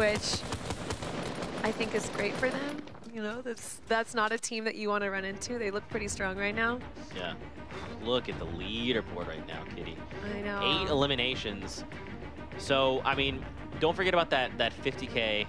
which I think is great for them. You know, that's not a team that you want to run into. They look pretty strong right now. Yeah. Look at the leaderboard right now, Kitty. I know. 8 eliminations. So, I mean, don't forget about that 50K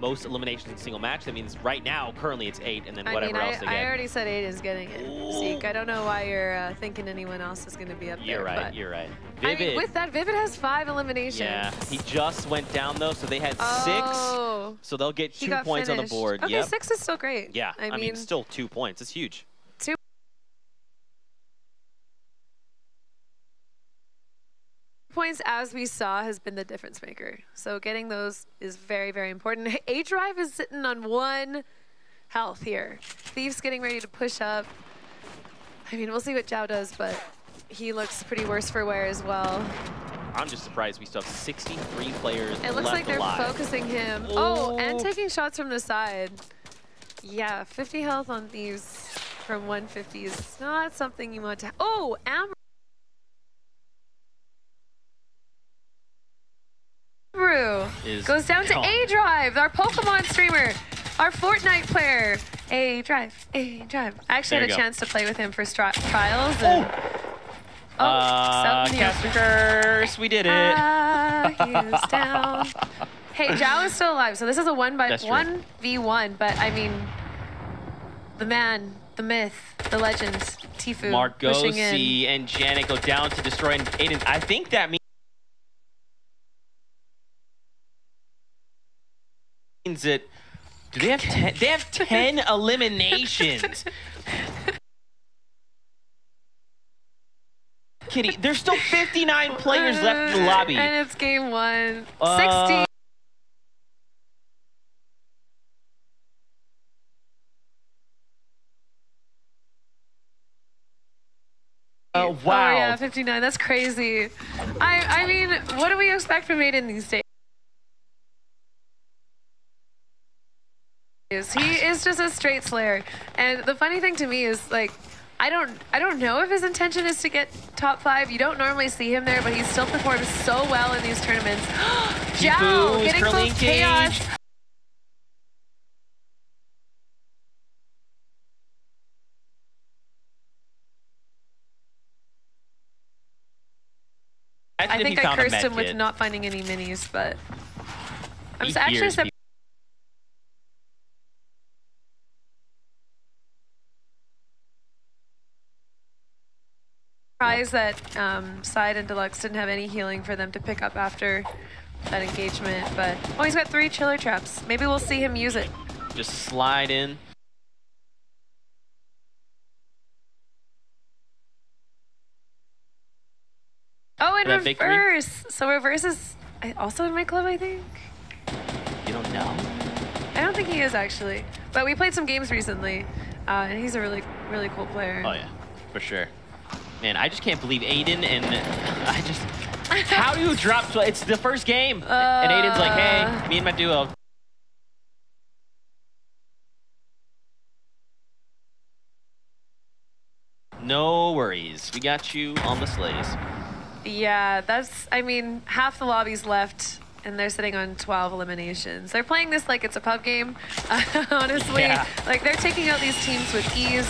most eliminations in single match. That means right now, currently it's 8, and then whatever else they get. I already said 8 is getting it. Zeke, I don't know why you're thinking anyone else is going to be up there. You're right, but you're right. I mean, with that, Vivid has 5 eliminations. Yeah, he just went down, though, so they had 6. So they'll get 2 points on the board. Okay, 6 is still great. Yeah, I mean, still 2 points. It's huge. 2 points, as we saw, has been the difference maker. So getting those is very, very important. A-Drive is sitting on 1 health here. Thief's getting ready to push up. I mean, we'll see what Zhao does, but he looks pretty worse for wear as well. I'm just surprised we still have 63 players It looks like they're alive. focusing him. Oh, and taking shots from the side. Yeah, 50 health on these from 150 is not something you want to... Oh, goes down to A-Drive, our Pokemon streamer, our Fortnite player. A-Drive, A-Drive. I actually had a chance to play with him for trials. And Casper Curse, we did it. He is down. Hey, Zhao is still alive, so this is a 1v1, but I mean, the man, the myth, the legend, Tfue pushing in. Margosi and Janet go down to destroy Aiden. I think that means that they have 10 eliminations. Kitty, there's still 59 players left in the lobby. And it's game 1. 60. Wow. Oh yeah, 59. That's crazy. I mean, what do we expect from Aiden these days? He is just a straight slayer, and the funny thing to me is, like, I don't know if his intention is to get top 5. You don't normally see him there, but he still performs so well in these tournaments. Zhao getting close to chaos. I think I cursed him with not finding any minis, but I'm actually surprised that Side and Deluxe didn't have any healing for them to pick up after that engagement, but oh, he's got 3 chiller traps. Maybe we'll see him use it. Just slide in. Oh, and reverse. Victory? So reverse is also in my club, I think. You don't know? I don't think he is, actually. But we played some games recently, and he's a really, really cool player. Oh yeah, for sure. Man, I just can't believe Aiden, and I just... How do you drop... It's the first game, and Aiden's like, hey, me and my duo. No worries. We got you on the sleighs. Yeah, that's... I mean, half the lobby's left, and they're sitting on 12 eliminations. They're playing this like it's a pub game, honestly. Yeah. Like, they're taking out these teams with ease.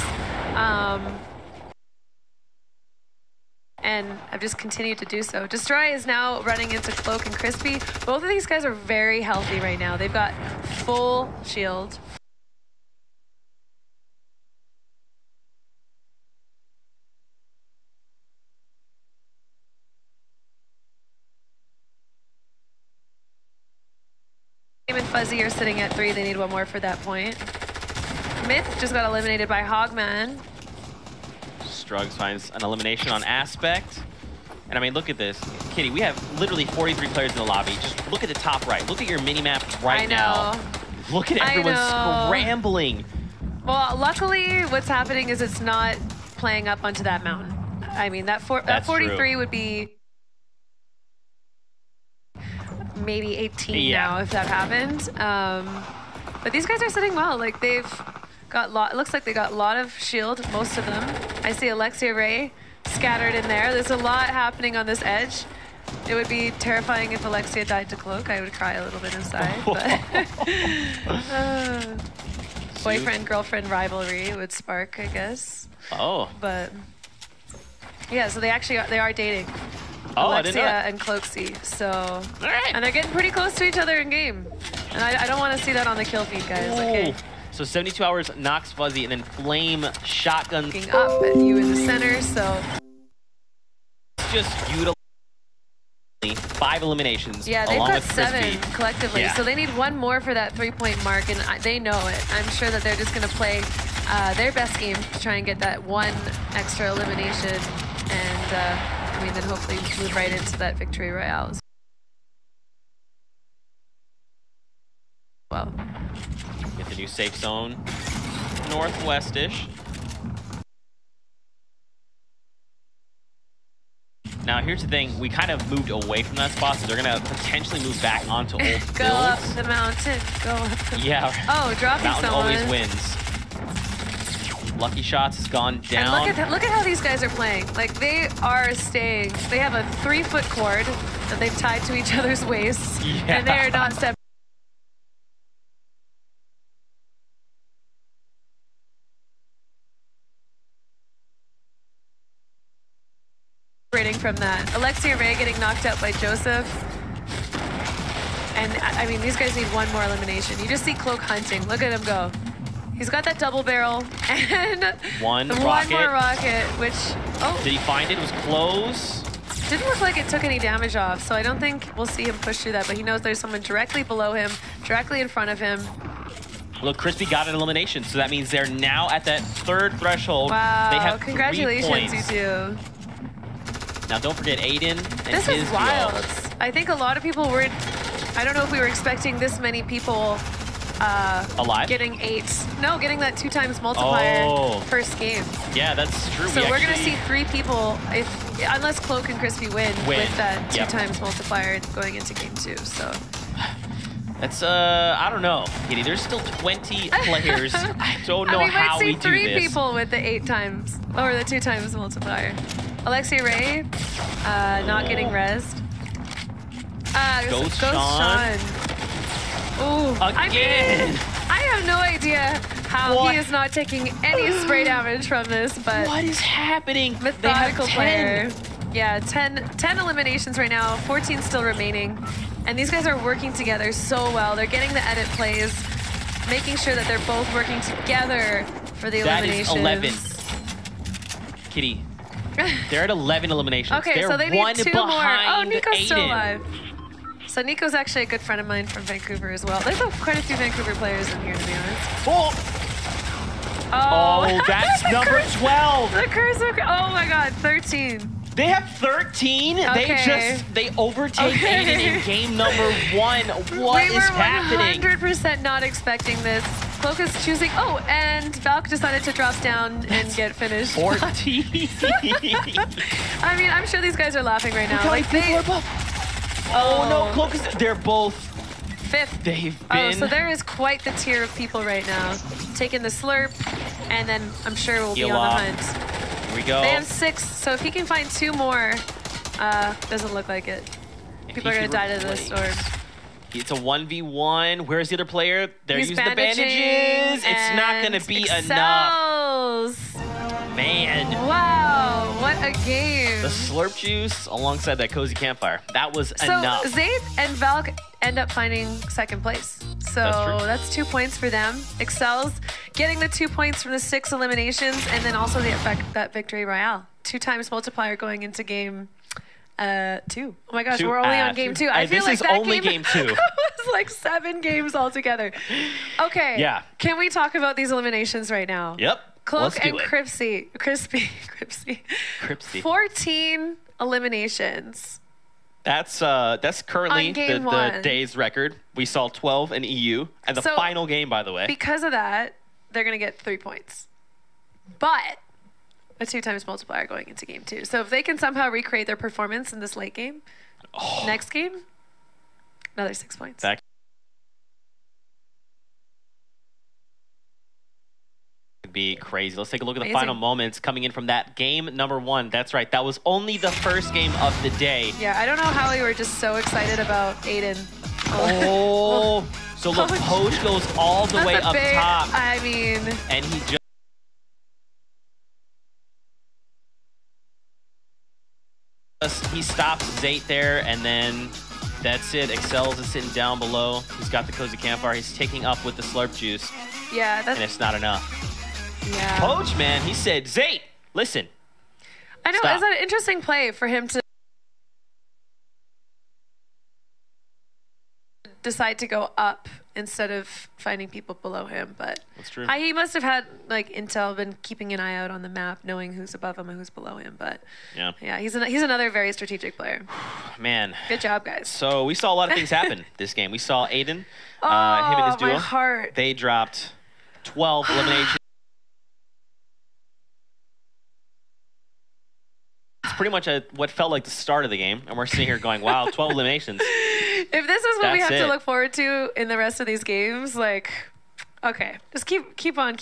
And I've just continued to do so. Destroy is now running into Cloak and Crispy. Both of these guys are very healthy right now. They've got full shield. Game and Fuzzy are sitting at 3. They need 1 more for that point. Myth just got eliminated by Hogman. Strugs finds an elimination on Aspect. And I mean, look at this. Kitty, we have literally 43 players in the lobby. Just look at the top right. Look at your mini-map right now. Look at everyone scrambling. Well, luckily, what's happening is it's not playing up onto that mountain. I mean, that 43 would be maybe 18 now if that happened. But these guys are sitting well. Like, they've got it looks like they got a lot of shield, most of them. I see Alexia Ray scattered in there. There's a lot happening on this edge. It would be terrifying if Alexia died to Cloak. I would cry a little bit inside. But boyfriend-girlfriend rivalry would spark, I guess. Oh. But yeah, so they are dating. Oh, Alexia I didn't know that. and Cloaksy. So, All right. and they're getting pretty close to each other in game. And I don't want to see that on the kill feed, guys. Okay. So 72 hours knocks Fuzzy, and then Flame shotgun Looking up at you in the center, so. Just utilizing 5 eliminations. Yeah, they've along got with 7 Crispy. collectively, Yeah. so they need one more for that 3-point mark, and they know it. I'm sure that they're just going to play their best game to try and get that one extra elimination, and I mean, then hopefully move right into that victory royale as well. Get the new safe zone northwest-ish. Now, here's the thing. We kind of moved away from that spot, so they're going to potentially move back onto old builds. Go up the mountain. Go up the Yeah. Oh, dropping Mountain someone. always wins. Lucky Shots has gone down. And look at how these guys are playing. Like, they are staying. They have a 3-foot cord that they've tied to each other's waists, Yeah. and they are not separated from that. Alexia Ray getting knocked out by Joseph. And, I mean, these guys need one more elimination. You just see Cloak hunting. Look at him go. He's got that double barrel and one more rocket, which, oh. Did he find it? It was close. Didn't look like it took any damage off, so I don't think we'll see him push through that, but he knows there's someone directly below him, directly in front of him. Look, Crispy got an elimination, so that means they're now at that 3rd threshold. Wow, They have congratulations, 3 points. you two. Now, don't forget Aiden and This his is wild. duo. I think a lot of people were, I don't know if we were expecting this many people Alive? getting 8. No, getting that 2 times multiplier first game. Yeah, that's true. So we're going to see 3 people, unless Cloak and Crispy win with that 2 times multiplier going into game 2. So that's I don't know, Kitty. There's still 20 players. I don't know how we do this. We might see 3 people with the 8 times or the 2 times multiplier. Alexia Ray not getting rezzed. Ghost Sean. Ooh, Again. I have no idea how he is not taking any spray damage from this, but what is happening? methodical player. Yeah, 10 eliminations right now, 14 still remaining. And these guys are working together so well. They're getting the edit plays, making sure that they're both working together for the eliminations. That is 11. Kitty, they're at 11 eliminations. Okay, they're so they need 2 more. Oh, Nico's Aiden. still alive. So Nico's actually a good friend of mine from Vancouver as well. There's quite a few Vancouver players in here, to be honest. Oh, that's number 12. The cursor. Oh my God, 13. They have 13. Okay. They overtake Aiden in game number 1. What is happening? We were 100% not expecting this. Cloak is choosing. Oh, and Valk decided to drop down and get finished. 14. I mean, I'm sure these guys are laughing right now. Like oh no, Cloak is. They're both 5th. They've Oh, been. so there is quite the tier of people right now. Taking the slurp, and then I'm sure we'll be on the hunt. Here we go. They have 6, so if he can find 2 more, doesn't look like it. People are gonna die to this storm. It's a 1v1. Where's the other player? They're He's using the bandages. It's not gonna be enough. Man. Wow, what a game. The slurp juice alongside that cozy campfire. That was enough. So Zayd and Valk end up finding 2nd place. So that's 2 points for them. Excels getting the 2 points from the 6 eliminations, and then also that victory royale. 2 times multiplier going into game 2. Oh my gosh, we're only on game 2. I feel like that only game 2. was like 7 games altogether. Okay. Yeah. Can we talk about these eliminations right now? Yep. Cloak and Crispy. 14 eliminations. That's currently the day's record. We saw 12 in EU, and the final game, by the way. Because of that, they're gonna get 3 points, but a 2 times multiplier going into game 2. So if they can somehow recreate their performance in this late game, next game, another 6 points. be crazy. Let's take a look at the final moments coming in from that game number 1. That's right. That was only the first game of the day. Yeah, I don't know how we were just so excited about Aiden. Oh, so look, Poach goes all the way up top. I mean, and he stops Zayt there, and then that's it. Excels is sitting down below. He's got the cozy campfire. He's taking up with the slurp juice. Yeah, and it's not enough. Yeah. Poach, man, he said, Zayt, listen. I know, Stop. It's an interesting play for him to decide to go up instead of finding people below him, but that's true. He must have had like intel, been keeping an eye out on the map, knowing who's above him and who's below him. But yeah, he's another very strategic player. Man, good job, guys. So we saw a lot of things happen this game. We saw Aiden, him and his duo. My heart. They dropped 12 eliminations. It's pretty much what felt like the start of the game, and we're sitting here going, "Wow, 12 eliminations." If this is what we have to look forward to in the rest of these games, like, okay, just keep on.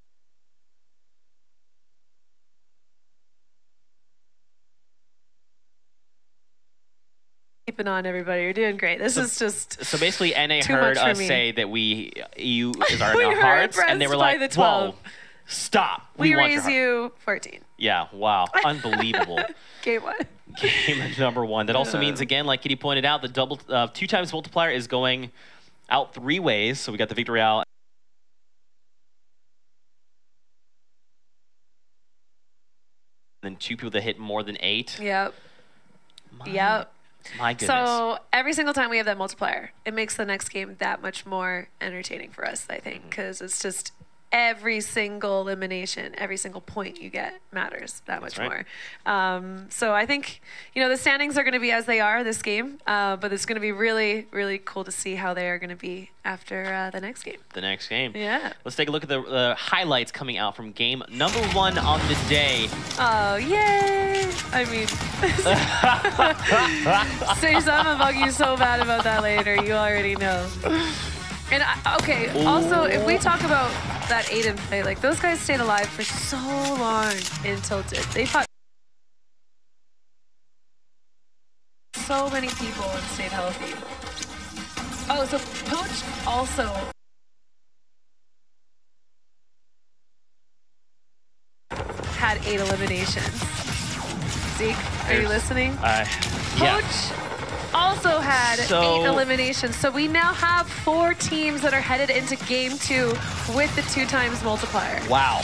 Keeping on, everybody. You're doing great. This is just so basically, NA heard us say that EU is our in our hearts, and they were like, "Whoa, stop! We raise you 14." Yeah, wow, unbelievable. Game 1. Game number 1. That also means, again, like Kitty pointed out, the double 2 times multiplier is going out 3 ways. So we got the Victory Royale. And then 2 people that hit more than 8. Yep. My goodness. So every single time we have that multiplier, it makes the next game that much more entertaining for us, I think, because it's just every single elimination, every single point you get matters that much more. So I think, the standings are going to be as they are this game, but it's going to be really, really cool to see how they are going to be after the next game. The next game. Yeah. Let's take a look at the highlights coming out from game number 1 on the day. Oh, yay! I mean, Stacey, I'm going to bug you so bad about that later. You already know. And okay, also, if we talk about that Aiden play, like, those guys stayed alive for so long in Tilted. They fought so many people and stayed healthy. Oh, so Poach also had 8 eliminations. Zeke, are you listening? Poach also had 8 eliminations. So we now have 4 teams that are headed into game 2 with the 2 times multiplier. Wow.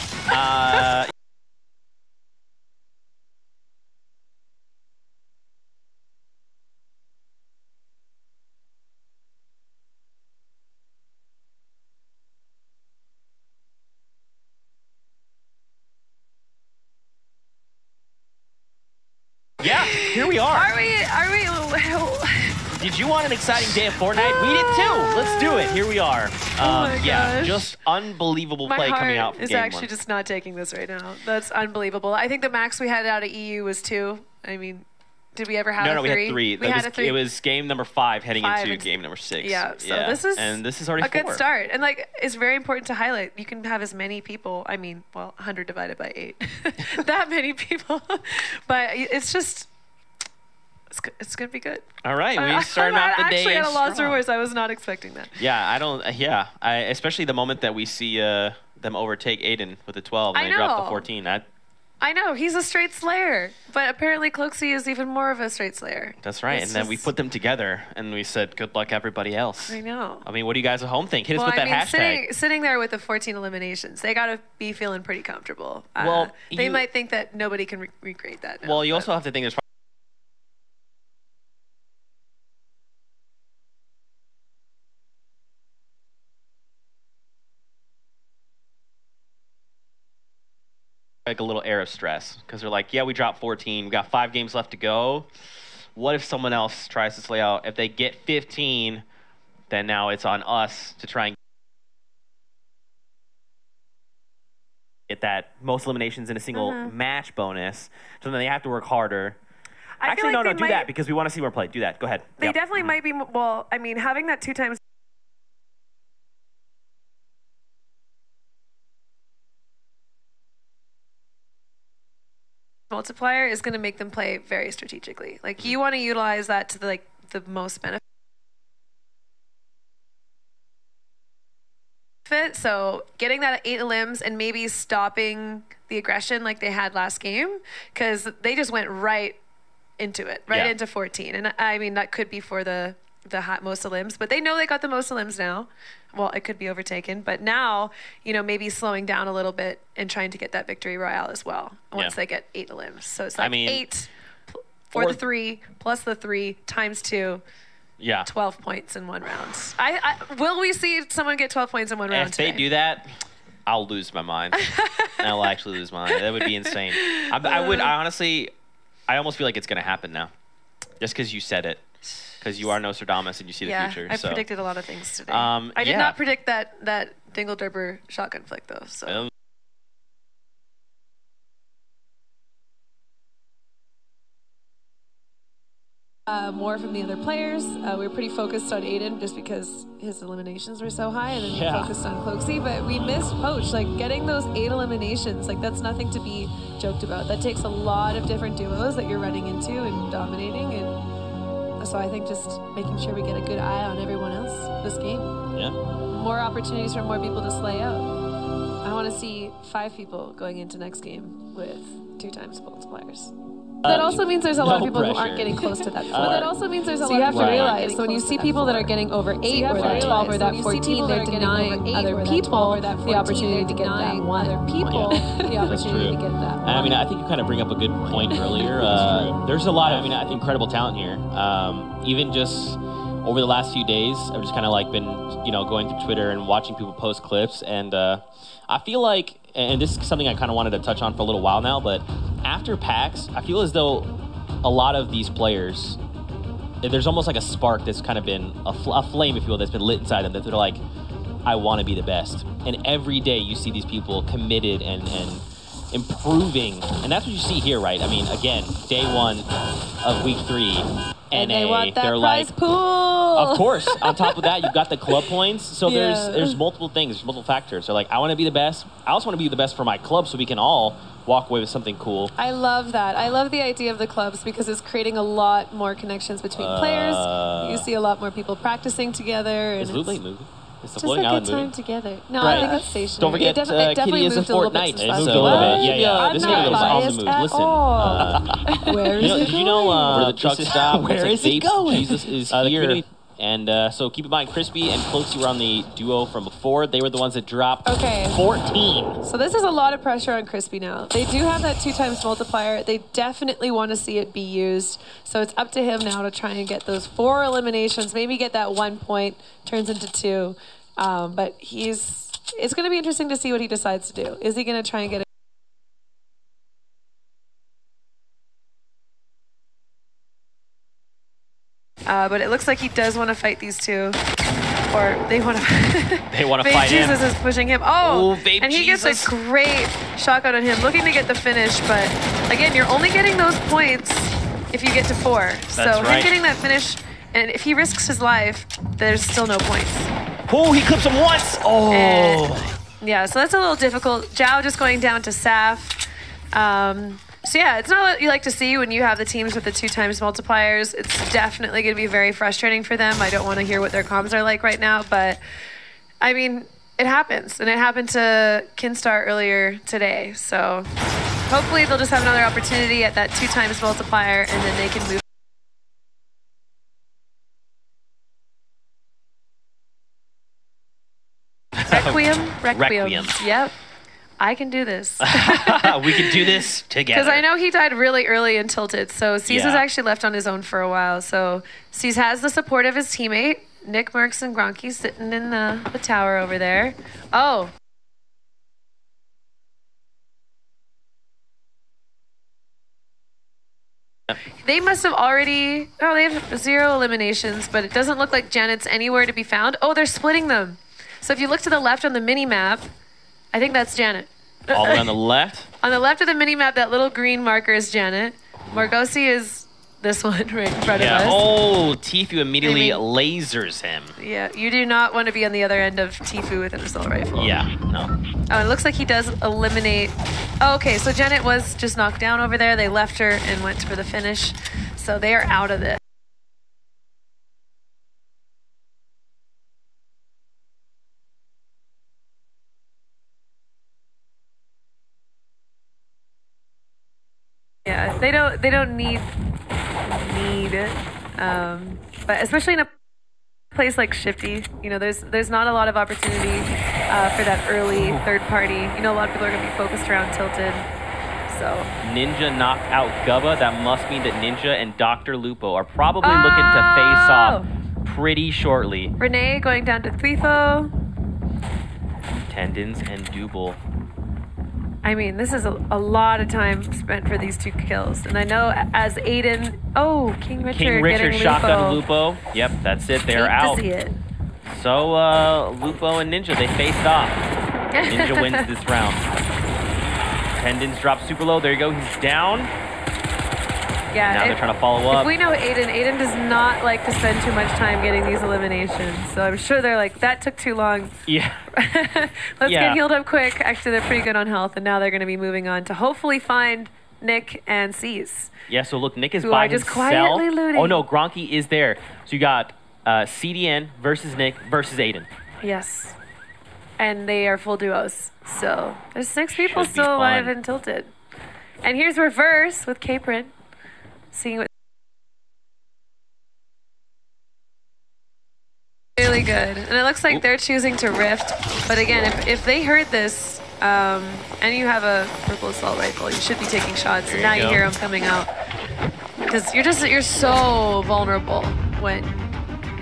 Yeah, here we are. Are we? Did you want an exciting day of Fortnite? We did too. Let's do it. Here we are. Yeah, just unbelievable play coming out from game 1. My heart is actually just not taking this right now. That's unbelievable. I think the max we had out of EU was 2. I mean, did we ever have a 3? No, we had 3. We had a 3. It was game number 5 heading into game number 6. Yeah, so this is already a good start. And like, it's very important to highlight. You can have as many people. I mean, well, 100 divided by 8. That many people. But it's just, it's gonna be good. All right, we started off the day actually at a loss for words. I was not expecting that. Yeah, especially the moment that we see them overtake Aiden with the 12 and they drop the 14. I know, he's a straight slayer, but apparently Cloaksy is even more of a straight slayer. That's right, and then we put them together, and we said, good luck everybody else. I know. I mean, what do you guys at home think? Hit us with that hashtag. Sitting there with the 14 eliminations, they got to be feeling pretty comfortable. Well, they might think that nobody can recreate that now. Well, you also have to think there's like a little air of stress because they're like, yeah, we dropped 14. We got 5 games left to go. What if someone else tries to slay out? If they get 15, then now it's on us to try and get that most eliminations in a single match bonus. So then they have to work harder. Actually, no, do that because we want to see more play. Do that. Go ahead. They definitely might be. Well, I mean, having that 2 times. multiplier is going to make them play very strategically. Like, you want to utilize that to the most benefit. So getting that at 8 limbs and maybe stopping the aggression like they had last game, because they just went right into it, into 14. And I mean, that could be for the most limbs, but they know they got the most limbs now. Well, it could be overtaken, but now, you know, maybe slowing down a little bit and trying to get that victory royale as well once they get 8 limbs. So it's like 8 for the 3 plus the 3 times 2. Yeah. 12 points in 1 round. Will we see someone get 12 points in 1 round If today? they do that, I'll lose my mind. I'll actually lose my mind. That would be insane. I almost feel like it's going to happen now. Just because you said it. Because you are Nostradamus and you see the future. I predicted a lot of things today. I did not predict that Dingle Derber shotgun flick, though. So. More from the other players. We were pretty focused on Aiden just because his eliminations were so high, and then we focused on Cloaksy, but we missed Poach. Like, getting those 8 eliminations, like, that's nothing to be joked about. That takes a lot of different duos that you're running into and dominating, and so I think just making sure we get a good eye on everyone else this game. Yeah. More opportunities for more people to slay out. I want to see 5 people going into next game with 2 times multipliers. That also means there's a lot of people who aren't getting close to that 4. But that also means there's a lot of people. So you have to realize, when you see people that are getting over 8 or that 12 or that 14, they're denying other people the opportunity to get that 1. Other people the opportunity to get that 1. I mean, I think you kind of bring up a good point earlier. There's a lot of, I think, incredible talent here. Even just over the last few days, I've just kind of like been, going through Twitter and watching people post clips, and I feel like, and this is something I kind of wanted to touch on for a little while now, but after PAX, I feel as though a lot of these players, there's almost like a spark that's kind of been a flame, if you will, that's been lit inside them, that they're like, I want to be the best. And every day you see these people committed and improving, and that's what you see here, right? I mean, again, day 1 of week 3, and they want that they're prize like, pool. Of course. On top of that, you've got the club points. So there's multiple things, there's multiple factors. So like, I want to be the best. I also want to be the best for my club, so we can all walk away with something cool. I love that. I love the idea of the clubs because it's creating a lot more connections between players. You see a lot more people practicing together. And is Loot Lake moving? Is the just floating a island good time moving? together. No, Right. I think it's stationary. Don't forget, it definitely Kitty is in moved a little bit Fortnite. since It last moved a time. little bit. Yeah. I'm This not nigga was on the biased move. at Listen. all. Where is it did you know Where the truck stop? where is it going? Jesus is here. community- And so keep in mind, Crispy and Cloaksy were on the duo from before. They were the ones that dropped 14. So this is a lot of pressure on Crispy now. They do have that 2 times multiplier. They definitely want to see it be used. So it's up to him now to try and get those 4 eliminations, maybe get that 1 point, turns into 2. But it's going to be interesting to see what he decides to do. Is he going to try and get it? But it looks like he does want to fight these 2. Or they want to. They want to Vape fight him. Jesus is pushing him. Oh, Vape and he Jesus. gets a great shotgun on him, looking to get the finish. But again, you're only getting those points if you get to 4. So him getting that finish, and if he risks his life, there's still no points. Oh, he clips him once. Oh. And, yeah, so that's a little difficult. Zhao just going down to Saf. So yeah, it's not what you like to see when you have the teams with the 2 times multipliers. It's definitely going to be very frustrating for them. I don't want to hear what their comms are like right now, but I mean, it happens. And it happened to Kinstar earlier today. So hopefully they'll just have another opportunity at that 2 times multiplier, and then they can move. Requiem. Yep. I can do this. We can do this together. Because I know he died really early and tilted, so C's was actually left on his own for a while. So C's has the support of his teammate, Nick, Merckx, and Gronky sitting in the tower over there. Oh. They must have already, they have 0 eliminations, but it doesn't look like Janet's anywhere to be found. Oh, they're splitting them. So if you look to the left on the mini-map, I think that's Janet. All the way on the left? On the left of the mini-map, that little green marker is Janet. Margosi is this one right in front of Yeah. us. Oh, Tfue immediately lasers him. Yeah, you do not want to be on the other end of Tfue with an assault rifle. Yeah, no. Oh, it looks like he does eliminate... Oh, okay, so Janet was just knocked down over there. They left her and went for the finish. So they are out of this. Yeah, they don't need it, but especially in a place like Shifty, you know, there's not a lot of opportunity for that early third party. You know, a lot of people are gonna be focused around Tilted, so. Ninja knocked out Gubba. That must mean that Ninja and Dr. Lupo are probably looking to face off pretty shortly. Renee going down to Thwefo. Tendons and Double. I mean, this is a lot of time spent for these two kills. And I know as Aiden... Oh, King Richard getting shotgun Lupo. Yep, that's it. They're out. To see it. So, Lupo and Ninja, they faced off. Ninja wins this round. Tendons drop super low. There you go. He's down. Yeah. Now they're trying to follow up. If we know Aiden does not like to spend too much time getting these eliminations. So I'm sure they're like, that took too long. Yeah. Let's get healed up quick. Actually, they're pretty good on health, and now they're going to be moving on to hopefully find Nick and C's. Yeah, so look, Nick is who by are just himself. quietly looting. Oh no, Gronky is there. So you got CDN versus Nick versus Aiden. Yes. And they are full duos. So there's 6 people Should be still alive fun. and Tilted. And here's Reverse with Capron. Seeing what really good. And it looks like they're choosing to rift. But again, if they heard this, and you have a purple assault rifle, you should be taking shots. And now you hear them coming out. Because you're so vulnerable when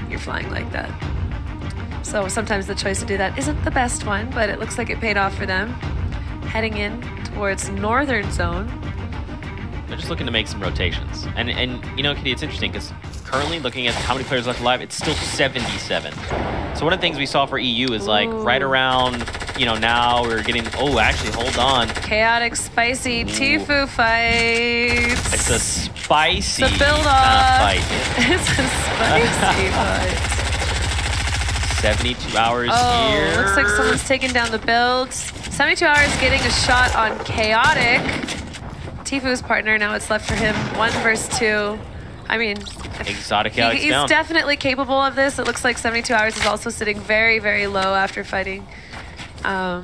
you're flying like that. So sometimes the choice to do that isn't the best one, but it looks like it paid off for them. Heading in towards northern zone. They're just looking to make some rotations. And you know, Kitty, it's interesting because currently looking at how many players left alive, it's still 77. So one of the things we saw for EU is like right around, you know, now we're getting, actually, hold on. Chaotic, spicy Tfue fight. It's a spicy it's a build fight. It's a spicy fight. 72 hours here. Looks like someone's taking down the builds. 72 hours getting a shot on Chaotic. Tfue's partner, now it's left for him. 1 versus 2. I mean, Exotic he's definitely capable of this. It looks like 72 hours is also sitting very, very low after fighting. Yeah,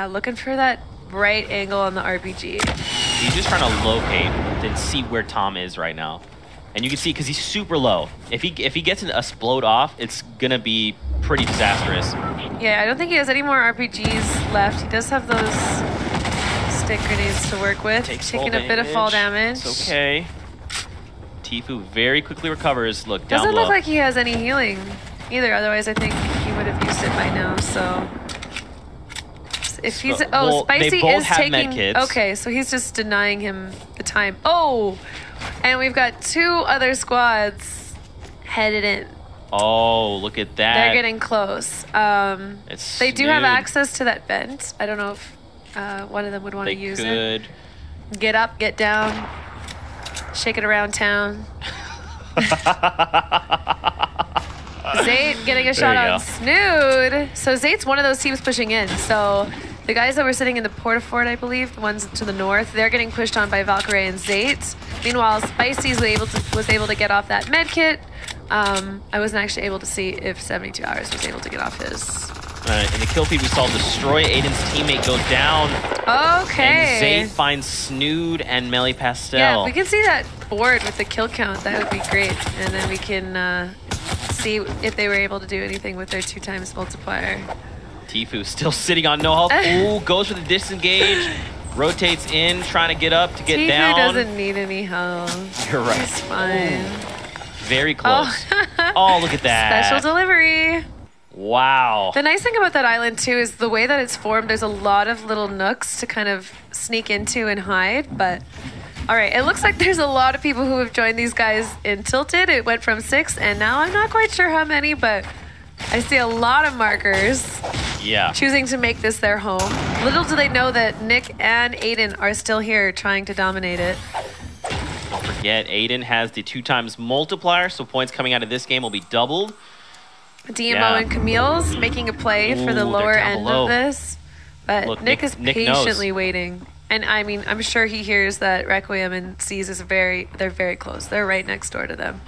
looking for that right angle on the RPG. He's just trying to locate and see where Tom is right now. And you can see, because he's super low. If he gets a explode off, it's going to be pretty disastrous. Yeah, I don't think he has any more RPGs left. He does have those stick grenades to work with. Taking a bit of fall damage. It's okay. Tfue very quickly recovers. Look, down Doesn't low. look like he has any healing either. Otherwise, I think he would have used it by now. So, if he's Spicy they both is have taking. medkits. Okay, so he's just denying him the time. Oh, and we've got 2 other squads headed in. Oh, look at that. They're getting close. They do have access to that vent. I don't know if one of them would want to use it. Get up, get down, shake it around town. Zayt getting a shot on Snood. So Zayt's one of those teams pushing in. So the guys that were sitting in the Porta Fort, I believe, the ones to the north, they're getting pushed on by Valkyrie and Zayt. Meanwhile, Spicy was able to get off that med kit. I wasn't actually able to see if 72 hours was able to get off his. In the kill feed, we saw Destroy Aiden's teammate go down. Okay. And Zayt finds Snood and Melly Pastel. Yeah, if we can see that board with the kill count, that would be great. And then we can see if they were able to do anything with their 2x multiplier. Tfue still sitting on no health. Ooh, goes for the disengage. Rotates in, trying to get up to get down. Tfue doesn't need any health. You're right. He's fine. Very close. Oh, look at that. Special delivery. Wow. The nice thing about that island, too, is the way that it's formed, there's a lot of little nooks to kind of sneak into and hide. But, all right, it looks like there's a lot of people who have joined these guys in Tilted. It went from 6, and now I'm not quite sure how many, but I see a lot of markers choosing to make this their home. Little do they know that Nick and Aiden are still here trying to dominate it. forget, Aiden has the 2x multiplier, so points coming out of this game will be doubled. DMO and Camille's making a play for the lower end below. of this. But Look, Nick is Nick patiently knows. waiting. And I mean, I'm sure he hears that Requiem and C's is they're very close. They're right next door to them.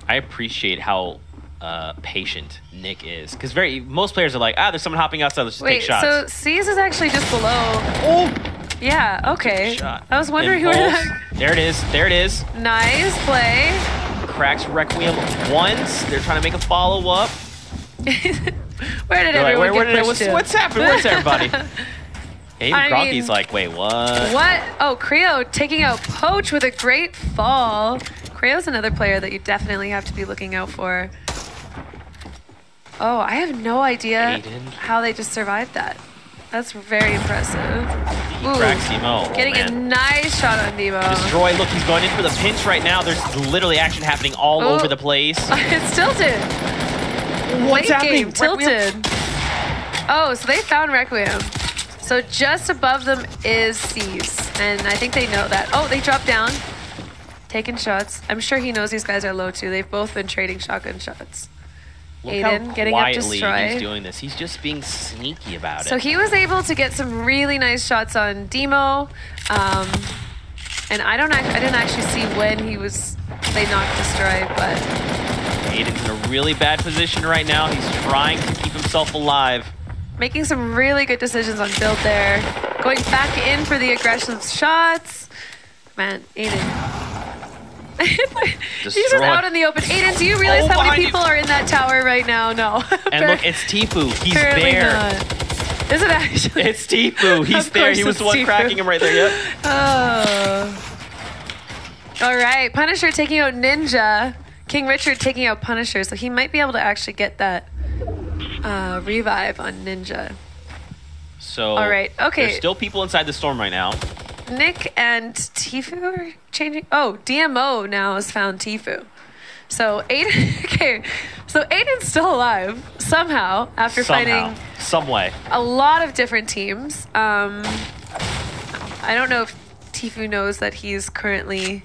I appreciate how patient Nick is, because most players are like, there's someone hopping outside, let's just take shots. So C's is actually just below. Oh! Yeah, okay. Shot. I was wondering who Impulse. that. There it is. There it is. Nice play. Cracks Requiem once. They're trying to make a follow-up. Where did They're like, everyone get pushed to? what's happening? Where's everybody? Hey, I Gronky's mean, like, wait, what? What? Oh, Creo taking out Poach with a great fall. Creo's another player that you definitely have to be looking out for. Oh, I have no idea Aiden. how they just survived that. That's very impressive. He cracks Demo. Oh, Getting a man. nice shot on Demo. Destroy. Look, he's going in for the pinch right now. There's literally action happening all over the place. It's tilted. What's Late happening? game, tilted. Oh, so they found Requiem. So just above them is C's, and I think they know that. Oh, they dropped down, taking shots. I'm sure he knows these guys are low too. They've both been trading shotgun shots. Look Aiden how getting up quietly Destroy. he's doing this. He's just being sneaky about it. So he was able to get some really nice shots on Demo, and I didn't actually see when they knocked Destroy, but Aiden's in a really bad position right now. He's trying to keep himself alive. making some really good decisions on build there. Going back in for the aggressive shots. Man, Aiden. He's just out in the open. Aiden, do you realize how many people are in that tower right now? No. And look, it's Tifu. He's Apparently there. not. Is it actually? It's Tifu. He's Of there. course He was it's the one Tifu. cracking him right there. Yep. Oh. All right. Punisher taking out Ninja. King Richard taking out Punisher. So he might be able to actually get that revive on Ninja. So all right. Okay. There's still people inside the storm right now. Nick and Tifu are changing. Oh, DMO now has found Tifu. So Aiden, okay. So Aiden's still alive somehow after fighting some way. a lot of different teams. I don't know if Tifu knows that he's currently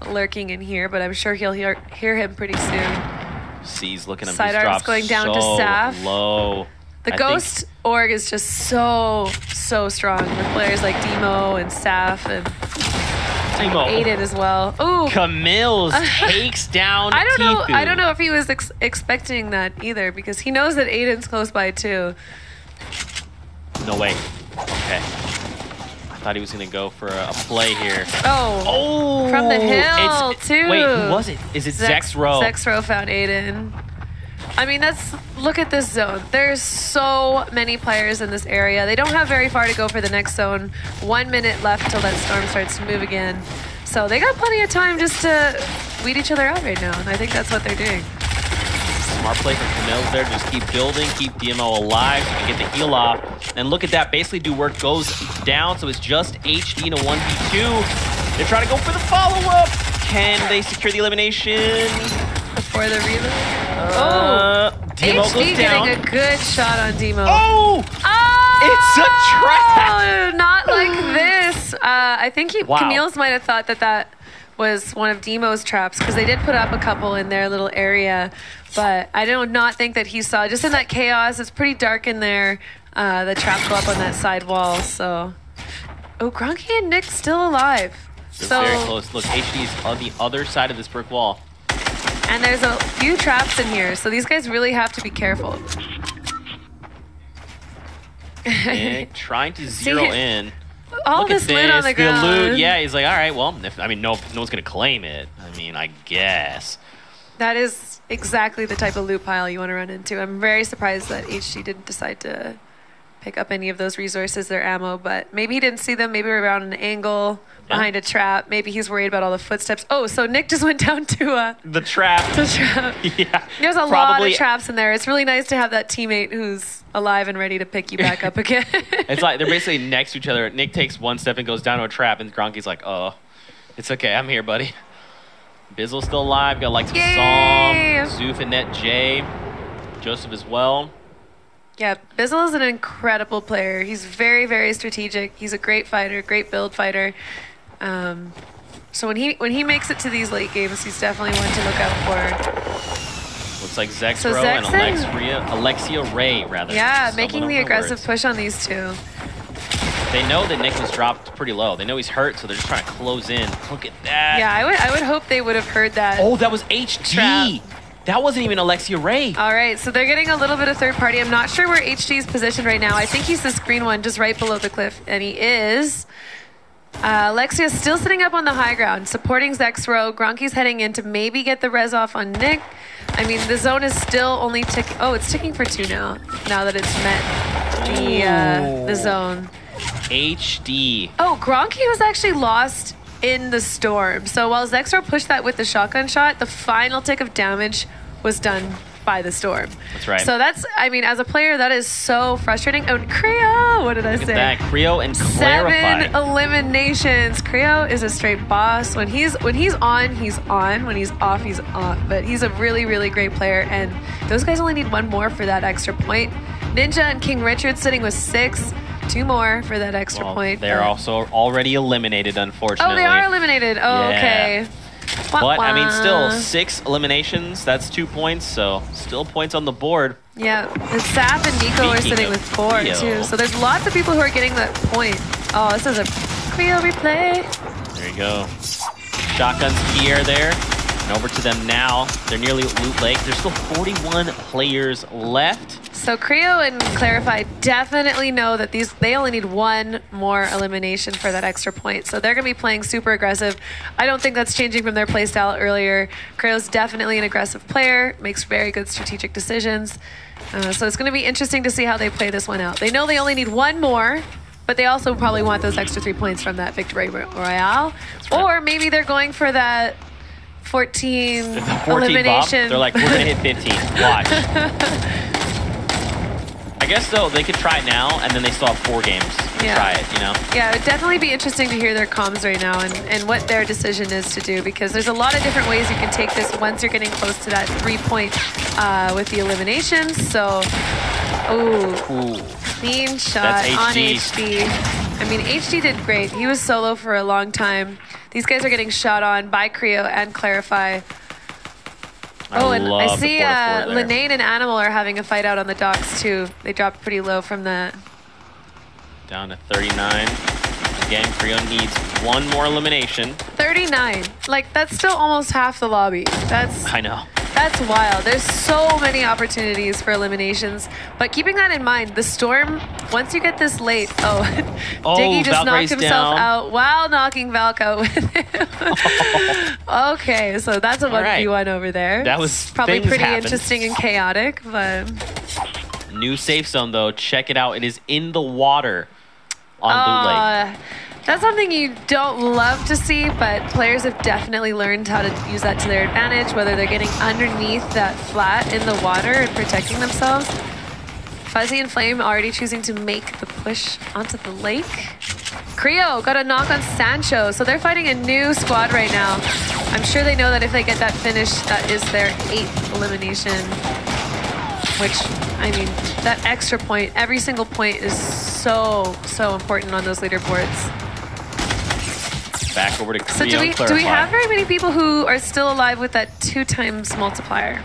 lurking in here, but I'm sure he'll hear him pretty soon. C's looking at him. Sidearms going down to Saf. Low. The Ghost org is just so strong with players like Demo and Saf and Aiden as well. Ooh. Camille takes down Tifu. I don't know if he was expecting that either, because he knows that Aiden's close by too. No way. Okay. I thought he was going to go for a play here. Oh. From the hill too. Wait, who was it? Is it Zexro? Zexro found Aiden. I mean, look at this zone. There's so many players in this area. They don't have very far to go for the next zone. 1 minute left till that storm starts to move again. So they got plenty of time just to weed each other out right now, and I think that's what they're doing. Smart play from Camille's there. Just keep building, keep DMO alive so we can get the heal off. And look at that. Basically, do work goes down, so it's just HD in a 1v2. They're trying to go for the follow-up. Can they secure the elimination? Before the reload. Demo HD goes down. getting a good shot on Demo. Oh! It's a trap! Not like this. I think Camille's might have thought that was one of Demo's traps, because they did put up a couple in their little area, but I do not think that he saw, just in that chaos, it's pretty dark in there, the traps go up on that side wall, so. Oh, Gronky and Nick still alive. They're very close. Look, HD's on the other side of this brick wall. And there's a few traps in here, so these guys really have to be careful. Nick trying to zero in. All Look this at loot on the ground. loot. Yeah, he's like, all right, well, no one's gonna claim it. I mean, I guess. That is exactly the type of loot pile you want to run into. I'm very surprised that HG didn't decide to pick up any of those resources, their ammo, but maybe he didn't see them. Maybe we're around an angle behind a trap. Maybe he's worried about all the footsteps. Oh, so Nick just went down to the trap. Yeah. There's a lot of traps in there. It's really nice to have that teammate who's alive and ready to pick you back up again. It's like they're basically next to each other. Nick takes one step and goes down to a trap, and Gronky's like, oh, it's okay. I'm here, buddy. Bizzle's still alive. Got like some Psalm, Zoof and Net J, Joseph as well. Yeah, Bizzle is an incredible player. He's very, very strategic. He's a great fighter, great build fighter. So when he makes it to these late games, he's definitely one to look out for. Looks like Zexro and Alexia Ray, rather. Yeah, making the aggressive push on these two. They know that Nick was dropped pretty low. They know he's hurt, so they're just trying to close in. Look at that. Yeah, I would hope they would have heard that. Oh, that was HD. Trap. That wasn't even Alexia Ray. All right, so they're getting a little bit of third party. I'm not sure where HD is positioned right now. I think he's this green one just right below the cliff, and he is. Alexia's still sitting up on the high ground, supporting Zexro. Gronky's heading in to maybe get the res off on Nick. I mean, the zone is still only ticking. Oh, it's ticking for 2 now that it's met the zone. HD. Oh, Gronky was actually lost in the storm. So while Zexro pushed that with the shotgun shot, the final tick of damage was done by the storm. That's right. So that's, I mean, as a player, that is so frustrating. Oh, Creo, what did I say? Look at that, Creo and Clarify. 7 eliminations. Creo is a straight boss. When he's on, he's on. When he's off, he's off. But he's a really, really great player. And those guys only need 1 more for that extra point. Ninja and King Richard sitting with 6. 2 more for that extra point. They're also already eliminated, unfortunately. Oh, they are eliminated. Oh, yeah. Okay. But, I mean, still, 6 eliminations. That's 2 points, so still points on the board. Yeah, and Sap and Nico are sitting with 4, too. So there's lots of people who are getting that point. Oh, this is a Creo replay. There you go. Shotguns Pierre there. And over to them now. They're nearly at Loot Lake. There's still 41 players left. So Creo and Clarify definitely know that they only need 1 more elimination for that extra point. So they're going to be playing super aggressive. I don't think that's changing from their playstyle earlier. Creo's definitely an aggressive player, makes very good strategic decisions. So it's going to be interesting to see how they play this one out. They know they only need 1 more, but they also probably want those extra 3 points from that victory royale. Right. Or maybe they're going for that 14 elimination. Bump. They're like, we're going to hit 15. Watch. I guess, though, they could try it now, and then they still have 4 games to try it, you know? Yeah, it would definitely be interesting to hear their comms right now and what their decision is to do, because there's a lot of different ways you can take this once you're getting close to that 3-point with the eliminations. So, clean shot on HD. I mean, HD did great. He was solo for a long time. These guys are getting shot on by Creo and Clarify. Oh, and I see Linane and Animal are having a fight out on the docks, too. They dropped pretty low from that. Down to 39. Again, Creo needs 1 more elimination. 39. Like, that's still almost half the lobby. I know. That's wild. There's so many opportunities for eliminations. But keeping that in mind, the storm, once you get this late, Diggy just knocked himself out while knocking Valk out with him. Okay, so that's a 1v1 over there. That was probably pretty interesting and chaotic, but... New safe zone, though. Check it out. It is in the water on Loot Lake. That's something you don't love to see, but players have definitely learned how to use that to their advantage, whether they're getting underneath that flat in the water and protecting themselves. Fuzzy and Flame already choosing to make the push onto the lake. Creo got a knock on Sancho, so they're fighting a new squad right now. I'm sure they know that if they get that finish, that is their 8th elimination. Which, I mean, that extra point, every single point is so important on those leaderboards. Back over to Creo. So do we have very many people who are still alive with that 2x multiplier?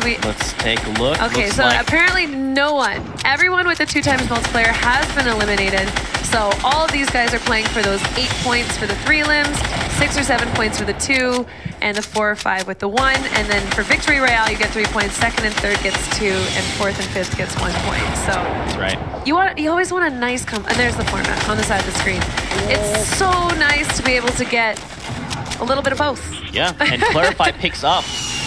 Let's take a look. Okay, so apparently no one. Everyone with the 2x multiplier has been eliminated. So all of these guys are playing for those 8 points for the 3 limbs, 6 or 7 points for the 2, and the 4 or 5 with the 1. And then for Victory Royale, you get 3 points. 2nd and 3rd gets 2, and 4th and 5th gets 1 point. So that's right. You always want a nice and there's the format on the side of the screen. It's so nice to be able to get a little bit of both. Yeah, and Clarify picks up.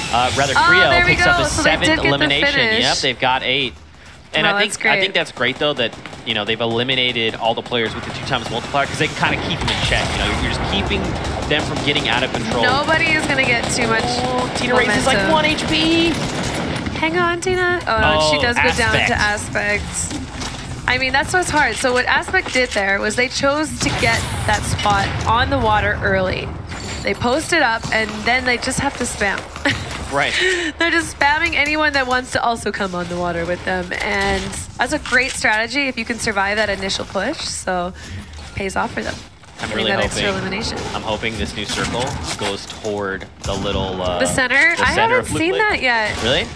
Creo picks up a 7th elimination. Yep, they've got 8. And I think that's great though that they've eliminated all the players with the 2x multiplier because they can kind of keep them in check. You're just keeping them from getting out of control. Nobody is gonna get too much. Tina Race is like 1 HP. Hang on, Tina. Oh no, she does go down to Aspect. I mean, that's what's hard. So what Aspect did there was they chose to get that spot on the water early. They post it up and then they just have to spam. Right. They're just spamming anyone that wants to also come on the water with them. And that's a great strategy if you can survive that initial push. So it pays off for them. I'm getting really that hoping. extra elimination. I'm hoping this new circle goes toward the little. The center? The I center haven't of Blue seen Lake. that yet. Really?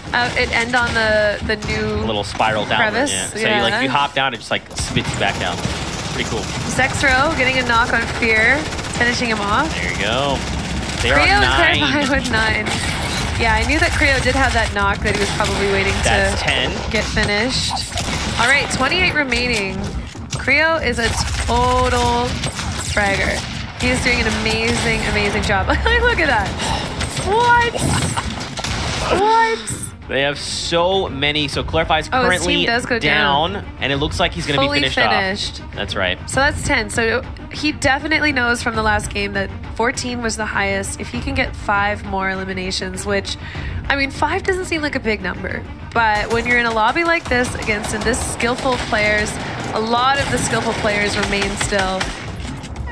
It end on the new Little spiral down. crevice. Yeah. So Yeah. you hop down, it just like spits you back down. Pretty cool. Zexro getting a knock on Fear, finishing him off. There you go. They're Creo on and 9. Clarify with 9. Yeah, I knew that Creo did have that knock that he was probably waiting That's to 10. get finished. All right, 28 remaining. Creo is a total fragger. He is doing an amazing, amazing job. Look at that. What? What? They have so many. So Clarify's Oh, his currently team does go down. and it looks like he's going to be Fully finished finished. off. That's right. So that's 10. So he definitely knows from the last game that 14 was the highest. If he can get 5 more eliminations, which, I mean, 5 doesn't seem like a big number. But when you're in a lobby like this against this skillful players, a lot of the skillful players remain still.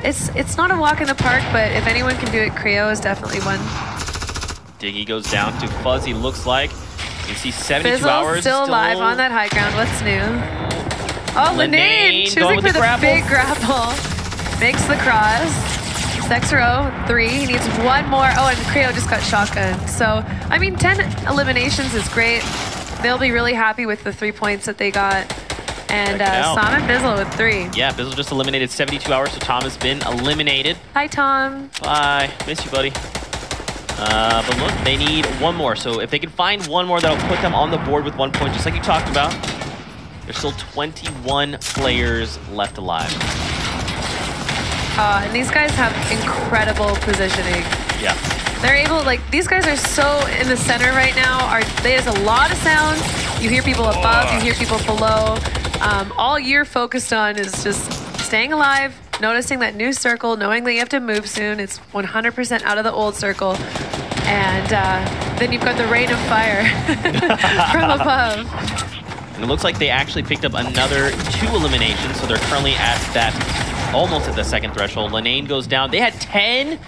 It's not a walk in the park, but if anyone can do it, Creo is definitely one. Diggy goes down to Fuzzy, looks like. You can see 72 Fizzle hours. still alive on that high ground. What's new? Oh, Linane Linane going choosing with for the the grapple. big grapple. Makes the cross. Zexro, 3. He needs 1 more. Oh, and Creo just got shotgun. So, I mean, 10 eliminations is great. They'll be really happy with the 3 points that they got. And Check it out. Sam and Bizzle with 3. Yeah, Bizzle just eliminated 72 hours, so Tom has been eliminated. Hi, Tom. Bye. Miss you, buddy. But look, they need 1 more. So if they can find 1 more, that'll put them on the board with 1 point, just like you talked about. There's still 21 players left alive. And these guys have incredible positioning. Yeah. They're able, like, these guys are so in the center right now. There's a lot of sounds. You hear people above, you hear people below. All you're focused on is just staying alive, noticing that new circle, knowing that you have to move soon. It's 100% out of the old circle. And then you've got the rain of fire from above. And it looks like they actually picked up another 2 eliminations, so they're currently at that, almost at the second threshold. Linane goes down. They had 10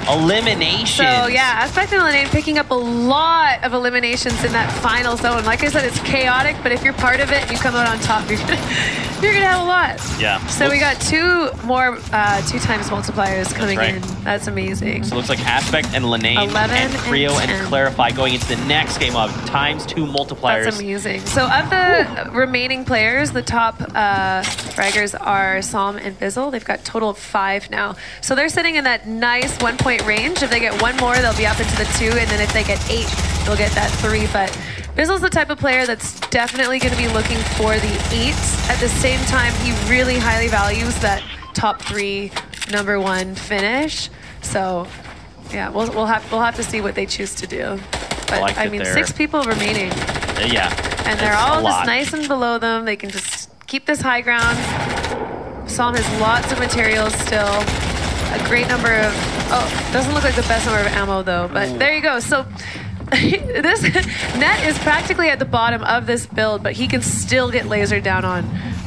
eliminations. So yeah, Aspect and Linane picking up a lot of eliminations in that final zone. Like I said, it's chaotic, but if you're part of it and you come out on top, you're gonna have a lot. Yeah. So we got 2 more 2 times multipliers coming right. in. That's amazing. So it looks like Aspect and Linane 11 and Creo and 10. Clarify going into the next game of ×2 multipliers. That's amazing. So of the remaining players, the top fraggers are Psalm and Bizzle. They've got a total of 5 now. So they're sitting in that nice 1-point range. If they get 1 more, they'll be up into the 2, and then if they get 8, they'll get that 3. But Bizzle's the type of player that's definitely going to be looking for the 8. At the same time, he really highly values that top 3 #1 finish. So yeah, we'll have to see what they choose to do. But like I that mean, they're- 6 people remaining. Yeah. And they're That's a all just lot. nice and below them. They can just keep this high ground. Psalm has lots of materials still. A great number of, doesn't look like the best number of ammo though, but there you go. So this Net is practically at the bottom of this build, but he can still get lasered down on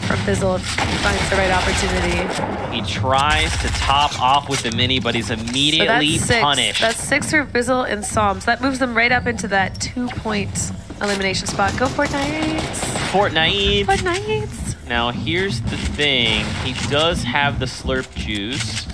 from Bizzle if he finds the right opportunity. He tries to top off with the mini, but he's So immediately that's 6. punished. That's 6 for Bizzle and Psalm. So that moves them right up into that 2-point elimination spot. Go Fortnite. Fortnite. Fortnite. Now here's the thing. He does have the slurp juice.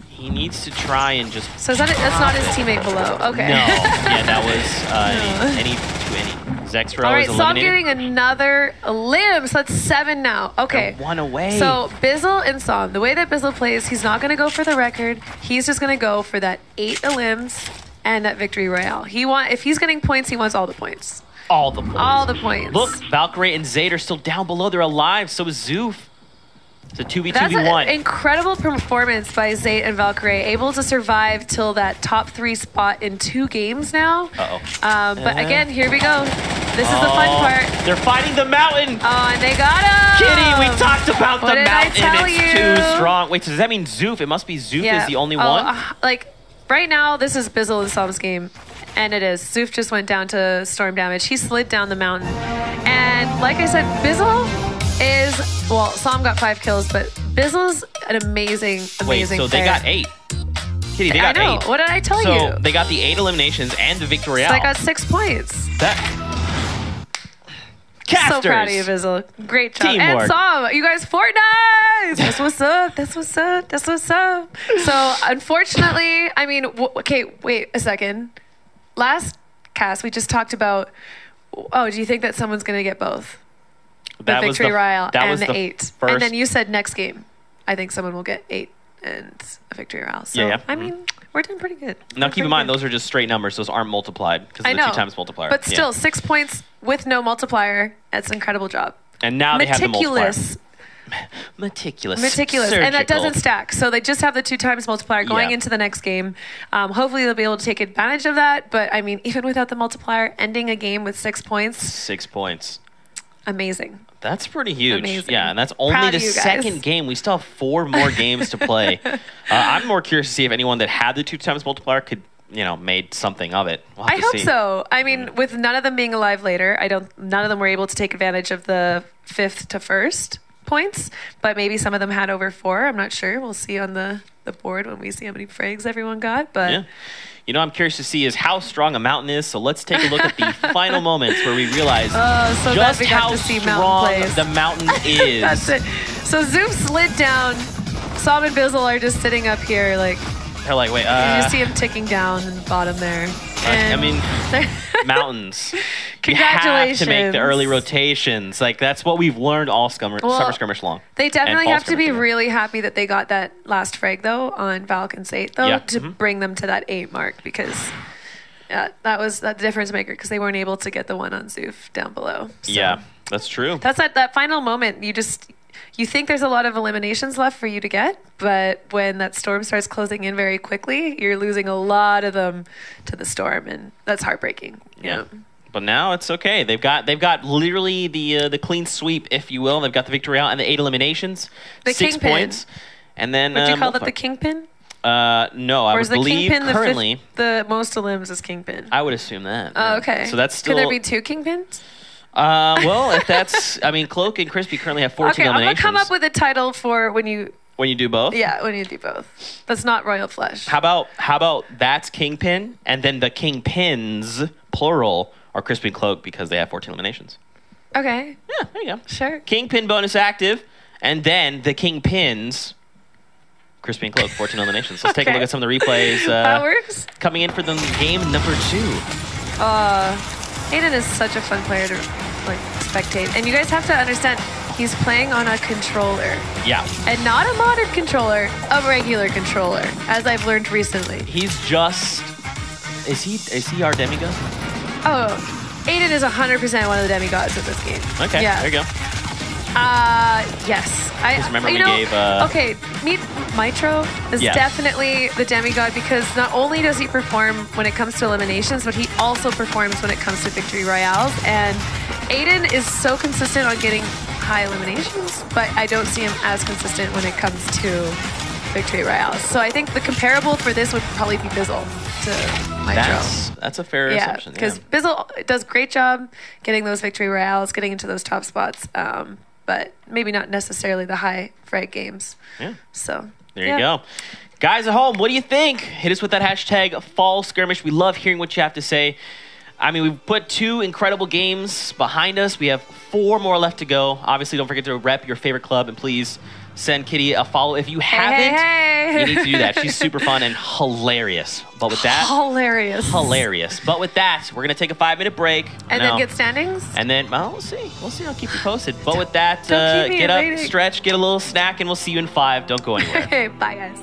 He needs to try and just. So is that that's not his teammate below. Okay. No. Yeah, that was any to any. Zexro All right, is so I'm eliminated. getting another limb. So that's 7 now. Okay. They're 1 away. So Bizzle and Psalm, the way that Bizzle plays, he's not going to go for the record. He's just going to go for that 8 limbs and that victory royale. If he's getting points, he wants all the points. all the points. All the points. Look, Valkyrie and Zayd are still down below. They're alive. So is Zoof. It's a 2v2v1. That's an incredible performance by Zayd and Valkyrie, able to survive till that top 3 spot in 2 games now. But again, here we go. This is the fun part. They're fighting the mountain. Oh, and they got him. Kitty, we talked about What the did I mountain. tell It's you? too strong. Wait, so does that mean Zoof? It must be Zoof is the only one? Like, right now, this is Bizzle and Psalm's game. And it is. Zoof just went down to storm damage. He slid down the mountain. And like I said, Bizzle is, well, Psalm got 5 kills, but Bizzle's an amazing Wait, so player. they got 8. Kitty, they got I know. 8. What did I tell So you? they got the 8 eliminations and the victory So I got 6 points. That Casters. So proud of you, Bizzle. Great job. Teamwork. And Sam, you guys, Fortnite! That's what's up. That's what's up. That's what's up. So, unfortunately, I mean, okay, wait a second. Last cast, we just talked about, oh, do you think that someone's going to get both? The Victory Royale and the 8. And then you said next game, I think someone will get 8 and a Victory Royale. So, yeah. I mean, we're doing pretty good. Now, keep in mind, those are just straight numbers. Those aren't multiplied because of the 2 times multiplier. But still, 6 points with no multiplier. That's an incredible job. And now they have the multiplier. Meticulous. Surgical. And that doesn't stack. So they just have the 2 times multiplier going into the next game. Hopefully they'll be able to take advantage of that. But I mean, even without the multiplier, ending a game with 6 points. 6 points. Amazing. That's pretty huge. Amazing. Yeah, and that's only the second game. We still have 4 more games to play. I'm more curious to see if anyone that had the 2 times multiplier could, made something of it. We'll have I to hope see. so. I mean, with none of them being alive later, none of them were able to take advantage of the 5th to 1st points, but maybe some of them had over 4. I'm not sure. We'll see on the board when we see how many frags everyone got. But yeah. I'm curious to see is how strong a mountain is. So let's take a look at the final moments where we realize just how strong the mountain is. That's it. So Zoom slid down. Sam and Bizzle are just sitting up here like. They're like, wait. You just see him ticking down in the bottom there. I mean, mountains. Congratulations. You have to make the early rotations. Like, that's what we've learned all summer skirmish long. They definitely have to be really happy that they got that last frag, though, on Falcon's 8, though, to bring them to that 8 mark, because that was that difference maker, because they weren't able to get the one on Zoof down below. So yeah, that's true. That's that final moment. You think there's a lot of eliminations left for you to get, but when that storm starts closing in very quickly, you're losing a lot of them to the storm, and that's heartbreaking. Yeah. But now it's okay. They've got literally the clean sweep, if you will. They've got the Victory Royale and the 8 eliminations, the 6 Kingpin. points, and then would you call that the Kingpin? No, I would believe Kingpin currently the most elims is Kingpin. I would assume that. Oh, okay. So that's still. Could there be 2 Kingpins? Well, if that's, I mean, Cloak and Crispy currently have 14 eliminations. I'm gonna come up with a title for when you do both. Yeah, when you do both. That's not Royal Flush. How about that's Kingpin, and then the Kingpins plural are Crispy and Cloak because they have 14 eliminations. Okay. Yeah, there you go. Sure. Kingpin bonus active, and then the Kingpins. Crispy and Cloak, 14 eliminations. Let's take a look at some of the replays. That works. Coming in for the game number 2. Aiden is such a fun player to spectate. And you guys have to understand, he's playing on a controller. Yeah. And not a modded controller, a regular controller, as I've learned recently. He's just... Is he our demigod? Oh, Aiden is 100% one of the demigods of this game. Okay, there you go. Yes. Just remember we gave... Okay, meet Mitro is definitely the demigod, because not only does he perform when it comes to eliminations, but he also performs when it comes to Victory Royales. And Aiden is so consistent on getting high eliminations, but I don't see him as consistent when it comes to Victory Royales. So I think the comparable for this would probably be Bizzle to Mitro. That's a fair assumption. Because Bizzle does a great job getting those Victory Royales, getting into those top spots. But maybe not necessarily the high frag games. Yeah. So there you go. Guys at home, what do you think? Hit us with that hashtag Fall Skirmish. We love hearing what you have to say. I mean, we've put 2 incredible games behind us. We have 4 more left to go. Obviously, don't forget to rep your favorite club, and please send Kitty a follow. If you haven't, you need to do that. She's super fun and hilarious. But with that, hilarious. But with that, we're gonna take a 5-minute break. And then get standings? And then, well, we'll see. I'll keep you posted. But with that, get up, stretch, get a little snack, and we'll see you in 5. Don't go anywhere. Bye, guys.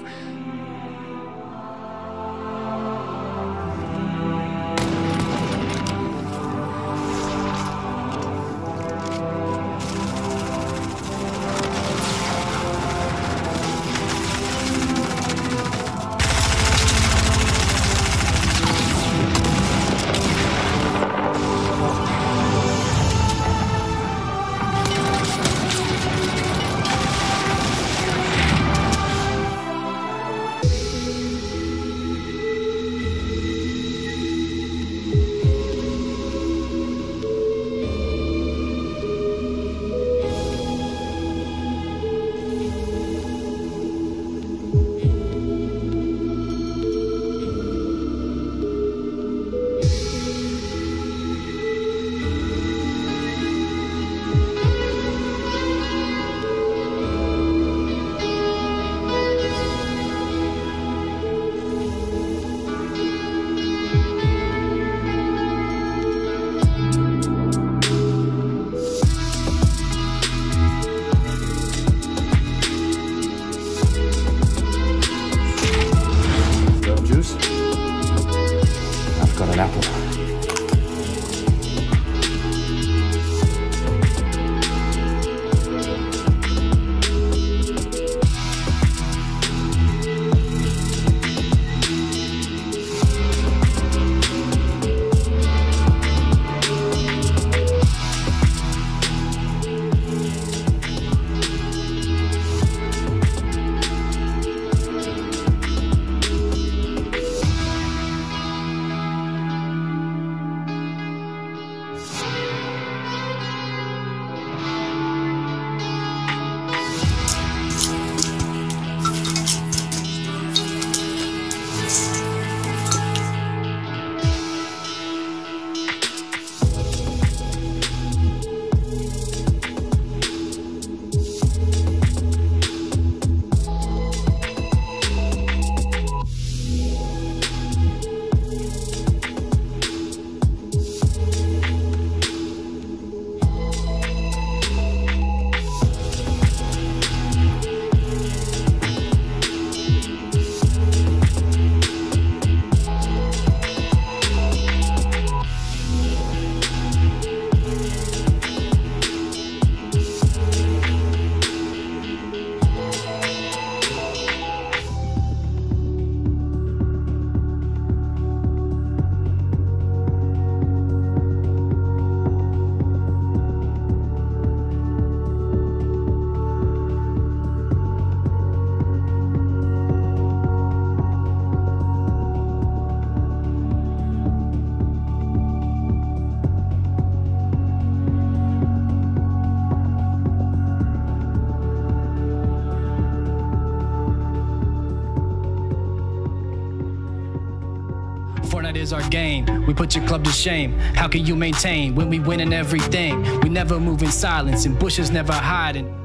is our game. We put your club to shame. How can you maintain when we winning everything? We never move in silence and bushes never hiding.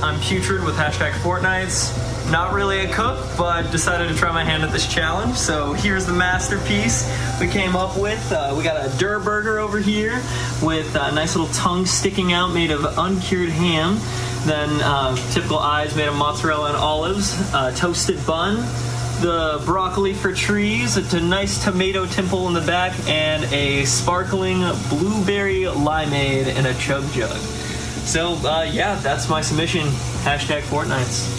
I'm Putrid with #Fortnites. Not really a cook, but decided to try my hand at this challenge. So here's the masterpiece we came up with. We got a Durr burger over here with a nice little tongue sticking out made of uncured ham. Then typical eyes made of mozzarella and olives. Toasted bun. The broccoli for trees. A nice tomato temple in the back. And a sparkling blueberry limeade in a chug jug. So, yeah, that's my submission. #Fortnites.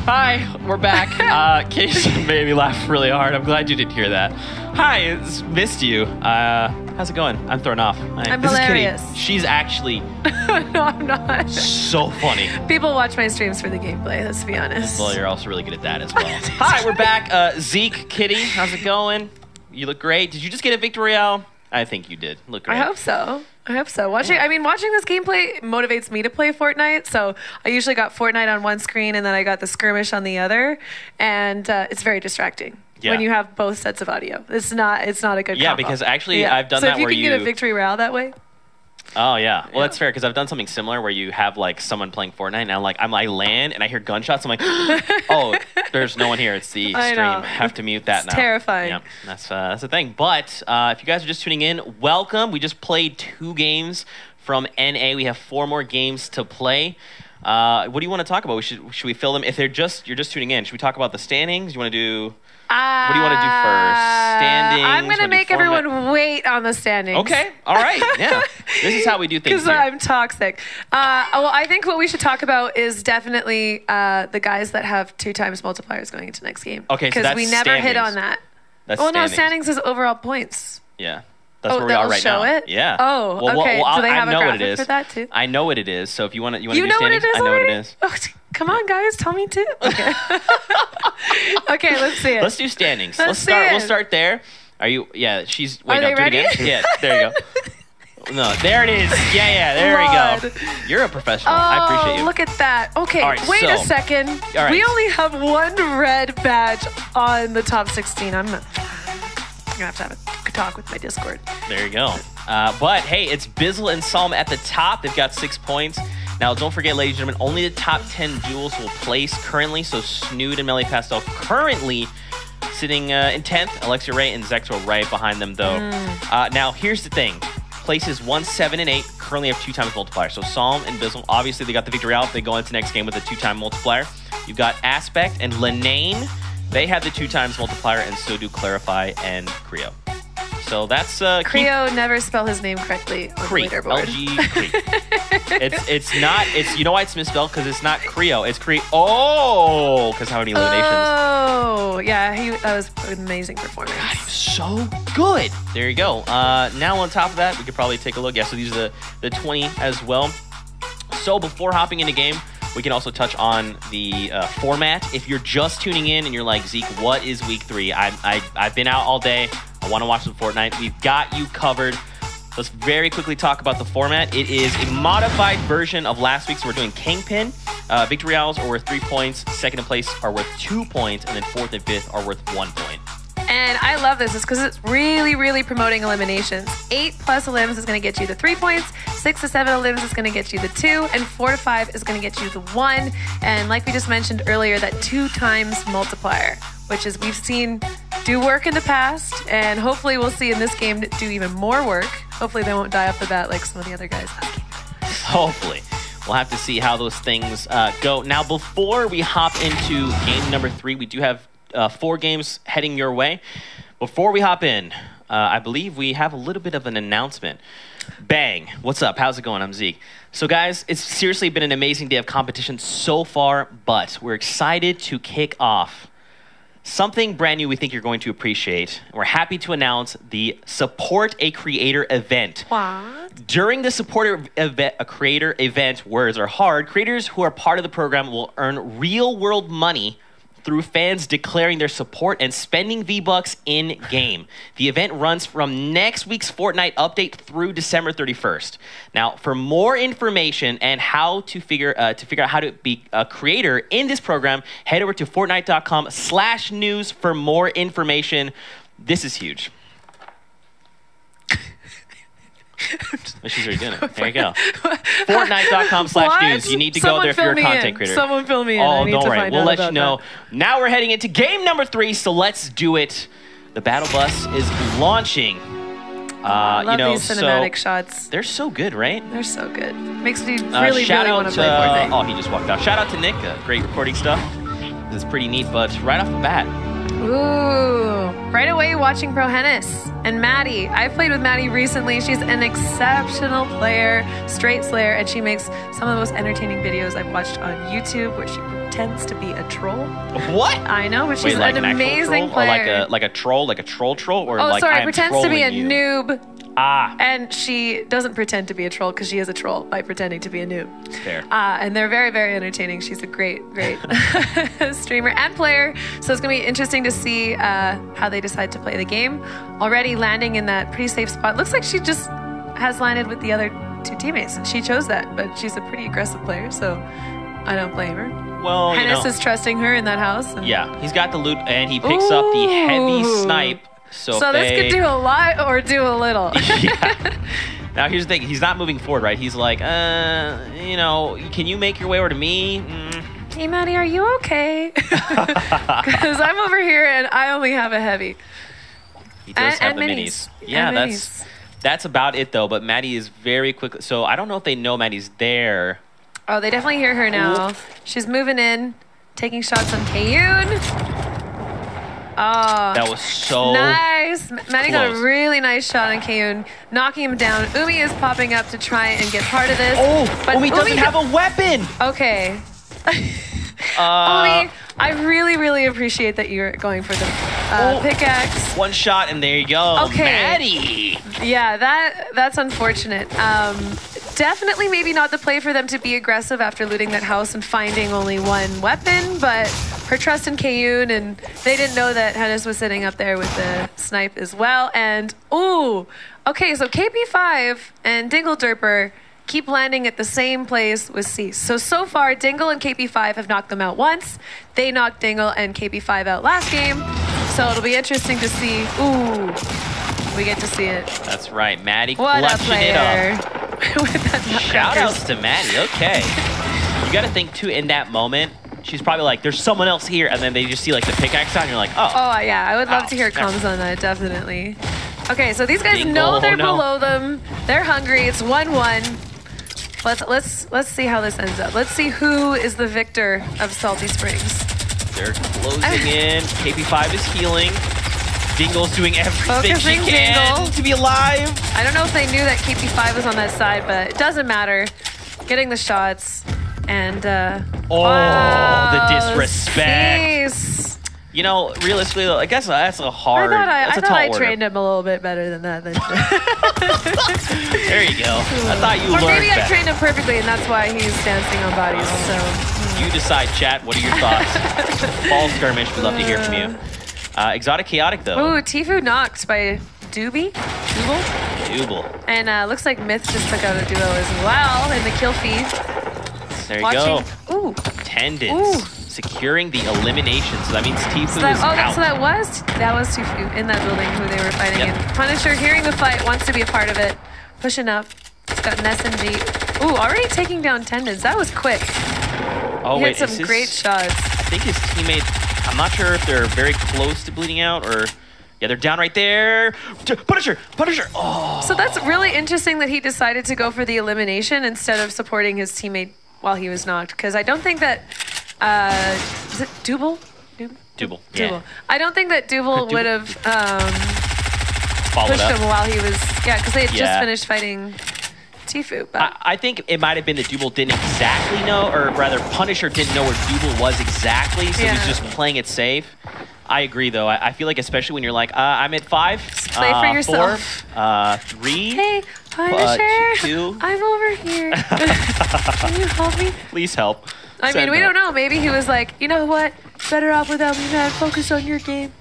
Hi, we're back. Case made me laugh really hard. I'm glad you did hear that. Hi, missed you. How's it going? I'm thrown off. I'm this hilarious. Is Kitty. She's actually No, I'm not. so funny. People watch my streams for the gameplay, let's be honest. Well, you're also really good at that as well. Hi, we're back. Zeke, Kitty, how's it going? You look great. Did you just get a victory royale? I think you did. Look great. I hope so. Watching this gameplay motivates me to play Fortnite. So I usually got Fortnite on one screen and then I got the skirmish on the other, and it's very distracting when you have both sets of audio. It's not a good. Yeah, combo. because actually I've done that where So if you can get a victory royale that way. Oh yeah, well that's fair because I've done something similar where you have like someone playing Fortnite and I land and I hear gunshots. I'm like, oh, there's no one here. It's the stream. I have to mute that now. Terrifying. Yeah, that's the thing. But if you guys are just tuning in, welcome. We just played 2 games from NA. We have 4 more games to play. What do you want to talk about? Should we fill them? If you're just tuning in, should we talk about the standings? You want to do? What do you want to do first? Standings? I'm going to make everyone wait on the standings. Okay. All right. Yeah. This is how we do things Because I'm toxic. Well, I think what we should talk about is definitely the guys that have 2 times multipliers going into next game. Okay, so that's because we never hit standings. on that. That's no, standings is overall points. Yeah. That's where we are right now. Show it? Yeah. Oh, well, okay. Well, Do they have I a know what it graphic is. for that too? I know what it is. So if you want to do know standings, what it is I know already? what it is. Oh, come on, guys, tell me too. Okay. Okay, let's see it. Let's do standings. Let's see it. We'll start there. Are you? Yeah, she's. Wait, Are no, they do ready? it again. Yeah, there you go. No, there it is. Yeah, there we go. You're a professional. I appreciate you. Look at that. Okay, All right, wait a so- second. All right. We only have 1 red badge on the top 16. I'm gonna have a talk with my Discord. There you go. But hey, it's Bizzle and Psalm at the top. They've got 6 points. Now, don't forget, ladies and gentlemen, only the top 10 duels will place currently. So Snood and Melee Pastel currently sitting in 10th. Alexia Ray and Zexo right behind them, though. Now, here's the thing. Places 1, 7, and 8 currently have 2 times multiplier. So Psalm and Bizzle, obviously, they got the victory out. They go into next game with a 2-time multiplier. You've got Aspect and Lenane. They have the 2 times multiplier, and so do Clarify and Creo. So that's Creo never spell his name correctly on the leaderboard. LG Cree. It's you know why it's misspelled? Because it's not Creo. It's Cree. Oh, because how many eliminations? Oh, yeah, that was an amazing performance. God, he was so good. There you go. Now on top of that, we could probably take a look. Yeah, so these are the 20 as well. So before hopping into game, We can also touch on the format. If you're just tuning in and you're like, Zeke, what is week 3? I've been out all day. I want to watch some Fortnite. We've got you covered. Let's very quickly talk about the format. It is a modified version of last week. So we're doing Kingpin. Victory royales are worth 3 points. Second and place are worth 2 points. And then fourth and fifth are worth 1 point. And I love this. It's because it's really, really promoting eliminations. 8+ elims is going to get you the 3 points. 6 to 7 elims is going to get you the 2. And 4 to 5 is going to get you the 1. And like we just mentioned earlier, that 2 times multiplier, which is we've seen do work in the past. And hopefully we'll see in this game do even more work. Hopefully they won't die off the bat like some of the other guys. Hopefully. We'll have to see how those things go. Now, before we hop into game number 3, we do have 4 games heading your way. Before we hop in, I believe we have a little bit of an announcement. Bang. What's up? How's it going? I'm Zeke. So guys, it's seriously been an amazing day of competition so far, but we're excited to kick off something brand new we think you're going to appreciate. We're happy to announce the Support a Creator event. What? During the Support a Creator event, words are hard, creators who are part of the program will earn real-world money through fans declaring their support and spending V-Bucks in-game. The event runs from next week's Fortnite update through December 31st. Now, for more information and how to figure out how to be a creator in this program, head over to fortnite.com/news for more information. This is huge. She's already doing it. There you go. Fortnite.com/news. You need to go there if you're a content creator. Someone fill me in. Oh, don't worry. We'll let you know. Now we're heading into game number 3, so let's do it. The battle bus is launching. I love these cinematic shots. They're so good, right? They're so good. Makes me really, shout really out want to play Fortnite. Oh, he just walked out. Shout out to Nick. Great recording stuff. This is pretty neat, but right off the bat. Ooh. Right away watching Pro Hennis and Maddie. I've played with Maddie recently. She's an exceptional player, straight slayer, and she makes some of the most entertaining videos I've watched on YouTube where she pretends to be a troll. What? I know, but she's an amazing player. Or like a troll or oh, like sorry, pretends to be a noob. Ah. And she doesn't pretend to be a troll because she is a troll by pretending to be a noob. Fair. And they're very, very entertaining. She's a great, great streamer and player. So it's going to be interesting to see how they decide to play the game. Already landing in that pretty safe spot. Looks like she just has landed with the other 2 teammates. And she chose that, but she's a pretty aggressive player, so I don't blame her. Well, Hennis is trusting her in that house. And yeah, he's got the loot, and he picks up the heavy snipe. So this could do a lot or do a little. Yeah. Now, here's the thing. He's not moving forward, right? He's like, can you make your way over to me? Hey, Maddie, are you okay? Because I'm over here, and I only have a heavy. He does have the minis. Yeah, that's about it, though. But Maddie is very quick. So I don't know if they know Maddie's there. Oh, they definitely hear her now. She's moving in, taking shots on Kayun. Oh, that was so nice. Maddie got a really nice shot on Kayun, knocking him down. Umi is popping up to try and get part of this. Oh, but Umi doesn't have a weapon. Okay. Umi, I really, really appreciate that you're going for the pickaxe. One shot, and there you go. Okay. Maddie. Yeah, that's unfortunate. Definitely maybe not the play for them to be aggressive after looting that house and finding only 1 weapon, but her trust in Kayun, and they didn't know that Hennis was sitting up there with the snipe as well. And, ooh, okay, so KP5 and Dingle Derper keep landing at the same place with Cease. So far, Dingle and KP5 have knocked them out once. They knocked Dingle and KP5 out last game. So it'll be interesting to see. Ooh, we get to see it. That's right, Maddie clutching it up. With that shout outs to Maddie. Okay. You got to think, too, in that moment, she's probably like, there's someone else here. And then they just see like the pickaxe out and you're like, oh. Oh, yeah. I would love to hear comms on that, definitely. Okay, so these guys know they're below them. They're hungry. It's 1-1. Let's see how this ends up. Let's see who is the victor of Salty Springs. They're closing in. KP5 is healing. Dingle's doing everything she can to be alive. I don't know if they knew that KP5 was on that side, but it doesn't matter. Getting the shots and wow, the disrespect. Cease. You know, realistically, though, I guess that's a hard. I thought I order. trained him a little bit better than that. There you go. I thought you or learned maybe I better. trained him perfectly, and that's why he's dancing on bodies. So You decide, chat. What are your thoughts? Fall skirmish. We'd love to hear from you. Exotic chaotic though. ooh, Tfue knocked by Doobie. Double. And looks like Myth just took out a duo as well in the kill feed. There you go. Ooh. Tendons. Ooh. Securing the elimination. So that means Tfue So is out. so that was Tfue in that building who they were fighting Yep. in. Punisher hearing the fight, wants to be a part of it. Pushing up. He's got an SMG. Ooh, already taking down Tendons. That was quick. Oh, He wait. had some great shots. I think his teammate, I'm not sure if they're very close to bleeding out or... Yeah, they're down right there. Punisher! Oh. So that's really interesting that he decided to go for the elimination instead of supporting his teammate while he was knocked. Because I don't think that... is it Double? Double. Double. Yeah. I don't think that Double would have Followed pushed up. him while he was... Yeah, because they had Yeah. just finished fighting Tfue. But I think it might have been that Double didn't exactly know, or rather Punisher didn't know where Double was exactly, so Yeah. he's just playing it safe. I agree, though. I feel like especially when you're like, I'm at 5, play for yourself. 4, 3. Hey, Punisher, 2. I'm over here. Can you help me? Please help. I mean, we don't know. Maybe he was like, you know what? Better off without me, man. Focus on your game.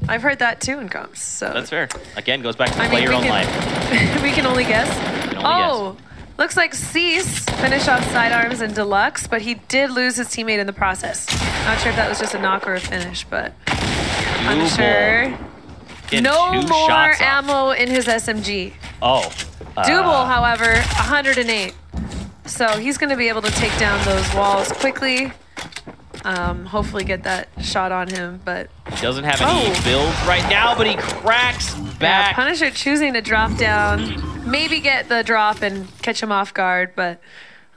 I've heard that too in comps. So That's fair. Again, goes back to I mean, play your we own can- life. we can only guess. can only Oh, looks like Cease finished off sidearms and deluxe, but he did lose his teammate in the process. Not sure if that was just a knock or a finish, but I'm Double. sure. Getting No 2 more shots off. ammo in his SMG. Oh. Double, however, 108. So he's going to be able to take down those walls quickly. Hopefully get that shot on him, but He doesn't have any builds right now, but he cracks yeah, back. Punisher choosing to drop down, maybe get the drop and catch him off guard, but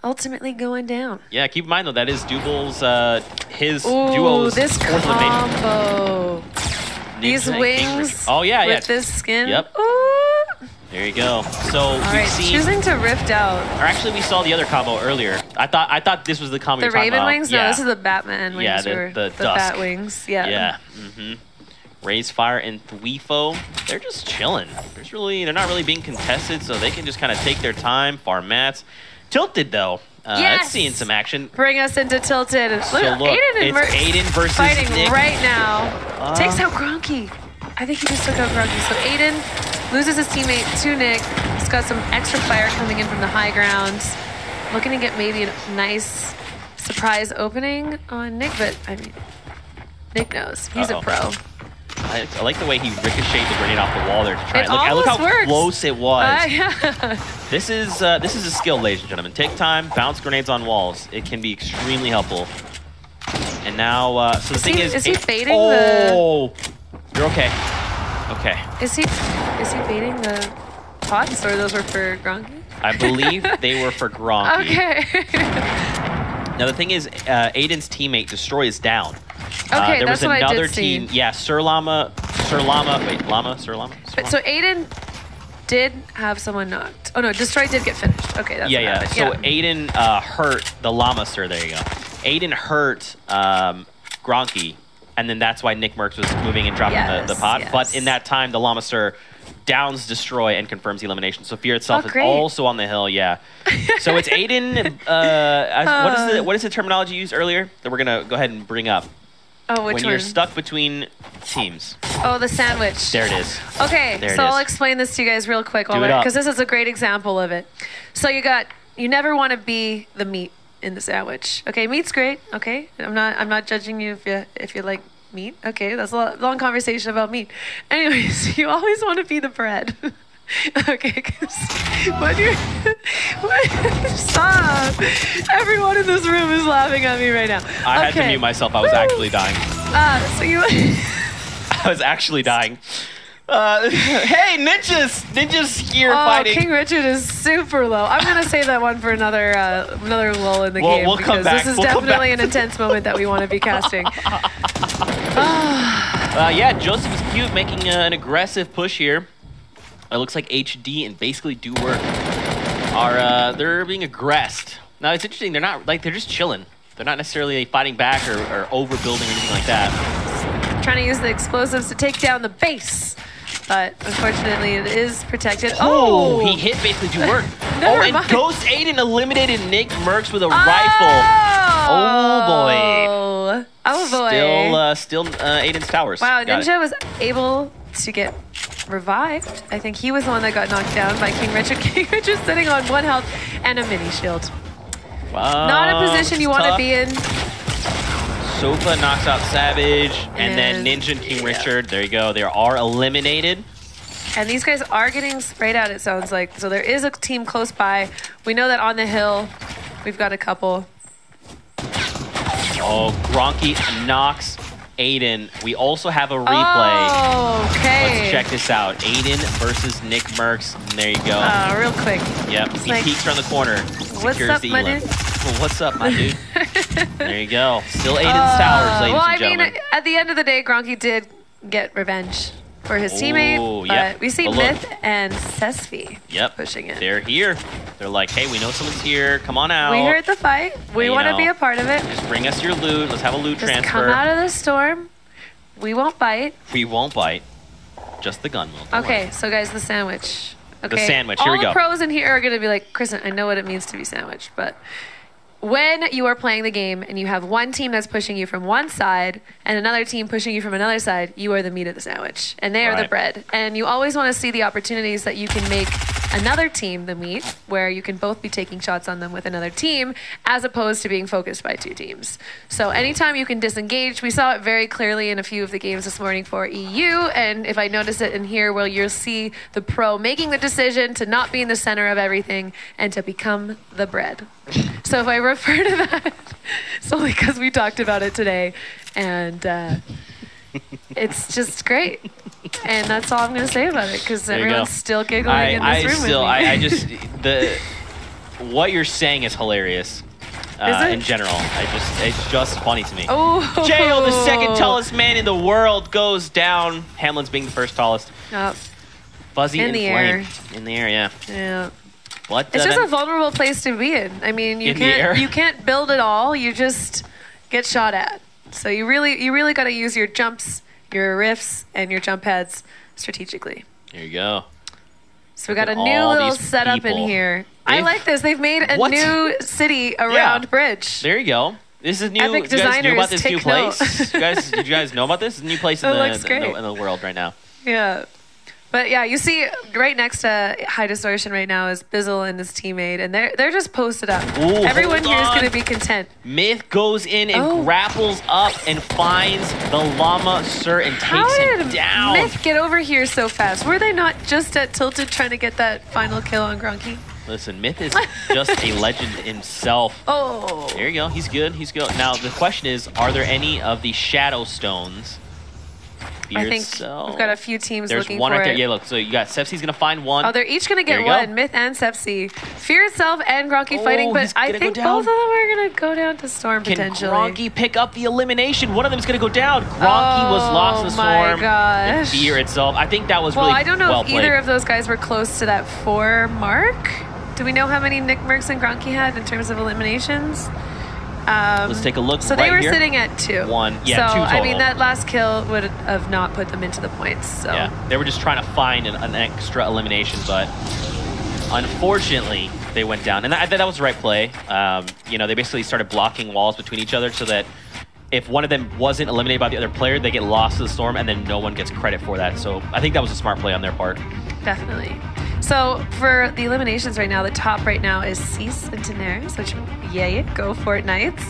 ultimately going down. Yeah, keep in mind though, that is Double's, his Ooh, duo's this fourth elimination. combo. These Ninja and wings King. Oh yeah, with this skin. Yep. Ooh. There you go. So All we've right, seen, choosing to rift out. or actually we saw the other combo earlier. I thought this was the combo The you're talking Raven about. wings? No, Yeah. this is the Batman wings. Yeah, or the the dusk. bat wings. Yeah. Yeah. Raise Fire and Thweefo, they're just chilling. They're not really being contested, so they can just kind of take their time, farm mats. Tilted though, Yes! that's seeing some action. Bring us into Tilted. Look, So look, Aiden and it's Aiden versus fighting Nick. right now. Takes out Gronky. I think he just took out Gronky. So Aiden loses his teammate to Nick. He's got some extra fire coming in from the high ground. Looking to get maybe a nice surprise opening on Nick, but I mean, Nick knows. He's a pro. I like the way he ricocheted the grenade off the wall there to try. It Look almost how works. close it was. Yeah. This is a skill, ladies and gentlemen. Take time, bounce grenades on walls. It can be extremely helpful. And now, so the thing is he baiting oh, you're okay. Okay. Is he baiting the pots, or those were for Gronky? I believe they were for Gronky. Okay. Now the thing is, Aiden's teammate Destroy is down. Okay, there that's was what I another did see. team. Yeah, Sir Llama. Wait, Llama. Sir Llama. But so Aiden did have someone knocked. Oh no, Destroy did get finished. Okay, that's Yeah, what yeah. happened. So Aiden hurt the Llama Sir. There you go. Aiden hurt Gronky, and then that's why Nick Merckx was moving and dropping the pod. Yes. But in that time, the Llama Sir downs Destroy and confirms the elimination. So Fear itself is great. also on the hill. Yeah. So it's Aiden. What is the terminology used earlier that we're gonna go ahead and bring up? Oh, which when one? you're stuck between teams. Oh, the sandwich. There it is. Okay, There it so I'll is. explain this to you guys real quick, Do it up. because this is a great example of it. So you never want to be the meat in the sandwich. Okay, meat's great. Okay, I'm not judging you if you like meat. Okay, that's a long conversation about meat. Anyways, you always want to be the bread. Okay, because stop. Everyone in this room is laughing at me right now. I had to mute myself. I was actually dying. So you. I was actually dying. Hey, ninjas here fighting. King Richard is super low. I'm gonna save that one for another lull in the game, we'll come because back. this is We'll come definitely back. an intense moment that we want to be casting. Yeah, Joseph is cute, making an aggressive push here. It looks like HD and basically Do Work they're being aggressed. Now it's interesting. They're not they're just chilling. They're not necessarily fighting back or overbuilding or anything like that. trying to use the explosives to take down the base. But unfortunately, it is protected. Oh, he hit basically do work. Never and mind. Ghost Aiden eliminated Nick Mercs with a rifle. Oh boy. Oh boy. Still Aiden's towers. Wow, Got Ninja was able to get revived. I think he was the one that got knocked down by King Richard. King Richard sitting on 1 health and a mini shield. Wow, Not a position you want to be in. Sofa knocks out Savage, and then Ninja and King Richard. There you go. They are eliminated. And these guys are getting sprayed out, it sounds like. So there is a team close by. We know that on the hill, we've got a couple. Oh, Gronky knocks Aiden. We also have a replay. Oh, okay. Let's check this out. Aiden versus Nick Mercs. And there you go. Real quick. Yep, he like, peeks around the corner. What's up, my dude? Well, what's up, my dude? There you go. Still Aiden's towers, ladies and gentlemen. Mean, at the end of the day, Gronky did get revenge for his teammate. Yep. But we see Myth and Sesfi pushing it. They're here. They're like, hey, we know someone's here. Come on out. We heard the fight. We want to be a part of it. Just bring us your loot. Let's have a loot transfer. Just come out of the storm. We won't bite. We won't bite. Just the gun will. Okay, so guys, the sandwich. Okay. The sandwich. Here we go. All the pros in here are going to be like, Kristen, I know what it means to be sandwiched, but when you are playing the game and you have one team that's pushing you from one side and another team pushing you from another side, you are the meat of the sandwich, and they are the bread. And you always want to see the opportunities that you can make another team the meat, where you can both be taking shots on them with another team, as opposed to being focused by 2 teams. So anytime you can disengage, we saw it very clearly in a few of the games this morning for EU, and if I notice it in here, well, you'll see the pro making the decision to not be in the center of everything and to become the bread. So if I refer to that, it's only because we talked about it today, and it's just great. And that's all I'm going to say about it, because everyone's still giggling in this room with me. I just, what you're saying is hilarious. In general, it's just funny to me. Oh, Jo, the second tallest man in the world, goes down. Hamlin's being the first tallest. Fuzzy and Flame. In the air, yeah. Yeah. What, it's just a vulnerable place to be in. I mean, you can't build it all. You just get shot at. So you really got to use your jumps, your riffs, and your jump heads strategically. There you go. So we got a new little setup in here. I like this. They've made a new city around Bridge. There you go. This is new. Epic you guys knew about designers, this new place? Did you guys know about this? It's a new place in the world right now. Yeah. But yeah, you see right next to High Distortion right now is Bizzle and his teammate, and they're just posted up. Ooh, everyone here is going to be content. Myth goes in and grapples up and finds the Llama Sir and takes him down. Myth get over here so fast? Were they not just at Tilted trying to get that final kill on Gronky? Listen, Myth is just a legend himself. Oh. There you go. He's good. He's good. Now, the question is, are there any of the Shadow Stones? I think we've got a few teams looking for it. There's one right there. Yeah, look. So you got Sepsi's going to find one. Oh, they're each going to get one. Myth and Sepsi. Fear itself and Gronky fighting, but I think both of them are going to go down to Storm potentially. Can Gronky pick up the elimination? One of them is going to go down. Gronky was lost in the Storm. Oh my gosh. Fear itself. I think that was really well played. Well, I don't know if either of those guys were close to that 4 mark. Do we know how many Nick Mercs and Gronky had in terms of eliminations? Let's take a look. So they were sitting at 2. 1. Yeah, so, 2 total. I mean, that last kill would have not put them into the points. So. Yeah, they were just trying to find an extra elimination, but unfortunately, they went down. And I thought that was the right play. You know, they basically started blocking walls between each other so that if one of them wasn't eliminated by the other player, they get lost to the storm, and then no one gets credit for that. So I think that was a smart play on their part. Definitely. So for the eliminations right now, the top right now is Cease and Tenaris, which, yay, go Fortnites.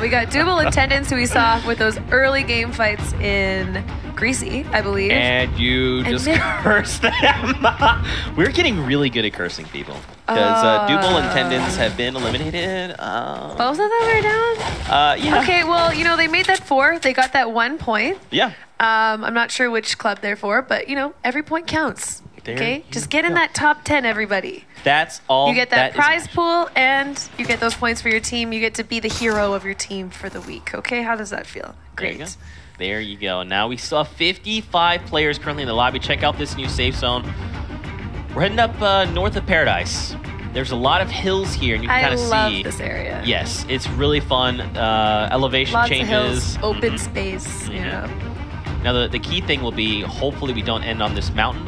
We got Double Attendance, who we saw with those early game fights in Greasy, I believe. And you just cursed them. We're getting really good at cursing people. Because Double Attendance have been eliminated. Both of them are down? Yeah. Okay, well, you know, they made that 4. They got that 1 point. Yeah. I'm not sure which club they're for, but, you know, every point counts. Okay, just get in that top 10, everybody. That's all. You get that prize pool, and you get those points for your team. You get to be the hero of your team for the week. Okay, how does that feel? Great. There you go. Now we saw 55 players currently in the lobby. Check out this new safe zone. We're heading up north of Paradise. There's a lot of hills here, and you can kind of see. I love this area. Yes, it's really fun. Elevation changes. Lots of hills, open space. Yeah. Now, the key thing will be, hopefully we don't end on this mountain,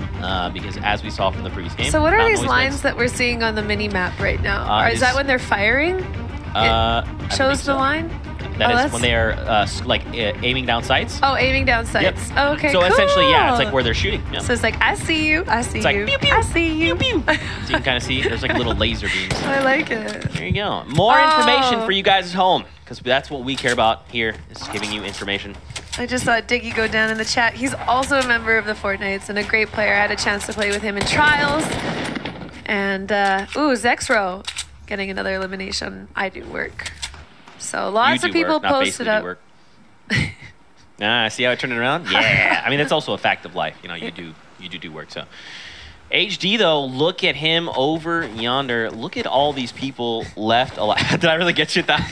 because as we saw from the previous game. So what are these always lines wins. that we're seeing on the mini-map right now? Is that when they're firing? I It shows believe so. the line? That is when they are aiming down sights. Oh, aiming down sights. Yep. Oh, okay, So cool. essentially, yeah, it's like where they're shooting. Yeah. So it's like, I see you, I see It's like you, pew, pew, I see you. pew, pew. So you can kind of see there's like little laser beams. I like it. There you go. More information for you guys at home, because that's what we care about here, is giving you information. I just saw Diggy go down in the chat. He's also a member of the Fortnites and a great player. I had a chance to play with him in trials. And, ooh, Zexro getting another elimination. I do work. So lots of people posted up. Work. See how I turned it around? Yeah. I mean, that's also a fact of life. You know, you do work. So HD though, look at him over yonder. Look at all these people left alive. Did I really get you that?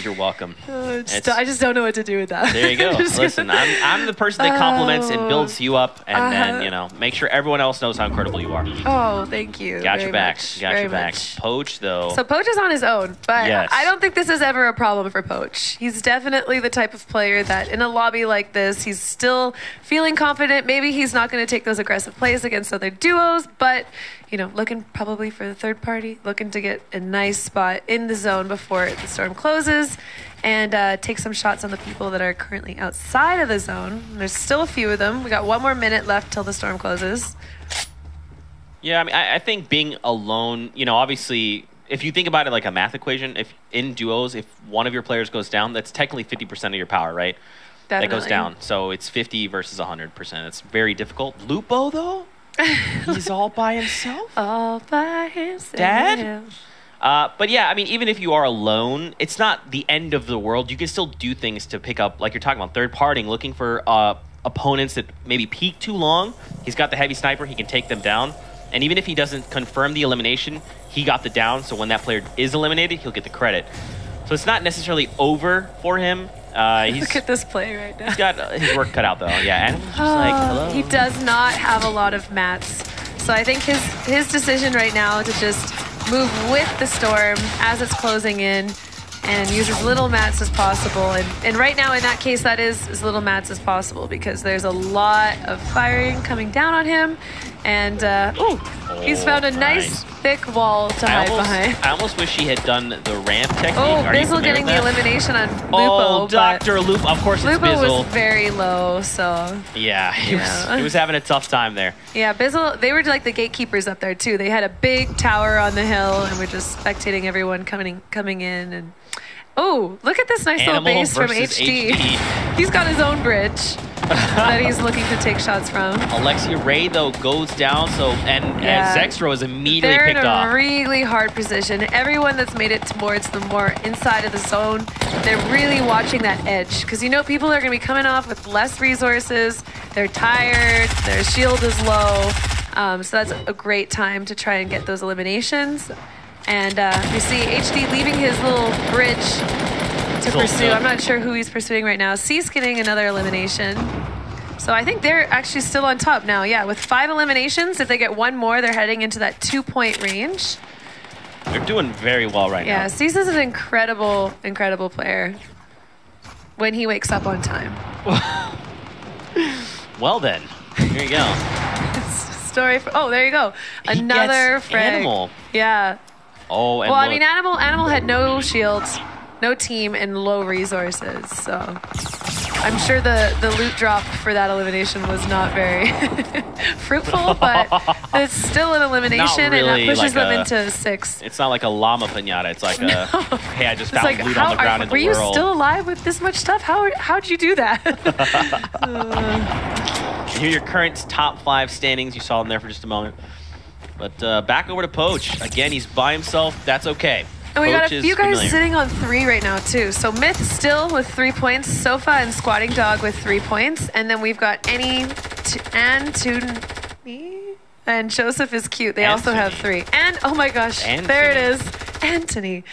You're welcome. I just don't know what to do with that. There you go. Listen, I'm the person that compliments and builds you up, and then, you know, make sure everyone else knows how incredible you are. Oh, thank you. Got your back. Got your back. Much. Poach, though. So Poach is on his own, but Yes. I don't think this is ever a problem for Poach. He's definitely the type of player that in a lobby like this, he's still feeling confident. Maybe he's not going to take those aggressive plays against other duos, but, you know, looking probably for the third party, looking to get a nice spot in the zone before the storm closes, and take some shots on the people that are currently outside of the zone. There's still a few of them. We got 1 more minute left till the storm closes. Yeah, I mean, I think being alone, you know, obviously, if you think about it like a math equation, if in duos, if one of your players goes down, that's technically 50% of your power, right? Definitely. That goes down. So it's 50 versus 100%. It's very difficult. Lupo, though, he's all by himself. All by himself. Dad? But yeah, I mean, even if you are alone, it's not the end of the world. You can still do things to pick up, like you're talking about, third partying, looking for opponents that maybe peak too long. He's got the heavy sniper. He can take them down. And even if he doesn't confirm the elimination, he got the down. So when that player is eliminated, he'll get the credit. So it's not necessarily over for him. Look at this play right now. He's got his work cut out, though. Yeah, and just like, hello. He does not have a lot of mats. So I think his decision right now to just move with the storm as it's closing in and use as little mats as possible. And right now, in that case, that is as little mats as possible because there's a lot of firing coming down on him. And, he's found a nice thick wall to hide behind. I almost wish he had done the ramp technique. Oh, Bizzle getting the elimination on Lupo. Oh, Dr. Lupo. Of course, it's Lupo Bizzle. was very low, so. Yeah, he was having a tough time there. Yeah, Bizzle, they were like the gatekeepers up there, too. They had a big tower on the hill, and we're just spectating everyone coming in. And oh, look at this nice little base from HD. He's got his own bridge that he's looking to take shots from. Alexia Ray, though, goes down, so and Zexro is immediately picked off. They're in a really hard position. Everyone that's made it towards the more inside of the zone, they're really watching that edge. Because you know people are going to be coming off with less resources. They're tired. Their shield is low. So that's a great time to try and get those eliminations. And we see HD leaving his little bridge to pursue. I'm not sure who he's pursuing right now. C's getting another elimination. So I think they're actually still on top now. Yeah, with 5 eliminations, if they get 1 more, they're heading into that 2-point range. They're doing very well right now. Yeah, C's is an incredible, incredible player when he wakes up on time. Well then, here you go. Story for, oh, there you go. Another frag. Animal. Yeah. Oh, and well, look. I mean, Animal had no shields, no team, and low resources. So I'm sure the loot drop for that elimination was not very fruitful, but it's still an elimination, really, and that pushes like them into 6. It's not like a llama pinata. It's like a, hey, I just found like, loot on the ground in the were world. you still alive with this much stuff? How'd you do that? Here are your current top 5 standings. You saw them there for just a moment. But back over to Poach. Again, he's by himself. That's okay. And we got Poach a is few guys familiar. sitting on 3 right now, too. So Myth still with 3 points, Sofa and Squatting Dog with 3 points. And then we've got Annie and Toonie. And Joseph is cute. They also have 3. And, oh my gosh, there it is. Anthony.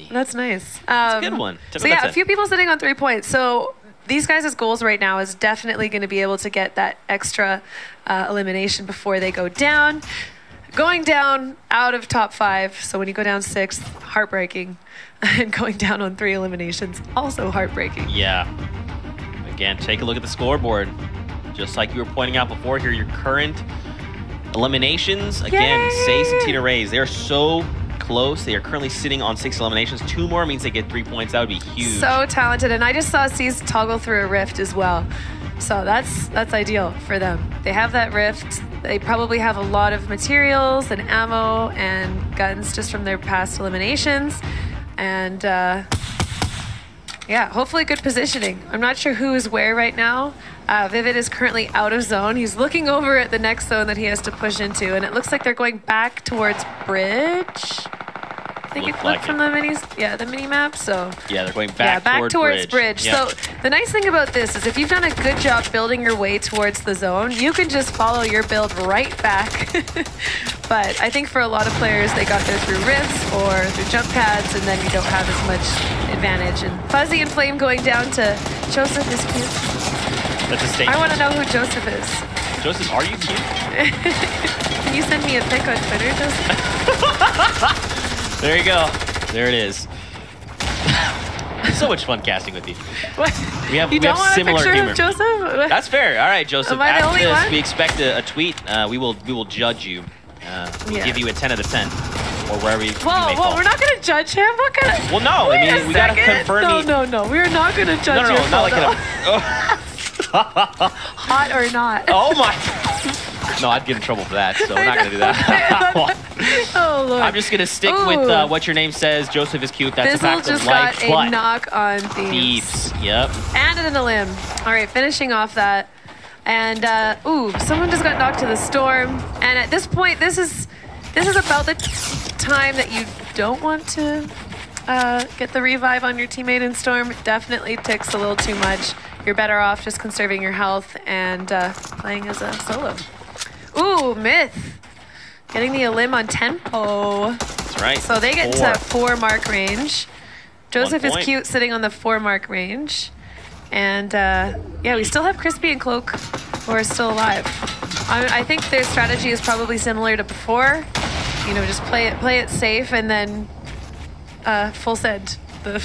That's nice. That's a good one. So yeah, a few people sitting on 3 points. So these guys' goals right now is definitely going to be able to get that extra elimination before they go down. Going down out of top 5, so when you go down 6th, heartbreaking. And going down on 3 eliminations, also heartbreaking. Yeah. Again, take a look at the scoreboard. Just like you were pointing out before here, your current eliminations. Again, Sace and Tina Rays, they're so close. They are currently sitting on 6 eliminations. 2 more means they get 3 points. That would be huge. So talented. And I just saw C's toggle through a rift as well. So that's ideal for them. They have that rift. They probably have a lot of materials and ammo and guns just from their past eliminations. And yeah, hopefully good positioning. I'm not sure who is where right now. Vivid is currently out of zone. He's looking over at the next zone that he has to push into, and it looks like they're going back towards bridge. I think it looked from the minis, the mini map. So yeah, they're going back, towards bridge. Yep. So the nice thing about this is if you've done a good job building your way towards the zone, you can just follow your build right back. But I think for a lot of players, they got there through rifts or through jump pads, and then you don't have as much advantage. And Fuzzy and Flame going down to Joseph is cute. That's a statement. I want to know who Joseph is. Joseph, are you cute? Can you send me a pic on Twitter, Joseph? There you go. There it is. So much fun casting with you. What? We have don't want similar a picture humor. of Joseph? That's fair. All right, Joseph. Am I the After only this, one? we expect a tweet. We will judge you. We'll give you a 10 out of 10, or wherever you may fall. We're not gonna judge him. What kind of? Well, no. I mean, we gotta confirm. No. We're not gonna judge No, your not like photo. a. Hot or not? Oh my. No, I'd get in trouble for that, so we're not gonna do that. Oh Lord. I'm just gonna stick with what your name says. Joseph is cute. That's Fizzle a fact just of life. got a knock on Thieves. Yep. And in a limb. All right, finishing off that. And someone just got knocked to the storm. And at this point, this is about the time that you don't want to get the revive on your teammate in storm. It definitely ticks a little too much. You're better off just conserving your health and playing as a solo. Ooh, Myth. Getting the elim on tempo. That's right. So they get into that 4 mark range. Joseph is cute sitting on the 4 mark range. And yeah, we still have Crispy and Cloak who are still alive. I think their strategy is probably similar to before. You know, just play it safe and then full send the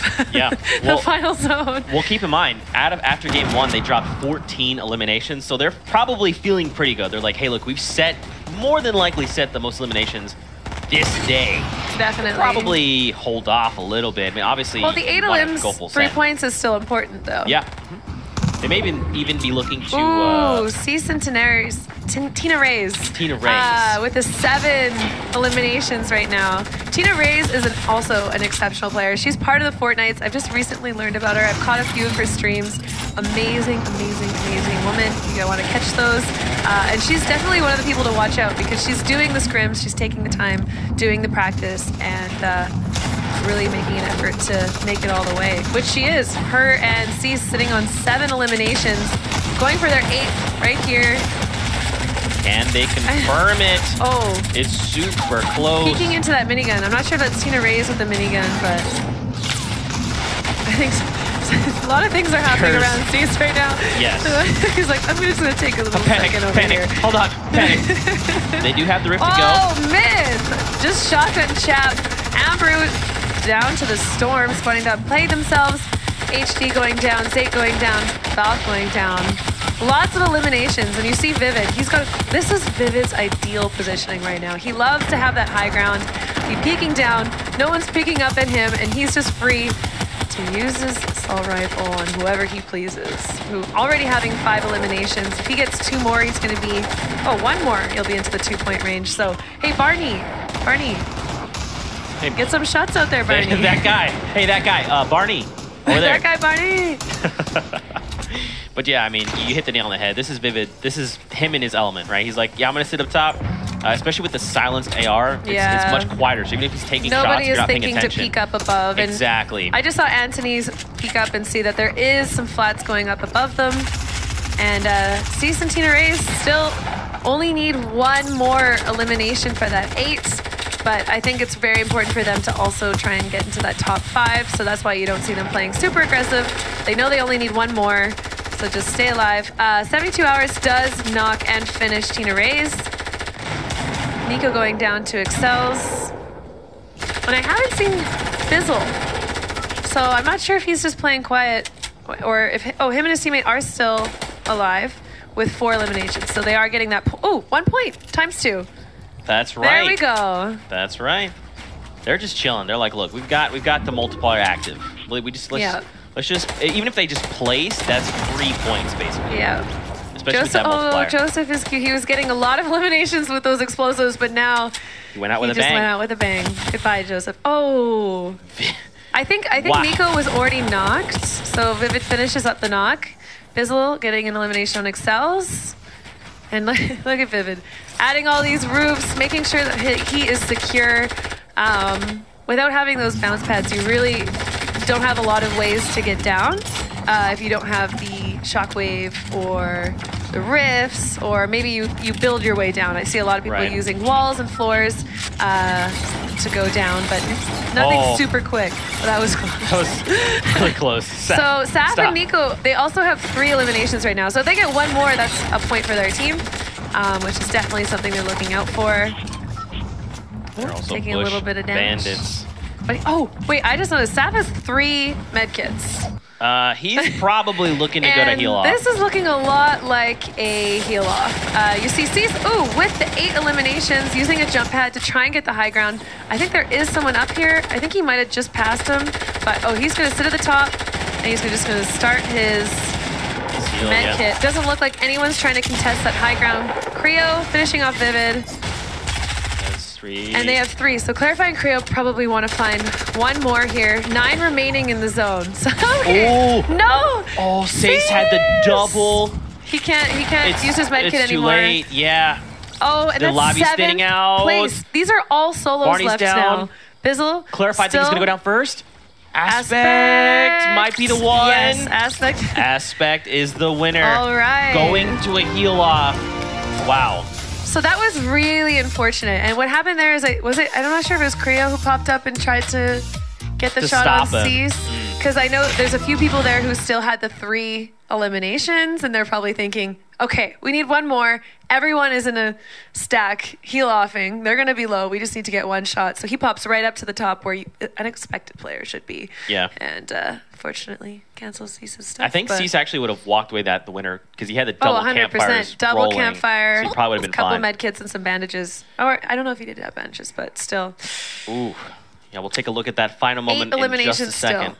final zone. Well, keep in mind, after game 1, they dropped 14 eliminations, so they're probably feeling pretty good. They're like, hey, look, we've more than likely set the most eliminations this day. Definitely. Probably hold off a little bit. I mean, obviously, well, the 8 elims, 3 points is still important, though. Yeah. They may even be looking to... Ooh, Cease and Tina Rays. Tina Rays. With the 7 eliminations right now. Tina Rays is also an exceptional player. She's part of the Fortnites. I've just recently learned about her. I've caught a few of her streams. Amazing, amazing, amazing woman. You're gonna want to catch those. And she's definitely one of the people to watch out because she's doing the scrims, she's taking the time, doing the practice, and really making an effort to make it all the way, which she is. Her and Cease sitting on 7 eliminations, going for their 8th right here. Can they confirm it? Oh. It's super close. Peeking into that minigun. I'm not sure if that's Tina Rays with the minigun, but I think a lot of things are happening around Cease right now. Yes. He's like, I'm just going to take a little second over here. Hold on. Panic. They do have the rift to go. Oh, Myth! Just shotgun chap. Ambrose down to the storm, spawning down, play themselves. HD going down, Zate going down, Valve going down. Lots of eliminations, and you see Vivid. This is Vivid's ideal positioning right now. He loves to have that high ground. He's peeking down, no one's peeking up at him, and he's just free to use his assault rifle on whoever he pleases. Who already having 5 eliminations. If he gets 2 more, he's gonna be, 1 more, he'll be into the 2-point range. So, hey, Barney, hey, get some shots out there, Barney. That guy, Barney, over there. That guy, Barney. But yeah, I mean, you hit the nail on the head. This is Vivid. This is him in his element, right? He's like, yeah, I'm going to sit up top. Especially with the silenced AR, it's much quieter. So even if he's taking shots, you're not paying attention. Nobody is thinking to peek up above. Exactly. And I just saw Anthony's peek up and see that there is some flats going up above them. And Cease and Tina Rays still only need 1 more elimination for that 8. But I think it's very important for them to also try and get into that top 5. So that's why you don't see them playing super aggressive. They know they only need 1 more. So just stay alive. 72 Hours does knock and finish Tina Rays. Nico going down to Excels. But I haven't seen Fizzle. So I'm not sure if he's just playing quiet or if him and his teammate are still alive with 4 eliminations. So they are getting that. 1 point times 2. That's right. There we go. That's right. They're just chilling. They're like, look, we've got the multiplier active. Let's just even if they just place, that's 3 points basically. Yeah. Especially with that multiplier. Joseph is cute. He was getting a lot of eliminations with those explosives, but now he went out with a bang. Just went out with a bang. Goodbye, Joseph. Oh. I think wow. Nico was already knocked, so Vivid finishes up the knock. Bizzle getting an elimination on Excels. And look at Vivid. Adding all these roofs, making sure that he is secure. Without having those bounce pads, you really don't have a lot of ways to get down. If you don't have the shockwave or the rifts, or maybe you build your way down. I see a lot of people using walls and floors to go down, but nothing super quick. Oh, that was close. That was really close. So Saf and Nico, they also have 3 eliminations right now. So if they get 1 more, that's a point for their team, which is definitely something they're looking out for. They're also taking a little bit of damage. Bandits. But, oh, wait, I just noticed Saf has 3 medkits. He's probably looking to go to heal off. This is looking a lot like a heal off. You see Cease, with the 8 eliminations, using a jump pad to try and get the high ground. I think there is someone up here. I think he might have just passed him, but he's going to sit at the top, and he's just going to start his med kit. Doesn't look like anyone's trying to contest that high ground. Creo finishing off Vivid. That's 3. And they have 3. So Clarify and Creo probably want to find 1 more here. 9 remaining in the zone. So no! Oh, Sace had the double. He can't use his med kit anymore. It's too late. Yeah. Oh, and the that's lobby's 7th spinning out. place. These are all solos Barney's left down. now. Bizzle. Clarify, I think he's gonna go down first. Aspect might be the one. Yes, Aspect. Aspect is the winner. All right. Going to a heal off. Wow. So that was really unfortunate. And what happened there is, I'm not sure if it was Creo who popped up and tried to get the shot on Cease. Because I know there's a few people there who still had the 3 eliminations, and they're probably thinking, okay, we need 1 more. Everyone is in a stack heal-offing. They're going to be low. We just need to get 1 shot. So he pops right up to the top where an expected player should be. Yeah. And fortunately, cancels Cease's stuff. I think Cease actually would have walked away the winner because he had the double 100%. campfires Double rolling, campfire. So he probably would have been couple fine. med kits and some bandages. Or I don't know if he did have bandages, but still. Ooh. Yeah, we'll take a look at that final moment 8 in just a second. still.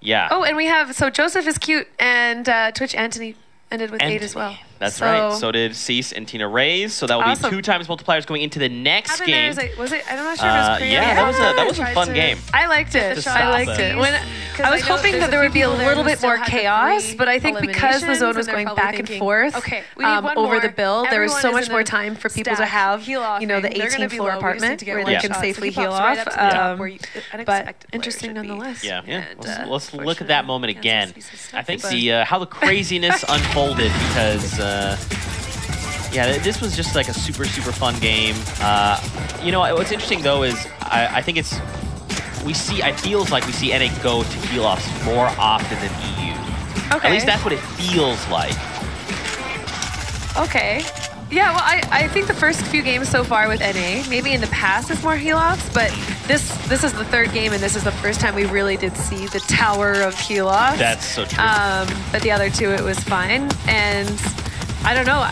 Yeah. Oh, and we have, Joseph is cute, and Twitch Anthony ended with 8 as well. That's right. So did Cease and Tina Reyes. So that will be 2 times multipliers going into the next game. I'm not sure if it was Creo. Yeah, that was a fun game. I liked it. I liked it. I was hoping that there would be a little bit more chaos, but I think because the zone was going back and forth over the build, there was so much more time for people to have, the 18-floor apartment where they can safely heal off. But interesting nonetheless. Yeah. Let's look at that moment again. I think how the craziness unfolded because. Yeah, this was just like a super fun game. What's interesting though is I think it feels like we see NA go to heal offs more often than EU. Okay. At least that's what it feels like. Okay. Yeah, well, I think the first few games so far with NA, maybe in the past it's more heal offs, but this is the 3rd game, and this is the first time we really did see the tower of heal offs. That's so true. But the other 2, it was fine. And I don't know,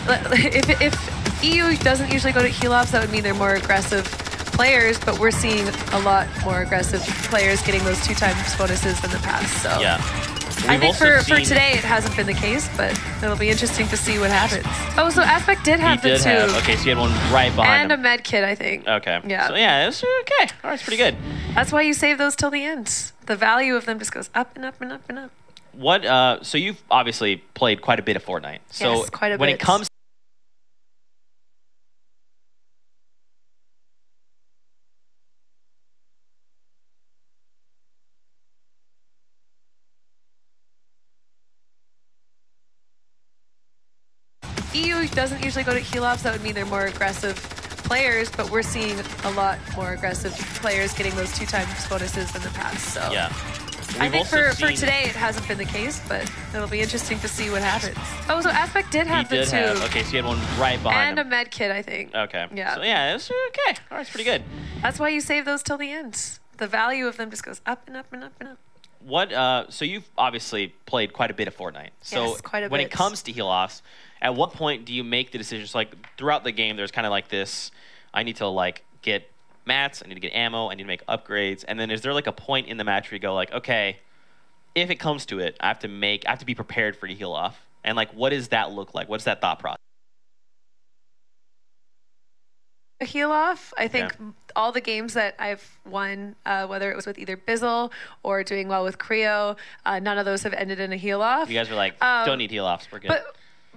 if EU doesn't usually go to heal offs, that would mean they're more aggressive players, but we're seeing a lot more aggressive players getting those 2 times bonuses than the past. So yeah. I think for today it hasn't been the case, but it'll be interesting to see what happens. Oh, so Aspect did have the 2. Okay, so you had one right behind him. And a med kit, I think. Okay. Yeah. So yeah, it was okay. All right, it's pretty good. That's why you save those till the end. The value of them just goes up and up and up and up. What? So you've obviously played quite a bit of Fortnite. So yes, quite a bit. When it comes EU doesn't usually go to heal offs, that would mean they're more aggressive players, but we're seeing a lot more aggressive players getting those 2 times bonuses than the past. So yeah. I think for today it hasn't been the case, but it'll be interesting to see what happens. Oh, so Aspect did have the 2. Okay, so you had one right behind and him. a med kit, I think. Okay. Yeah. So yeah, it was okay. All right, it's pretty good. That's why you save those till the end. The value of them just goes up and up and up and up. So you've obviously played quite a bit of Fortnite. So Yes, quite a when bit. it comes to heal-offs, at what point do you make the decisions? Like throughout the game, there's kind of like this, I need to like get mats, I need to get ammo, I need to make upgrades. And then is there like a point in the match where you go like, okay, if it comes to it, I have to be prepared for the heal-off. And like, what does that look like? What's that thought process? A heal off. I think all the games that I've won, whether it was with either Bizzle or doing well with Creo, none of those have ended in a heal off. You guys are like, don't need heal-offs, we're good.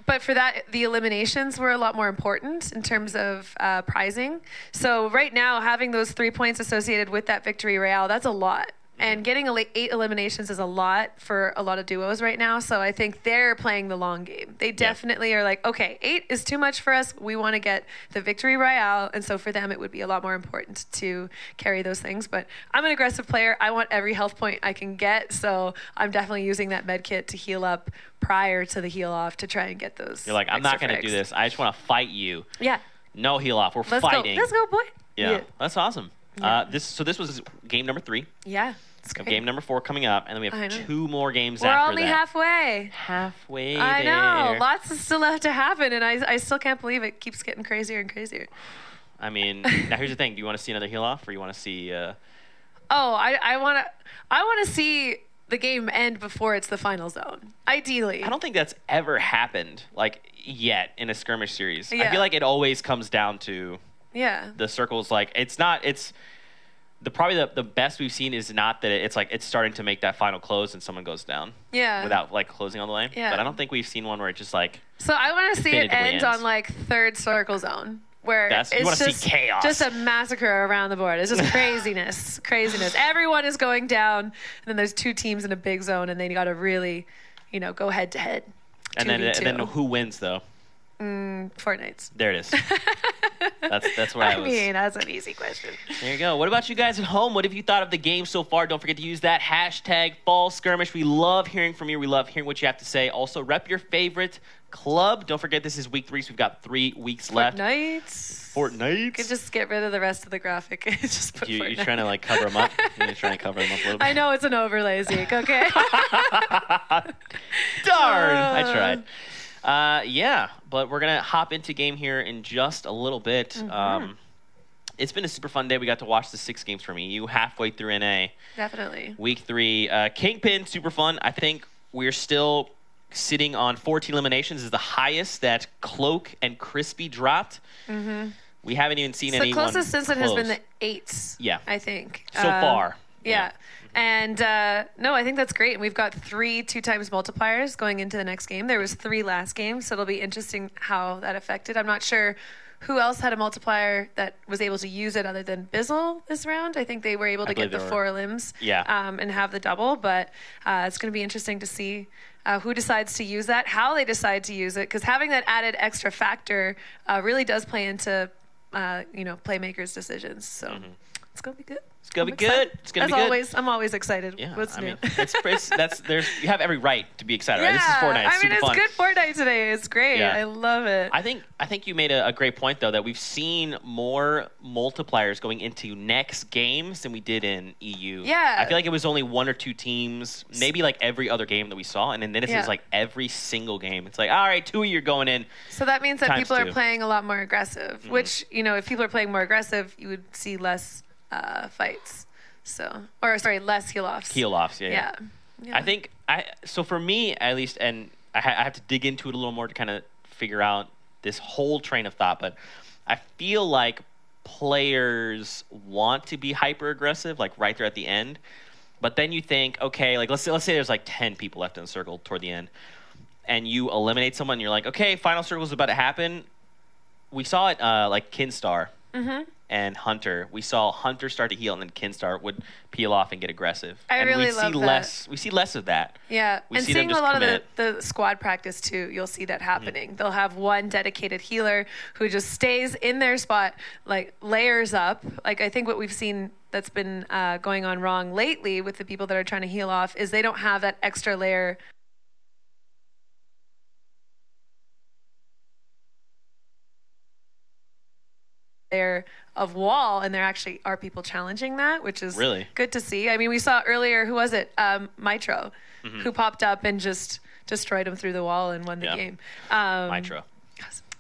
But for that, the eliminations were a lot more important in terms of prizing. So right now, having those 3 points associated with that victory royale, that's a lot. And getting 8 eliminations is a lot for a lot of duos right now. So I think they're playing the long game. They definitely are like, okay, 8 is too much for us. We want to get the victory royale. And so for them, it would be a lot more important to carry those things. But I'm an aggressive player. I want every health point I can get. So I'm definitely using that med kit to heal up prior to the heal off to try and get those. You're like, I'm not going to do this. I just want to fight you. Yeah. No heal off. We're Let's fighting. go. Let's go, boy. Yeah. That's awesome. Yeah. This was game number 3. Yeah. It's great. Game number 4 coming up, and then we have 2 more games We're after only that. halfway. Halfway I there. know. Lots is still left to happen, and I still can't believe it keeps getting crazier and crazier. I mean, now here's the thing. Do you want to see another heal off, or you want to see... I want to see the game end before it's the final zone, ideally. I don't think that's ever happened, like, yet in a skirmish series. I Yeah. feel like it always comes down to Yeah. the circles. Like, it's probably the best we've seen is not that it's starting to make that final close and someone goes down. Yeah. Without like closing on the lane. Yeah. But I don't think we've seen one where it just like. So I want to see it definitively end ends. on like 3rd circle zone. Where You it's wanna see chaos. just a massacre around the board. It's just craziness. Everyone is going down, and then there's 2 teams in a big zone, and they got to really, go head to head. And then who wins though? Fortnite's. There it is. That's where I was. I mean, that's an easy question. There you go. What about you guys at home? What have you thought of the game so far? Don't forget to use that hashtag Fall Skirmish. We love hearing from you. We love hearing what you have to say. Also, rep your favorite club. Don't forget this is week 3, so we've got 3 weeks left. Fortnite. You could just get rid of the rest of the graphic and just put You're Fortnite. trying to like cover them up? You're trying to cover them up a little bit? I know it's an overlay, Zeke, okay? Darn! I tried. Yeah, but we're going to hop into game here in just a little bit. It's been a super fun day. We got to watch the 6 games from EU halfway through NA. Definitely. Week 3. Kingpin, super fun. I think we're still sitting on 14 eliminations is the highest that Cloak and Crispy dropped. We haven't even seen anyone The closest since it has been close. the 8s, Yeah. I think. So far. Yeah. And no, I think that's great. And we've got 3 2x multipliers going into the next game. There was 3 last game, so it'll be interesting how that affected. I'm not sure who else had a multiplier that was able to use it other than Bizzle this round. I think they were able to get the 4 limbs and have the double, but it's going to be interesting to see who decides to use that, how they decide to use it, because having that added extra factor really does play into playmakers' decisions. So it's going to be good. It's gonna be good. It's gonna be good. As always, I'm always excited. Yeah, What's new? mean, you have every right to be excited. Right? This is Fortnite. It's super fun. Good Fortnite today. It's great. Yeah. I love it. I think you made a great point though that we've seen more multipliers going into next games than we did in EU. Yeah. I feel like it was only 1 or 2 teams, maybe like every other game that we saw, and then this is like every single game. It's like, all right, 2 of you are going in. So that means that people are 2. playing a lot more aggressive, which, if people are playing more aggressive, you would see less fights. Less heal-offs. Heal-offs, yeah. Yeah. I think, so for me at least, and I have to dig into it a little more to kind of figure out this whole train of thought, but I feel like players want to be hyper-aggressive, like right there at the end, but then you think, okay, like let's say there's like 10 people left in the circle toward the end, and you eliminate someone, and you're like, okay, final circle's about to happen. We saw it like Kinstar. And Hunter. We saw Hunter start to heal, and then Kinstar would peel off and get aggressive. I really love that. We see less of that. Yeah, We and see them seeing a just lot commit. of the squad practice too, you'll see that happening. They'll have one dedicated healer who just stays in their spot, like layers up. Like I think what we've seen that's been going on wrong lately with the people that are trying to heal off is they don't have that extra layer. there of wall, and there actually are people challenging that, which is really good to see. I mean, we saw earlier, who was it? Mitro, who popped up and just destroyed him through the wall and won the game. Mitro.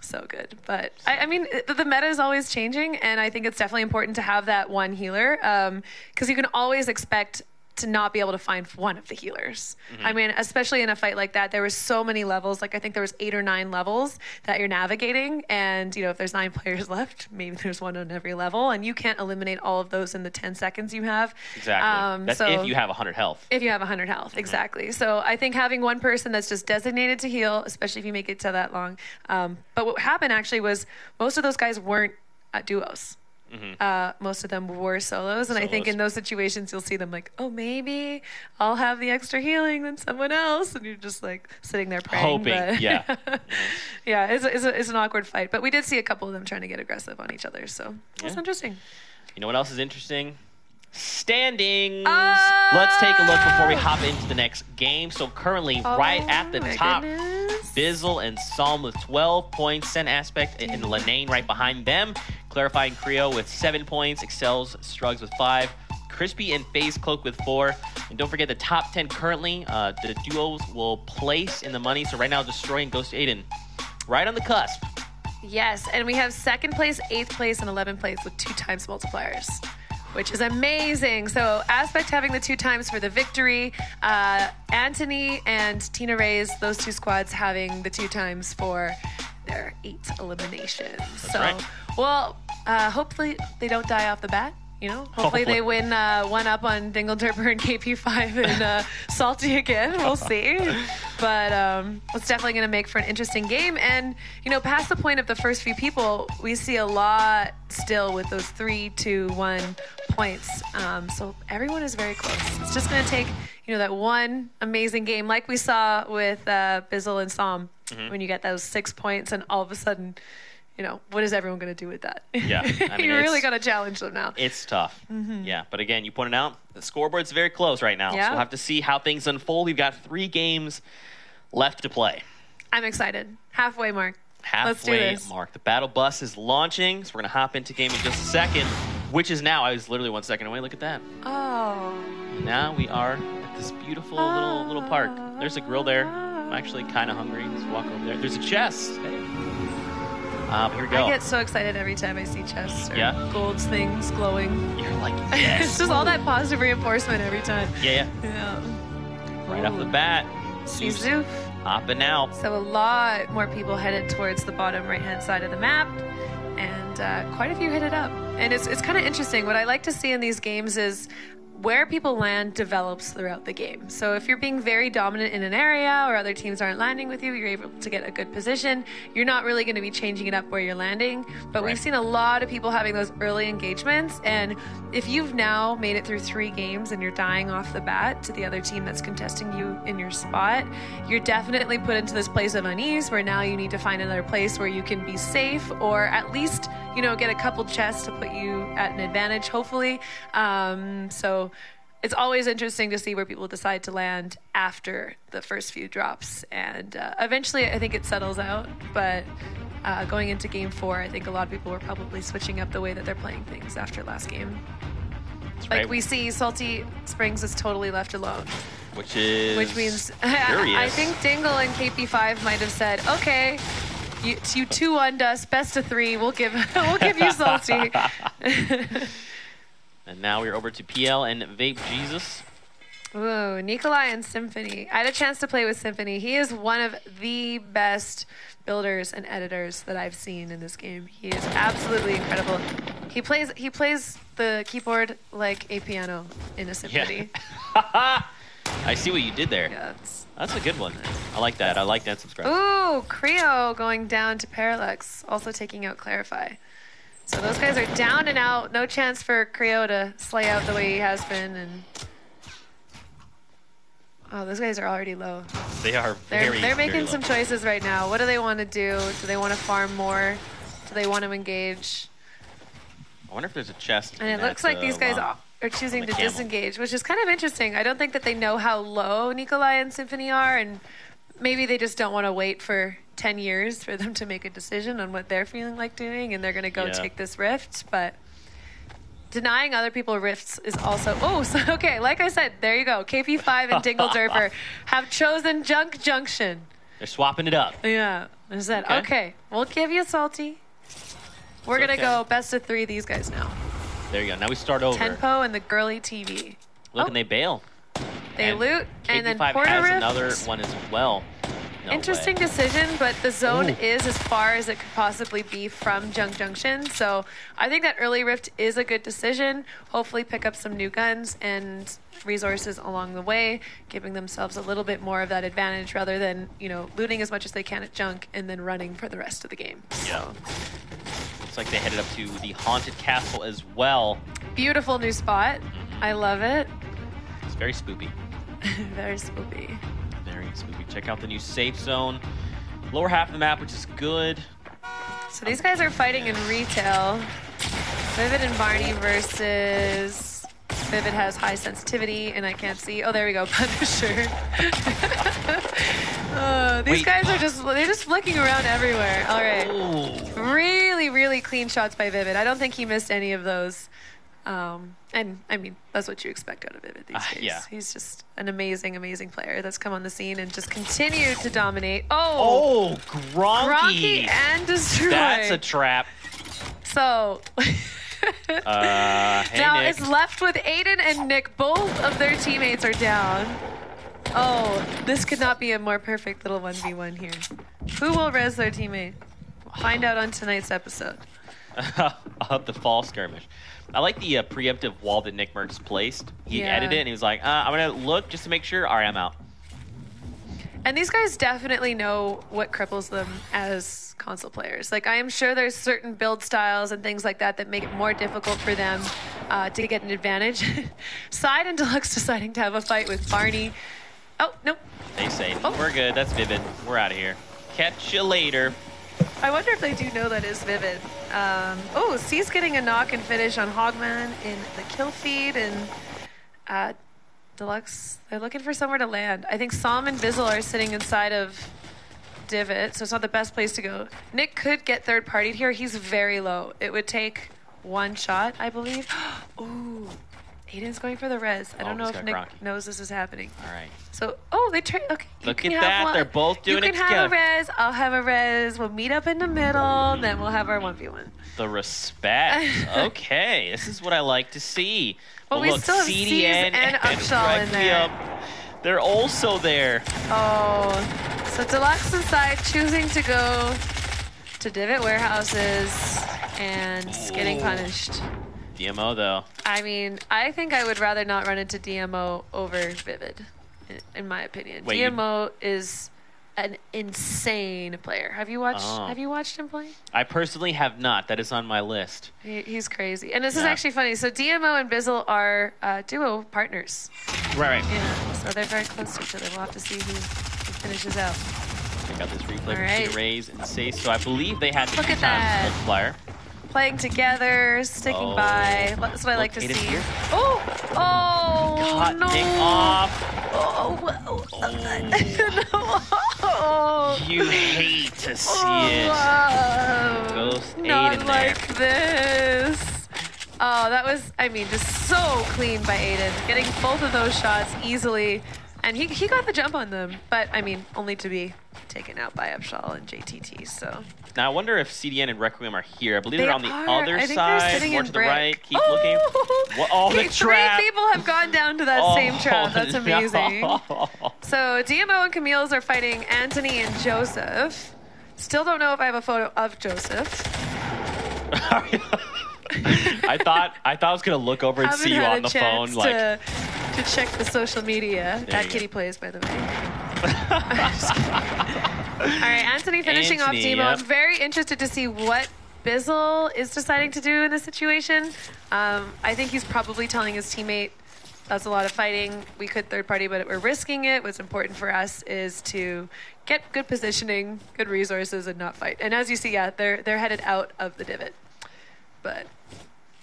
So good. But I mean, the meta is always changing, and I think it's definitely important to have that one healer, because you can always expect to not be able to find one of the healers. I mean, especially in a fight like that, there were so many levels. Like, I think there was 8 or 9 levels that you're navigating, and you know, if there's 9 players left, maybe there's one on every level, and you can't eliminate all of those in the 10 seconds you have. Exactly. That's if you have 100 health. If you have 100 health, exactly. So I think having one person that's just designated to heal, especially if you make it to that long. But what happened actually was most of those guys weren't duos. Most of them were solos, and I think in those situations you'll see them like, oh, maybe I'll have the extra healing than someone else, and you're just like sitting there praying. Hoping, but yeah. Yeah, it's an awkward fight, but we did see a couple of them trying to get aggressive on each other, so that's interesting. You know what else is interesting? Standings. Let's take a look before we hop into the next game. So currently, right at the top, Bizzle and Psalm with 12 points. Sen Aspect and Lenane right behind them. Clarifying Creo with 7 points. Excels Strugs with 5. Crispy and FaZe Cloak with 4. And don't forget the top 10 currently, the duos will place in the money. So right now, Destroying Ghost Aiden right on the cusp. Yes, and we have 2nd place, 8th place, and 11th place with 2 times multipliers, which is amazing. So Aspect having the 2 times for the victory. Anthony and Tina Ray's, those 2 squads having the 2 times for their 8 eliminations. That's so, right. Well, hopefully they don't die off the bat. You know, hopefully they win 1 up on Dingle Derper and KP5 and Salty again. We'll see. But it's definitely going to make for an interesting game. And, you know, past the point of the first few people, we see a lot still with those 3, 2, 1 points. So everyone is very close. It's just going to take, you know, that one amazing game like we saw with Bizzle and Psalm when you get those 6 points and all of a sudden, you know, what is everyone going to do with that? Yeah. I mean, you really got to challenge them now. It's tough. Yeah. But again, you pointed out the scoreboard's very close right now. Yeah. So we'll have to see how things unfold. We've got 3 games left to play. I'm excited. Halfway mark. Let's do Halfway this. mark. The battle bus is launching. So we're going to hop into game in just a second, which is now. I was literally 1 second away. Look at that. Oh. Now we are at this beautiful little park. There's a grill there. I'm actually kind of hungry. Let's walk over there. There's a chest. Hey. Here we go. I get so excited every time I see chests or gold things glowing. You're like, yes. It's just all that positive reinforcement every time. Yeah. Yeah. Right off the bat. See Zoof. Hopping out. So a lot more people headed towards the bottom right-hand side of the map, and quite a few hit it up. And it's kind of interesting. What I like to see in these games is where people land develops throughout the game. So if you're being very dominant in an area or other teams aren't landing with you, you're able to get a good position. You're not really going to be changing it up where you're landing. But we've seen a lot of people having those early engagements. And if you've now made it through 3 games and you're dying off the bat to the other team that's contesting you in your spot, you're definitely put into this place of unease where now you need to find another place where you can be safe or at least, you know, get a couple chests to put you at an advantage, hopefully. So it's always interesting to see where people decide to land after the first few drops. And eventually, I think it settles out. But going into game 4, I think a lot of people were probably switching up the way that they're playing things after last game. Like we see Salty Springs is totally left alone. Which means I think Dingle and KP5 might have said, okay, you 2-1 us, best of 3. We'll give you Salty. And now we're over to PL and Vape Jesus. Ooh, Nikolai and Symphony. I had a chance to play with Symphony. He is one of the best builders and editors that I've seen in this game. He is absolutely incredible. He plays the keyboard like a piano in a symphony. Yeah. I see what you did there. Yeah, that's a good one. I like that. I like that subscribe. Ooh, Creo going down to Parallax, also taking out Clarify. So those guys are down and out. No chance for Creo to slay out the way he has been. And oh, those guys are already low. They are They're making very some low. choices right now. What do they want to do? Do they want to farm more? Do they want to engage? I wonder if there's a chest. And it looks like these guys are choosing to disengage, which is kind of interesting. I don't think that they know how low Nikolai and Symphony are, and maybe they just don't want to wait for 10 years for them to make a decision on what they're feeling like doing, and they're going to go take this rift. But denying other people rifts is also... Oh, so, okay, like I said, there you go. KP5 and Dingle Derper have chosen Junk Junction. They're swapping it up. Yeah. I said, okay, we'll give you Salty. We're going to go best of 3 these guys now. There you go. Now we start over. Tempo and the girly TV. Look, and they bail. They loot, and then KP5 Porter has Rift. another one as well. No Interesting way. decision, but the zone is as far as it could possibly be from Junk Junction. So I think that early rift is a good decision. Hopefully pick up some new guns and resources along the way, giving themselves a little bit more of that advantage rather than, you know, looting as much as they can at Junk and then running for the rest of the game. Yeah. Looks like they headed up to the Haunted Castle as well. Beautiful new spot. I love it. It's very spoopy. Very spoopy. Very spoopy. Check out the new safe zone. Lower half of the map, which is good. So these guys are fighting in retail. Vivid and Barney versus... Vivid has high sensitivity, and I can't see. Oh, there we go, Punisher. These guys are they're just flicking around everywhere. All right. Oh. Really, really clean shots by Vivid. I don't think he missed any of those. And I mean, that's what you expect out of Vivid these days. Yeah. He's just an amazing, amazing player that's come on the scene and just continued to dominate. Oh, Gronky. and Destroy. That's a trap. So Hey, now Nick. it's left with Aiden and Nick. Both of their teammates are down. Oh, this could not be a more perfect little 1v1 here. Who will res their teammate? Find out on tonight's episode. Of the fall skirmish. I like the preemptive wall that Nick Merckx placed. He edited it and he was like, I'm going to look just to make sure. All right, I'm out. And these guys definitely know what cripples them as console players. Like, I am sure there's certain build styles and things like that that make it more difficult for them to get an advantage. Side and Deluxe deciding to have a fight with Barney. Oh, nope. They say, we're good. That's Vivid. We're out of here. Catch you later. I wonder if they do know that is Vivid. Oh, C's getting a knock and finish on Hogman in the kill feed, and Deluxe, they're looking for somewhere to land. I think Som and Bizzle are sitting inside of Divot, so it's not the best place to go. Nick could get third partied here. He's very low. It would take one shot, I believe. Ooh, Aiden's going for the res. I don't know if Nick knows this is happening. All right. So, they try. Okay, look at that. They're both doing it together. You can have a res. I'll have a res. We'll meet up in the middle. Then we'll have our 1v1. The respect. Okay, this is what I like to see. Well, we look, still have CDN C's and Upshaw in there. They're also there. Oh, so Deluxe inside choosing to go to Divot Warehouses and getting punished. DMO though. I mean, I think I would rather not run into DMO over Vivid, in my opinion. Wait, DMO is an insane player. Have you watched him play? I personally have not. That is on my list. He's crazy. And this is actually funny. So DMO and Bizzle are duo partners. Right. Yeah, so they're very close to each other. We'll have to see who finishes out. Check out this replay Right. from Rays and Sace. So I believe they had the Look at that. multiplier. Playing together, sticking by. That's what I like to Aiden's see. here. Oh, Cut no. Nick off. No. You hate to see it. Ghost Not Aiden like there. this. Oh, that was, I mean, just so clean by Aiden. Getting both of those shots easily. And he got the jump on them. But, I mean, only to be taken out by Upshaw and JTT, so. Now I wonder if CDN and Requiem are here. I believe they're on the other I think side, they're sitting more in to the brick. right. Keep looking. What? Oh, the Okay, trap. 3 people have gone down to that same trap. That's amazing. No. So DMO and Camille's are fighting Anthony and Joseph. Still don't know if I have a photo of Joseph. I thought I was gonna look over and Haven't see you had on a the phone, chance like. to check the social media. There That you Kitty plays, by the way. All right, Anthony finishing off Anthony, Demo. yep. I'm very interested to see what Bizzle is deciding to do in this situation. I think he's probably telling his teammate, that's a lot of fighting. We could third party, but we're risking it. What's important for us is to get good positioning, good resources, and not fight. And as you see, yeah, they're headed out of the divot. But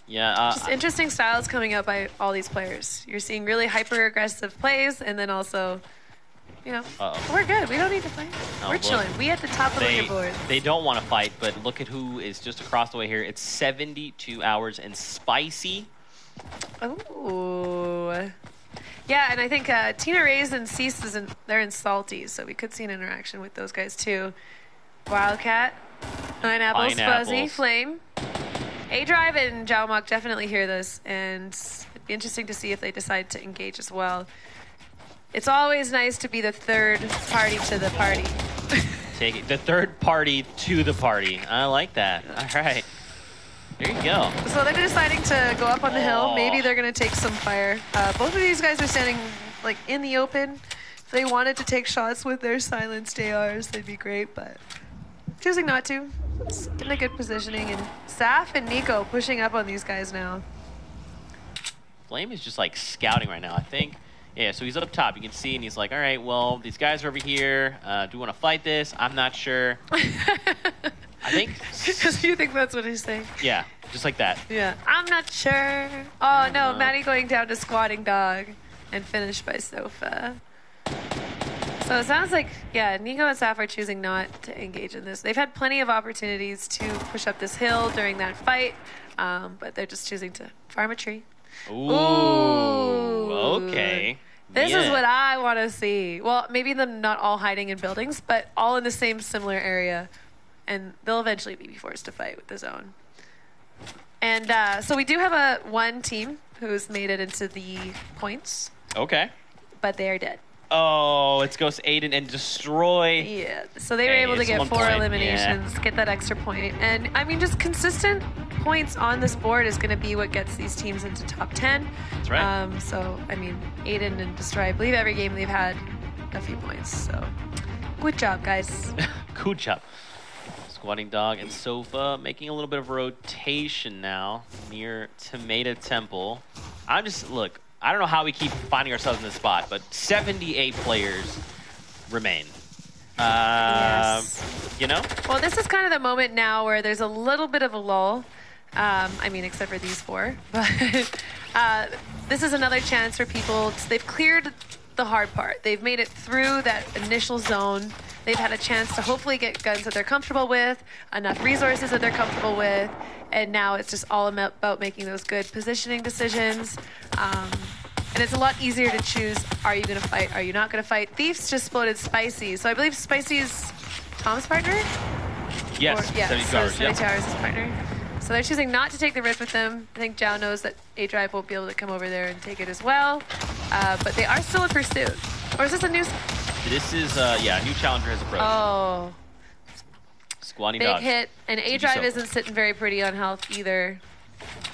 Yeah. just interesting styles coming out by all these players. You're seeing really hyper-aggressive plays, and then also you know, Uh-oh. we're good. We don't need to fight. Oh, We're look. chilling. We at the top of the leaderboard. They don't want to fight, but look at who is just across the way here. It's 72 hours and Spicy. Ooh. Yeah, and I think Tina Ray's and Cease they're in Salty, so we could see an interaction with those guys too. Wildcat, Pineapples, Fuzzy, Flame. A-Drive and Xiaomok definitely hear this, and it'd be interesting to see if they decide to engage as well. It's always nice to be the third party to the party. Take it. The third party to the party. I like that. All right. There you go. So they're deciding to go up on the hill. Maybe they're going to take some fire. Both of these guys are standing like in the open. If they wanted to take shots with their silenced ARs, they'd be great, but choosing not to. It's getting a good positioning. And Saf and Nico pushing up on these guys now. Flame is just like scouting right now, I think. Yeah, so he's up top. You can see, and he's like, all right, well, these guys are over here. Do we want to fight this? I'm not sure. I think. You think that's what he's saying? Yeah, just like that. Yeah. I'm not sure. Oh, no. Maddie going down to Squatting Dog and finished by Sofa. So it sounds like, yeah, Nico and Saf are choosing not to engage in this. They've had plenty of opportunities to push up this hill during that fight, but they're just choosing to farm a tree. Ooh. Okay. This is what I want to see. Well, maybe them not all hiding in buildings, but all in the same similar area. And they'll eventually be forced to fight with the zone. And so we do have one team who's made it into the points. Okay. But they are dead. Oh, it's Ghost Aiden and Destroy. Yeah, so they were able to get 4 eliminations, get that extra point. And, I mean, just consistent points on this board is going to be what gets these teams into top 10. That's right. So, I mean, Aiden and Destroy, I believe every game they've had a few points. So, good job, guys. Good job. Squatting Dog and Sofa making a little bit of rotation now near Tomato Temple. Look, I don't know how we keep finding ourselves in this spot, but 78 players remain. Yes. You know? Well, this is kind of the moment now where there's a little bit of a lull. I mean, except for these 4. But this is another chance for people. They've cleared the hard part. They've made it through that initial zone. They've had a chance to hopefully get guns that they're comfortable with, enough resources that they're comfortable with, and now it's just all about making those good positioning decisions. And it's a lot easier to choose, are you going to fight, are you not going to fight? Thieves just spotted Spicy, so I believe Spicy is Tom's partner? Yes, 72 hours. 72 hours is his partner. So they're choosing not to take the rift with them. I think Zhao knows that A-Drive won't be able to come over there and take it as well. But they are still in pursuit. Or is this a new... This is, a new challenger has approached. Oh. Squatting Big Dog. hit. And A-Drive isn't sitting very pretty on health either.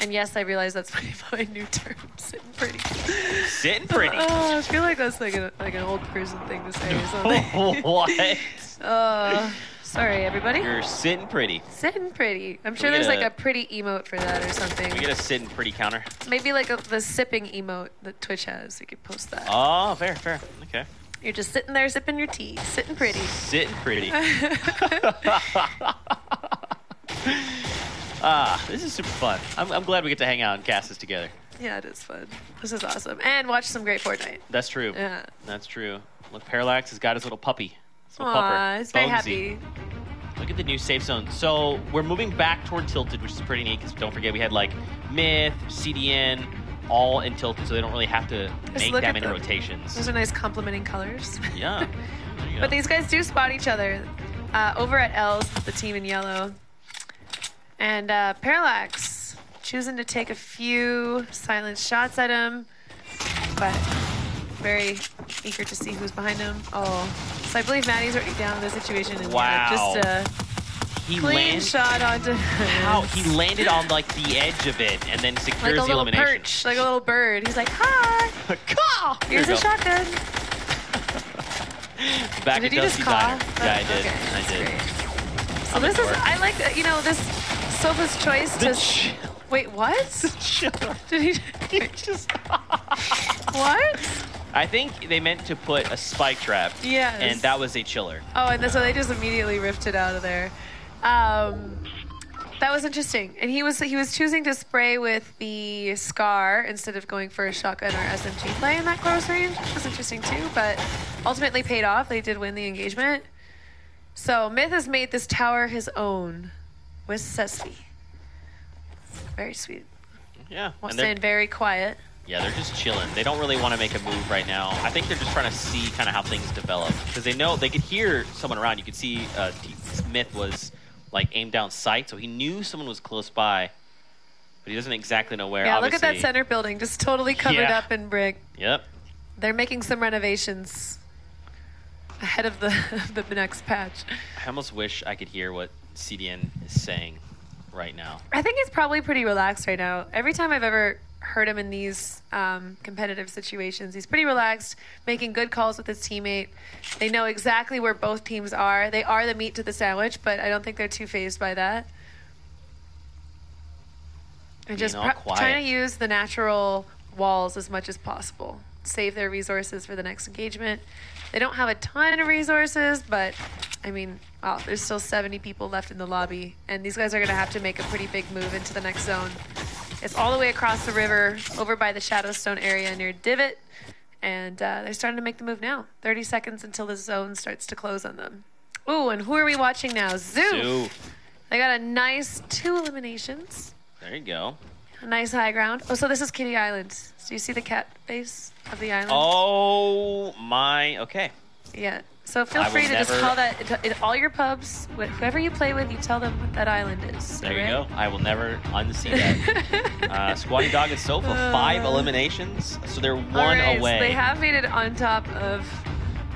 And yes, I realize that's my new term, sitting pretty. Sitting pretty. Oh, I feel like that's like an old person thing to say or something. What? Sorry, everybody. You're sitting pretty. Sitting pretty. I'm sure there's like a pretty emote for that or something. We get a sitting pretty counter. Maybe like the sipping emote that Twitch has. You could post that. Oh, fair. Okay. You're just sitting there sipping your tea, sitting pretty. Sitting pretty. This is super fun. I'm glad we get to hang out and cast this together. Yeah, it is fun. This is awesome. And watch some great Fortnite. That's true. Yeah. That's true. Look, Parallax has got his little puppy. His little Aww, it's very Bonesy. happy. Look at the new safe zone. So we're moving back toward Tilted, which is pretty neat because don't forget we had like Myth, CDN, all in Tilted, so they don't really have to make that many rotations. Those are nice complementing colors. Yeah. There you go. But these guys do spot each other. Over at L's, the team in yellow. And Parallax choosing to take a few silent shots at him, but very eager to see who's behind him. Oh, so I believe Maddie's already down in the situation. And wow. Just a clean shot onto how he landed on like the edge of it and then secures the elimination. Perch, like a little bird. He's like, hi. Caw! Here's a shotgun. Back did at you just Designer. caw? Yeah, I did. Okay, I did. Great. So this is, I like, this Sofa's choice to... Wait, what? Did he just... What? I think they meant to put a spike trap. Yes. And that was a chiller. Oh, and so they just immediately ripped it out of there. That was interesting. And he was choosing to spray with the Scar instead of going for a shotgun or SMG play in that close range, which was interesting too, but ultimately paid off. They did win the engagement. So Myth has made this tower his own with Sespi. Very sweet. Yeah. Staying very quiet. Yeah, they're just chilling. They don't really want to make a move right now. I think they're just trying to see kind of how things develop. Because they know they could hear someone around. You could see Smith was like aimed down sight, so he knew someone was close by. But he doesn't exactly know where. Yeah, obviously. Look at that center building, just totally covered up in brick. Yep. They're making some renovations ahead of the next patch. I almost wish I could hear what CDN is saying right now. I think he's probably pretty relaxed right now. Every time I've ever heard him in these competitive situations, he's pretty relaxed, making good calls with his teammate. They know exactly where both teams are. They are the meat to the sandwich, but I don't think they're too fazed by that. And just trying to use the natural walls as much as possible. Save their resources for the next engagement. They don't have a ton of resources, but I mean, wow, there's still 70 people left in the lobby, and these guys are going to have to make a pretty big move into the next zone. It's all the way across the river, over by the Shadowstone area near Divot, and they're starting to make the move now. 30 seconds until the zone starts to close on them. Ooh, and who are we watching now? Zoof. They got a nice 2 eliminations. There you go. A nice high ground. Oh, so this is Kitty Island. So you see the cat base of the island? Oh, my. Okay. Yeah. So feel free to just call that in all your pubs. Whoever you play with, you tell them what that island is. There you go. I will never unsee that. Squatty Dog and Sofa, 5 eliminations. So they're 1 away. So they have made it on top of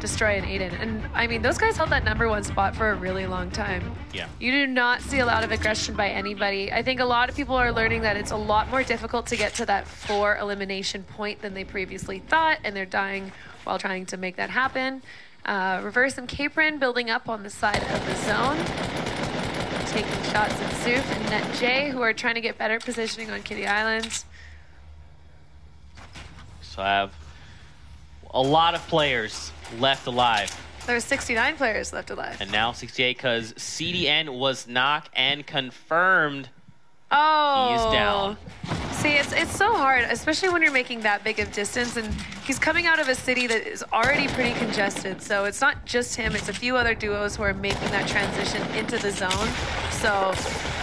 Destroy and Aiden. And I mean, those guys held that #1 spot for a really long time. Yeah. You do not see a lot of aggression by anybody. I think a lot of people are learning that it's a lot more difficult to get to that 4 elimination point than they previously thought, and they're dying while trying to make that happen. Reverse and Kingpin building up on the side of the zone. Taking shots at Zoof and NetJ, who are trying to get better positioning on Kitty Island. So I have a lot of players left alive. There's 69 players left alive. And now 68 because CDN was knocked and confirmed. Oh. He is down. See, it's so hard, especially when you're making that big of distance, and he's coming out of a city that is already pretty congested, so it's not just him, it's a few other duos who are making that transition into the zone. So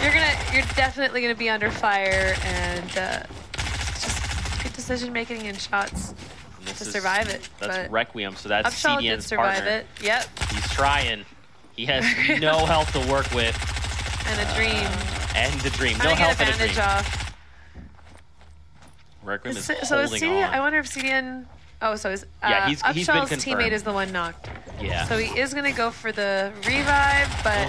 you're definitely gonna be under fire, and it's just good decision making and shots to survive it. That's Requiem, so that's Upshall CDN's did survive partner. it. Yep. He's trying. He has no health to work with. And a dream. And the dream. No Trying to get health and a dream. advantage off. Requiem is So is holding CDN, on. I wonder if CDN... Oh, so is Yeah, he's been Upshall's confirmed. teammate is the one knocked. Yeah. So he is going to go for the revive, but...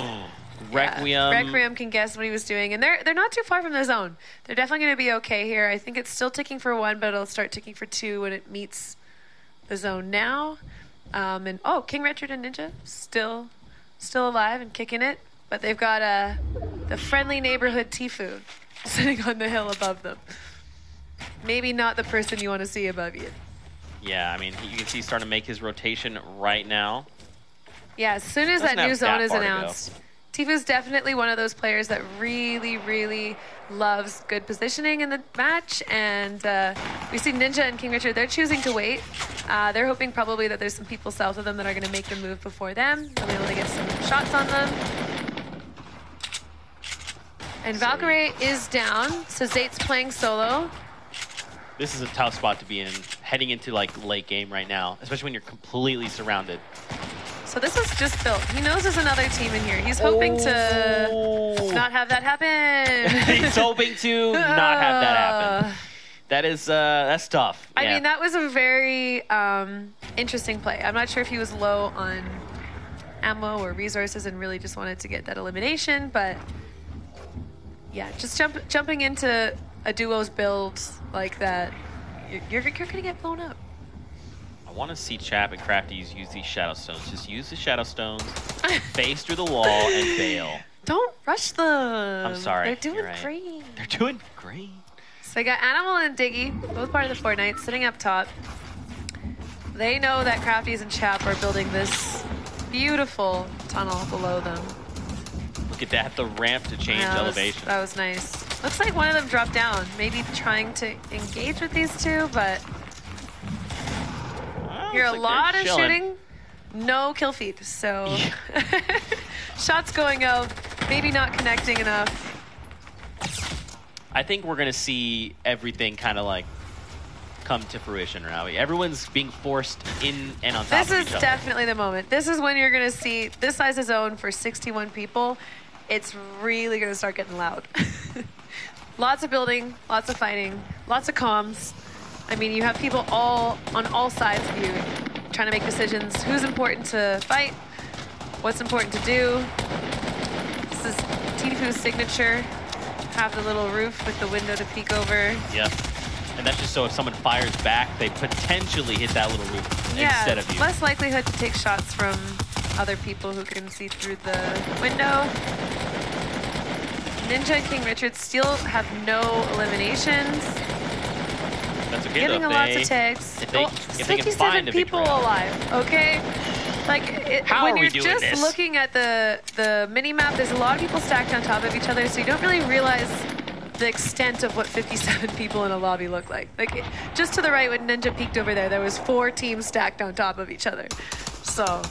Requiem. Yeah, Requiem can guess what he was doing, and they're not too far from the zone. They're definitely going to be okay here. I think it's still ticking for 1, but it'll start ticking for 2 when it meets the zone now. And oh, King Richard and Ninja still alive and kicking it, but they've got the friendly neighborhood Tifu sitting on the hill above them. Maybe not the person you want to see above you. Yeah, I mean, you can see he's starting to make his rotation right now. Yeah, as soon as that Doesn't new have zone that is far to announced, Tifu's definitely one of those players that really, really loves good positioning in the match. And we see Ninja and King Richard, they're choosing to wait. They're hoping probably that there's some people south of them that are going to make the move before them. They'll be able to get some shots on them. And Valkyrie is down, so Zate's playing solo. This is a tough spot to be in, heading into like late game right now, especially when you're completely surrounded. So this was just built. He knows there's another team in here. He's hoping to not have that happen. He's hoping to not have that happen. That is, that's tough. I mean, that was a very interesting play. I'm not sure if he was low on ammo or resources and really just wanted to get that elimination, but yeah, just jumping into a duo's build like that, you're gonna get blown up. I want to see Chap and Crafties use these Shadow Stones. Just use the Shadow Stones, face through the wall, and bail. Don't rush them. I'm sorry. They're doing You're right. great. They're doing great. So I got Animal and Diggy, both part of the Fortnite, sitting up top. They know that Crafties and Chap are building this beautiful tunnel below them. Look at that, the ramp to change elevation. That was nice. Looks like one of them dropped down, maybe trying to engage with these two, but hear a lot of shooting, no kill feed, so shots going out, maybe not connecting enough. I think we're gonna see everything kind of like come to fruition now. Everyone's being forced in and on top of each other. This is definitely the moment. This is when you're gonna see this size of zone for 61 people. It's really gonna start getting loud. Lots of building, lots of fighting, lots of comms. I mean, you have people all on all sides of you trying to make decisions. Who's important to fight? What's important to do? This is Tifu's signature. Have the little roof with the window to peek over. Yep. And that's just so if someone fires back, they potentially hit that little roof instead of you. Less likelihood to take shots from other people who can see through the window. Ninja and King Richard still have no eliminations. That's okay, Getting though. lots of tags. If they can find a people alive, okay? Like, when you're just looking at the mini-map, there's a lot of people stacked on top of each other, so you don't really realize the extent of what 57 people in a lobby look like. Like, just to the right when Ninja peeked over there was 4 teams stacked on top of each other. So,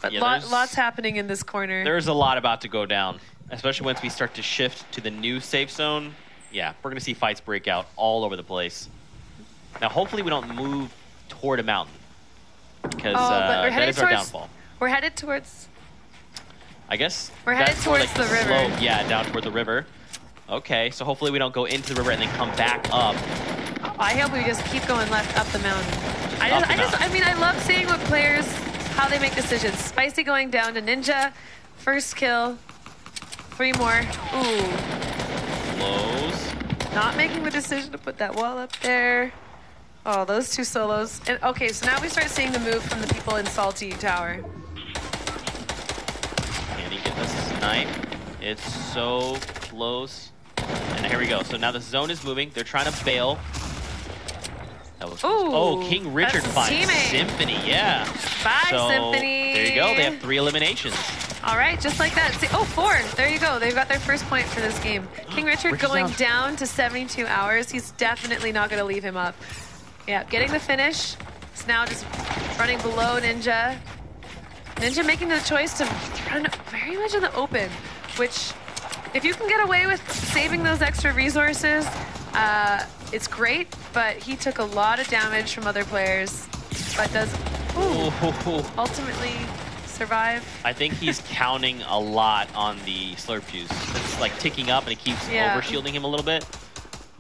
but yeah, lots happening in this corner. There's a lot about to go down, especially once we start to shift to the new safe zone. Yeah, we're going to see fights break out all over the place. Now, hopefully we don't move toward a mountain, because that is our downfall. We're headed towards... I guess we're headed towards like the river. Slope. Yeah, down toward the river. Okay, so hopefully we don't go into the river and then come back up. I hope we just keep going left up the mountain. I mean, I love seeing what players, how they make decisions. Spicy going down to Ninja. First kill. 3 more. Ooh. Close. Not making the decision to put that wall up there. Oh, those 2 solos. And okay, so now we start seeing the move from the people in Salty Tower. Can he get the snipe? It's so close. And here we go. So now the zone is moving. They're trying to bail. That was oh, King Richard finds Symphony. Yeah. Bye, Symphony. There you go. They have 3 eliminations. All right, just like that. See, oh, 4. There you go. They've got their first point for this game. King Richard going down to 72 hours. He's definitely not going to leave him up. Yeah, getting the finish. It's now just running below Ninja. Ninja making the choice to run very much in the open, which if you can get away with saving those extra resources, it's great, but he took a lot of damage from other players, but does ultimately survive. I think he's counting a lot on the slurp juice. It's like ticking up and it keeps over-shielding him a little bit,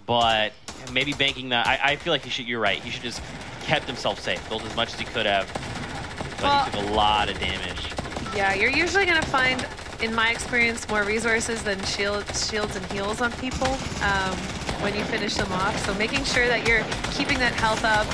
but maybe banking that. I feel like you're right. He should just kept himself safe, built as much as he could have, but he took a lot of damage. Yeah, you're usually going to find, in my experience, more resources than shields and heals on people when you finish them off. So making sure that you're keeping that health up,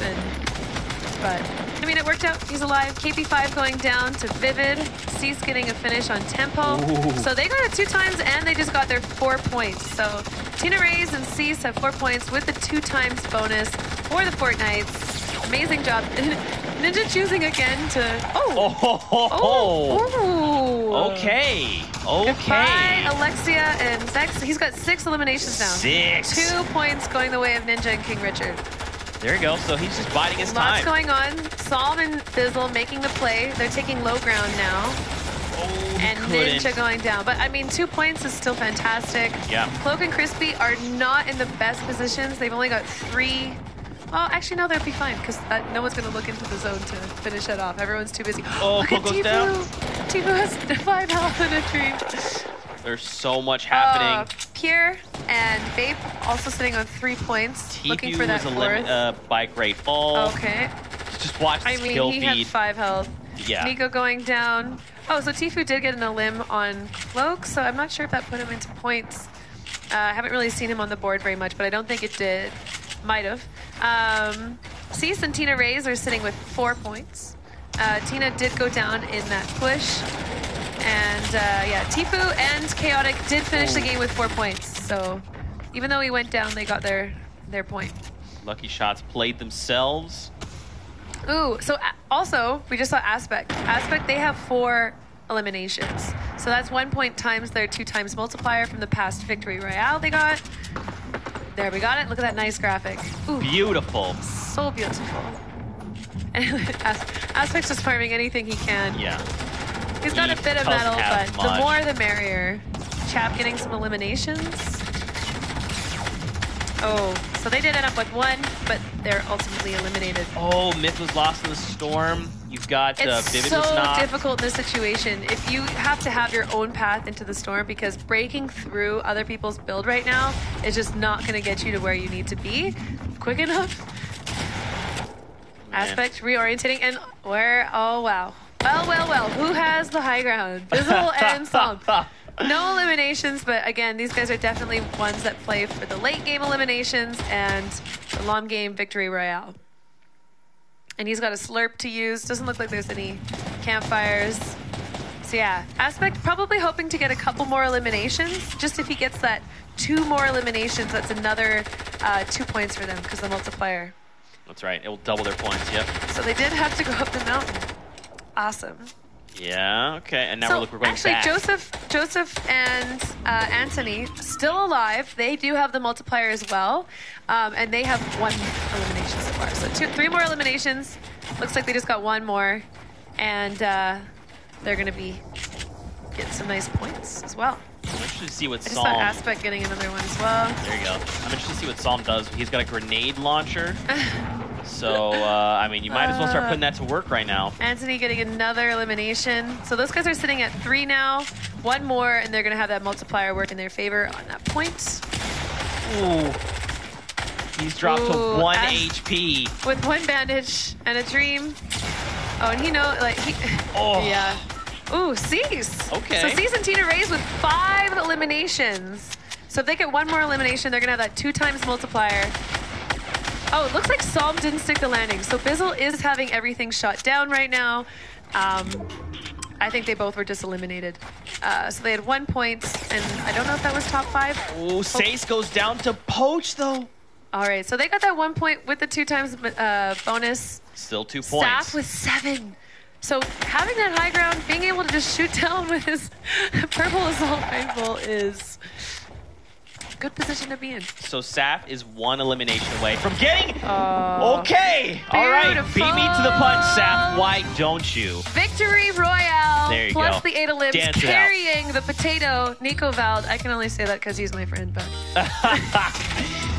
but I mean, it worked out. He's alive. KP5 going down to Vivid. Cease getting a finish on Tempo. Ooh. So they got it 2 times and they just got their 4 points. So Tina Rays and Cease have 4 points with the 2 times bonus for the Fortnites. Amazing job. Ninja choosing again to... Okay. Goodbye, Alexia and Zex. He's got 6 eliminations now. 6. 2 points going the way of Ninja and King Richard. There you go. So he's just biding his time. Lots going on. Psalm and Bizzle making the play. They're taking low ground now. And Ninja going down. But, I mean, 2 points is still fantastic. Yeah. Cloak and Crispy are not in the best positions. They've only got 3... Well, actually, no, they'll be fine, because no one's going to look into the zone to finish it off. Everyone's too busy. Oh, Cloak goes down. Tifu has 5 health in a tree. There's so much happening. Pierre and Vape also sitting on 3 points, looking for that 4th. By Great Fall. Okay. Just watch this kill feed. He had 5 health. Yeah. Nico going down. Oh, so Tifu did get an elim on Cloak, so I'm not sure if that put him into points. I haven't really seen him on the board very much, but I don't think it did. Might have. Cease and Tina Rays are sitting with 4 points. Tina did go down in that push. And yeah, Tifu and Chaotic did finish the game with 4 points. So even though he went down, they got their point. Lucky Shots played themselves. Ooh, so also, we just saw Aspect. Aspect, they have 4 eliminations. So that's 1 point times their 2 times multiplier from the past Victory Royale they got. There, we got it. Look at that nice graphic. Ooh, Beautiful. so beautiful. And Aspect's just farming anything he can. Yeah. He's got a bit of doesn't metal, have but the much. more the merrier. Chap getting some eliminations. Oh, so they did end up with 1, but they're ultimately eliminated. Oh, Myth was lost in the storm. You've got It's Vivid so was not. difficult in this situation. If you have to have your own path into the storm, because breaking through other people's build right now is just not going to get you to where you need to be quick enough. Man. Aspect reorientating, and where? Oh wow. Well. Who has the high ground? Bizzle and Psalm. No eliminations, but again, these guys are definitely ones that play for the late game eliminations and the long game Victory Royale. And he's got a slurp to use. Doesn't look like there's any campfires. So yeah, Aspect probably hoping to get a couple more eliminations. Just if he gets that 2 more eliminations, that's another 2 points for them because the multiplier. That's right. It will double their points. Yep. So they did have to go up the mountain. Awesome. Yeah. Okay. And now So we're going actually, back. Joseph and Anthony still alive. They do have the multiplier as well, and they have 1 elimination so far. So 3 more eliminations. Looks like they just got 1 more, and they're gonna be getting some nice points as well. I'm interested to see what I just saw Psalm. Aspect getting another one as well. There you go. I'm interested to see what Psalm does. He's got a grenade launcher. So, I mean, you might as well start putting that to work right now. Anthony getting another elimination. So those guys are sitting at 3 now. 1 more, and they're gonna have that multiplier work in their favor on that point. Ooh. He's dropped Ooh, to 1 HP. With 1 bandage and a dream. Oh, and he Oh. yeah. Ooh, Cease. Okay. So Cease and Tina Ray's with 5 eliminations. So if they get 1 more elimination, they're gonna have that 2 times multiplier. Oh, it looks like Psalm didn't stick the landing. So Bizzle is having everything shut down right now. I think they both were just eliminated. So they had 1 point, and I don't know if that was top 5. Oh, Sace goes down to Poach, though. All right, so they got that 1 point with the 2 times bonus. Still 2 points. Staff with 7. So having that high ground, being able to just shoot down with his purple assault rifle is a good position to be in. So Saf is 1 elimination away from getting... Oh. Okay. All right. Beautiful. Beat me to the punch, Saf. Why don't you? Victory Royale There you plus go. the 8 limbs Dance it out. carrying the potato, Nico Vald. I can only say that because he's my friend, but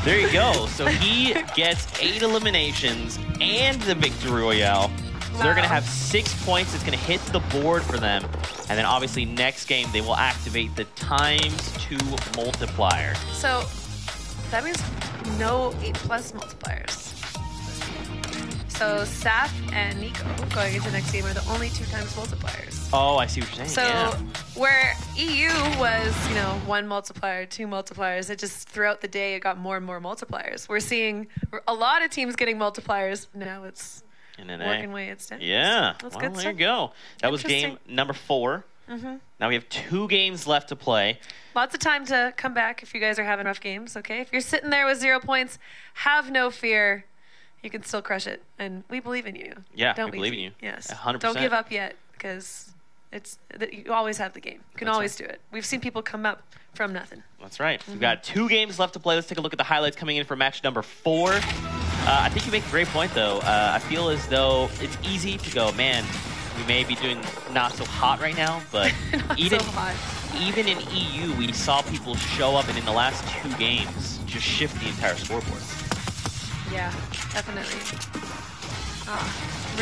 There you go. So he gets 8 eliminations and the Victory Royale. So they're going to have 6 points. It's going to hit the board for them. And then obviously next game, they will activate the ×2 multiplier. so that means no 8+ multipliers. So Saf and Nico going into next game are the only 2 times multipliers. Oh, I see what you're saying. So yeah. where EU was, 1 multiplier, 2 multipliers, it just throughout the day it got more and more multipliers. We're seeing a lot of teams getting multipliers. Now it's working way it's down. Yeah. That's Well, good there stuff. you go. That was game Interesting. number 4. Now we have 2 games left to play. Lots of time to come back if you guys are having rough games, okay? If you're sitting there with 0 points, have no fear. You can still crush it, and we believe in you. Yeah, Don't we believe in you. Yes. 100%. Don't give up yet, because you always have the game. You can That's always do it. We've seen people come up from nothing. That's right. We've got 2 games left to play. Let's take a look at the highlights coming in for match number 4. I think you make a great point, though. I feel as though it's easy to go, man, we may be doing not so hot right now, but even so hot. even in EU, we saw people show up and in the last 2 games just shift the entire scoreboard. Yeah, definitely.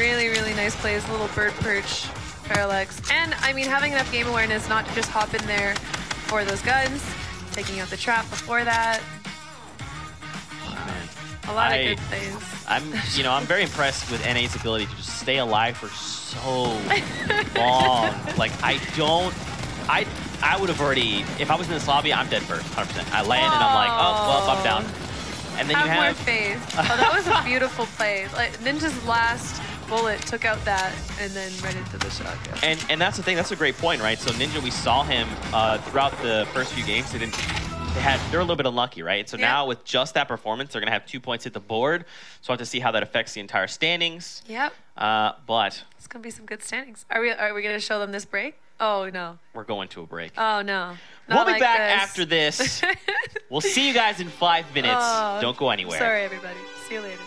Really, really nice plays. A little bird perch, parallax. And, I mean, having enough game awareness not to just hop in there for those guns, taking out the trap before that. Man. A lot of good plays. I'm very impressed with NA's ability to just stay alive for so long. Like, I would have already, if I was in this lobby, I'm dead first, 100%. I land and I'm like, oh, well, I'm down. And then Have you more have, faith. Oh, that was a beautiful play. Like, Ninja's last bullet took out that and then right into the shotgun. and that's the thing, that's a great point, right? So Ninja, we saw him throughout the first few games. They're a little bit unlucky, right? So now with just that performance, they're gonna have 2 points hit the board. So we'll have to see how that affects the entire standings. Yep. But It's gonna be some good standings. Are we gonna show them this break? Oh, no. We're going to a break. Oh, no. We'll Not be like back this. after this. We'll see you guys in 5 minutes. Oh, Don't go anywhere. Sorry, everybody. See you later.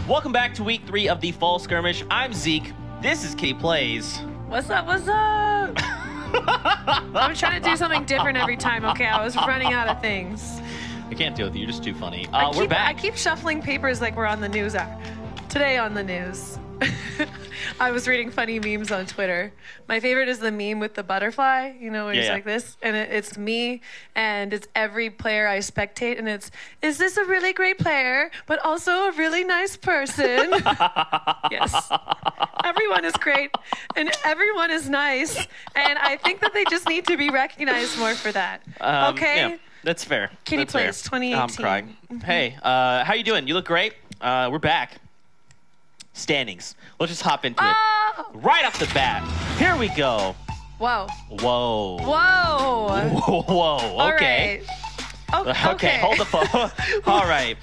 Welcome back to week 3 of the Fall Skirmish. I'm Zeke. This is Kitty Plays. What's up? What's up? I'm trying to do something different every time. Okay, I was running out of things. I can't deal with you. You're just too funny. We're back. I keep shuffling papers like we're on the news hour. Today on the news. I was reading funny memes on Twitter. My favorite is the meme with the butterfly, you know, where he's like this. And it's me, and it's every player I spectate. And it's, is this a really great player, but also a really nice person? Yes. Everyone is great, and everyone is nice. And I think that they just need to be recognized more for that. Okay? Yeah, that's fair. Kitty That's Plays fair. 2018. I'm crying. Hey, how you doing? You look great. We're back. Standings. Let's just hop into it. Right off the bat. Here we go. Whoa. Whoa. Whoa. Whoa. Okay. All right. Okay. Hold the phone. All right.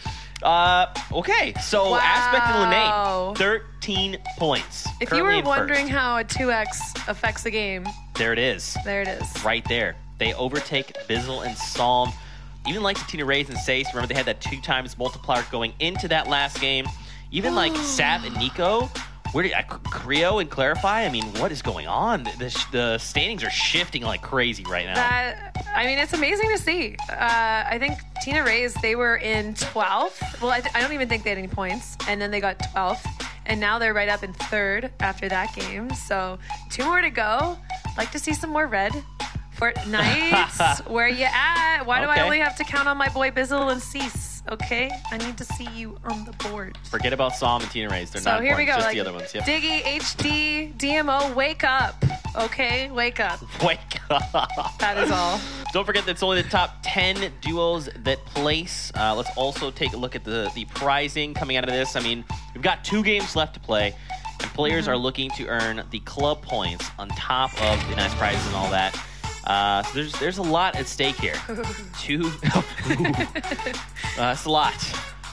Okay. So Wow. Aspect and Lene, 13 points. If Currently you were in wondering first. how a 2x affects the game, There it is. there it is. Right there. They overtake Bizzle and Psalm. Even like Tina Rays and Sace, remember they had that 2 times multiplier going into that last game. Even like Sav and Nico, where did Creo and Clarify? I mean, what is going on? The standings are shifting like crazy right now. It's amazing to see. I think Tina Rays, they were in 12th. Well, I don't even think they had any points. And then they got 12th. And now they're right up in 3rd after that game. So 2 more to go. Like to see some more red. Fortnite, where you at? Why do I Okay. only have to count on my boy Bizzle and Cease? Okay, I need to see you on the board. Forget about Psalm and Tina Rays. They're So not here we important. go. Just the other ones. Yep. Diggy, HD, DMO, wake up. Okay, wake up. Wake up. That is all. Don't forget that's only the top 10 duos that place. Let's also take a look at the prizing coming out of this. I mean, we've got 2 games left to play, and players are looking to earn the club points on top of the nice prizes and all that. So there's a lot at stake here. 2. That's a lot.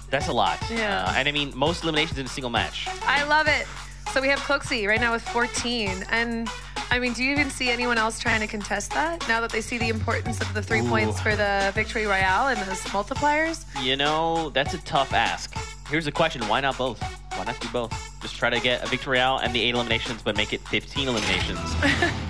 That's a lot. Yeah. And I mean, most eliminations in a single match. I love it. So we have Cloaksy right now with 14. And I mean, do you even see anyone else trying to contest that now that they see the importance of the 3 points for the Victory Royale and those multipliers? You know, that's a tough ask. Here's the question. Why not both? Why not do both? Just try to get a Victory Royale and the 8 eliminations, but make it 15 eliminations.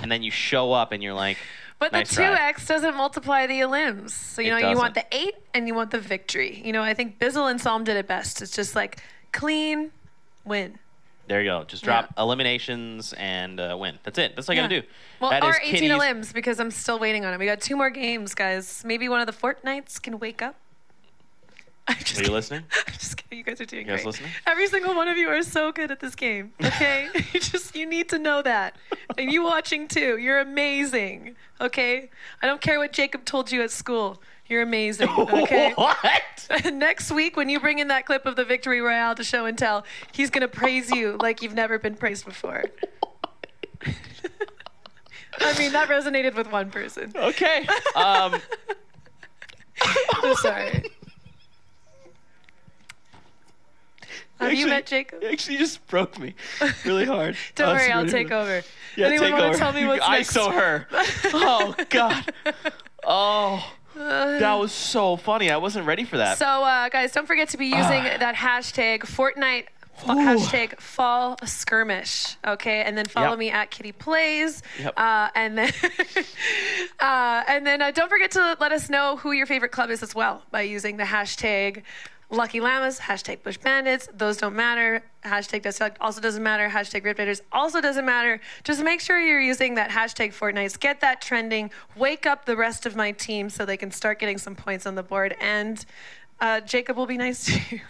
And then you show up and you're like, But nice the try. 2x doesn't multiply the elims. So, you It know, you want the doesn't. 8 and you want the victory. You know, I think Bizzle and Psalm did it best. It's just like clean win. There you go. Just drop eliminations and win. That's it. That's all you gotta do. Well, That or is 18 Kitty's- elims because I'm still waiting on it. We got 2 more games, guys. Maybe one of the Fortnites can wake up. I'm just Are you kidding. listening? I'm just kidding. You guys are doing You guys great. listening? Every single one of you are so good at this game. Okay, you need to know that, and you watching too. You're amazing. Okay, I don't care what Jacob told you at school. You're amazing. Okay. What? Next week, when you bring in that clip of the Victory Royale to show and tell, he's gonna praise you like you've never been praised before. I mean, that resonated with one person. Okay. I'm sorry. Have you met Jacob? Actually, just broke me really hard. Don't worry, I'll take over. Yeah, Anyone take want over. to tell me what's I next? saw her. Oh, God. Oh, that was so funny. I wasn't ready for that. So, guys, don't forget to be using that hashtag Fortnite, hashtag Fall Skirmish, okay? And then follow Yep. me at Kitty Plays. Yep. And then, don't forget to let us know who your favorite club is as well by using the hashtag Lucky Llamas, hashtag Bush Bandits. Those don't matter. Hashtag Deselect also doesn't matter. Hashtag Rift Raiders also doesn't matter. Just make sure you're using that hashtag Fortnite. Get that trending. Wake up the rest of my team so they can start getting some points on the board. And Jacob will be nice to you.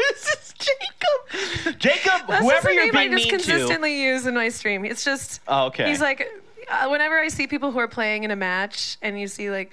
This is Jacob. Jacob, That's whoever just a you're name I being just mean to. consistently use in my stream. It's just, Oh, okay. he's like, whenever I see people who are playing in a match and you see like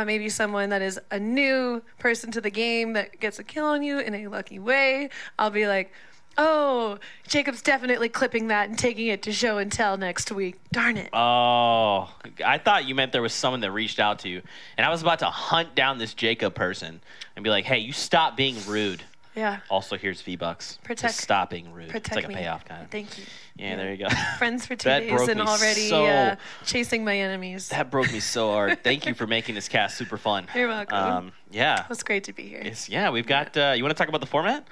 maybe someone that is a new person to the game that gets a kill on you in a lucky way, I'll be like, oh, Jacob's definitely clipping that and taking it to show and tell next week. Darn it. Oh, I thought you meant there was someone that reached out to you. And I was about to hunt down this Jacob person and be like, hey, you stop being rude. Yeah. Also, here's V-Bucks. Protect- Just stop being rude. Protect it's like a me. payoff kind of. Thank you. Yeah, there you go. Friends for 2 That days broke and me already so- chasing my enemies. That broke me so hard. Thank you for making this cast super fun. You're welcome. Yeah. It was great to be here. We've got, you want to talk about the format?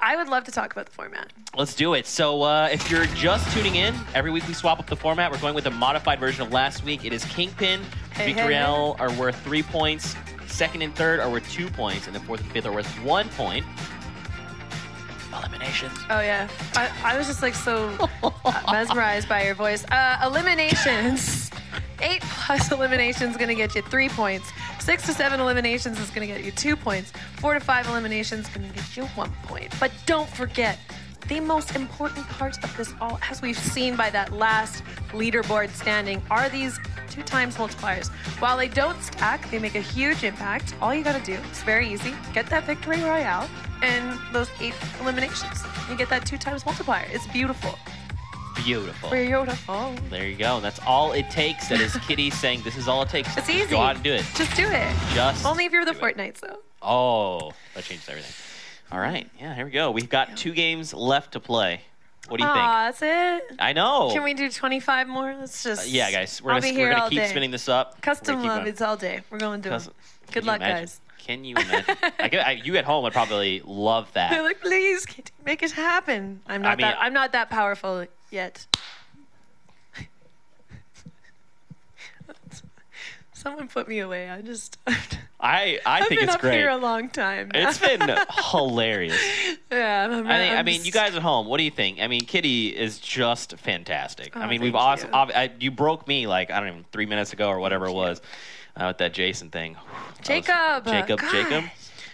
I would love to talk about the format. Let's do it. So if you're just tuning in, every week we swap up the format. We're going with a modified version of last week. It is Kingpin. Victoriel are worth 3 points. Second and third are worth 2 points. And then fourth and fifth are worth 1 point. Eliminations. Oh, yeah. I was just like so mesmerized by your voice. Eliminations. 8+ eliminations is going to get you 3 points. 6 to 7 eliminations is going to get you 2 points. 4 to 5 eliminations is going to get you 1 point. But don't forget, the most important part of this all, as we've seen by that last leaderboard standing, are these 2 times multipliers. While they don't stack, they make a huge impact. All you got to do, it's very easy, get that victory royale and those 8 eliminations. You get that 2 times multiplier. It's beautiful. Beautiful. Beautiful. There you go. That's all it takes. That is Kitty saying this is all it takes. It's easy. Go out and do it. Just do it. Just only if you're the do Fortnite, though. Oh, that changes everything. All right. Yeah, here we go. We've got 2 games left to play. What do you think? That's it? I know. Can we do 25 more? Let's just... yeah, guys. We're I'll be here gonna all keep day. spinning this up. Custom love, it's all day. We're going to do it. Good luck, guys. Can you imagine? You at home would probably love that. They're like, please, make it happen. I'm not that powerful yet. Someone put me away. I think I've been it's up great. Here a long time. Now. It's been hilarious. Yeah, I mean, you guys at home, what do you think? I mean, Kitty is just fantastic. Oh, I mean, thank you broke me like, I don't even 3 minutes ago or whatever it was with that Jason thing. Jacob. Jacob.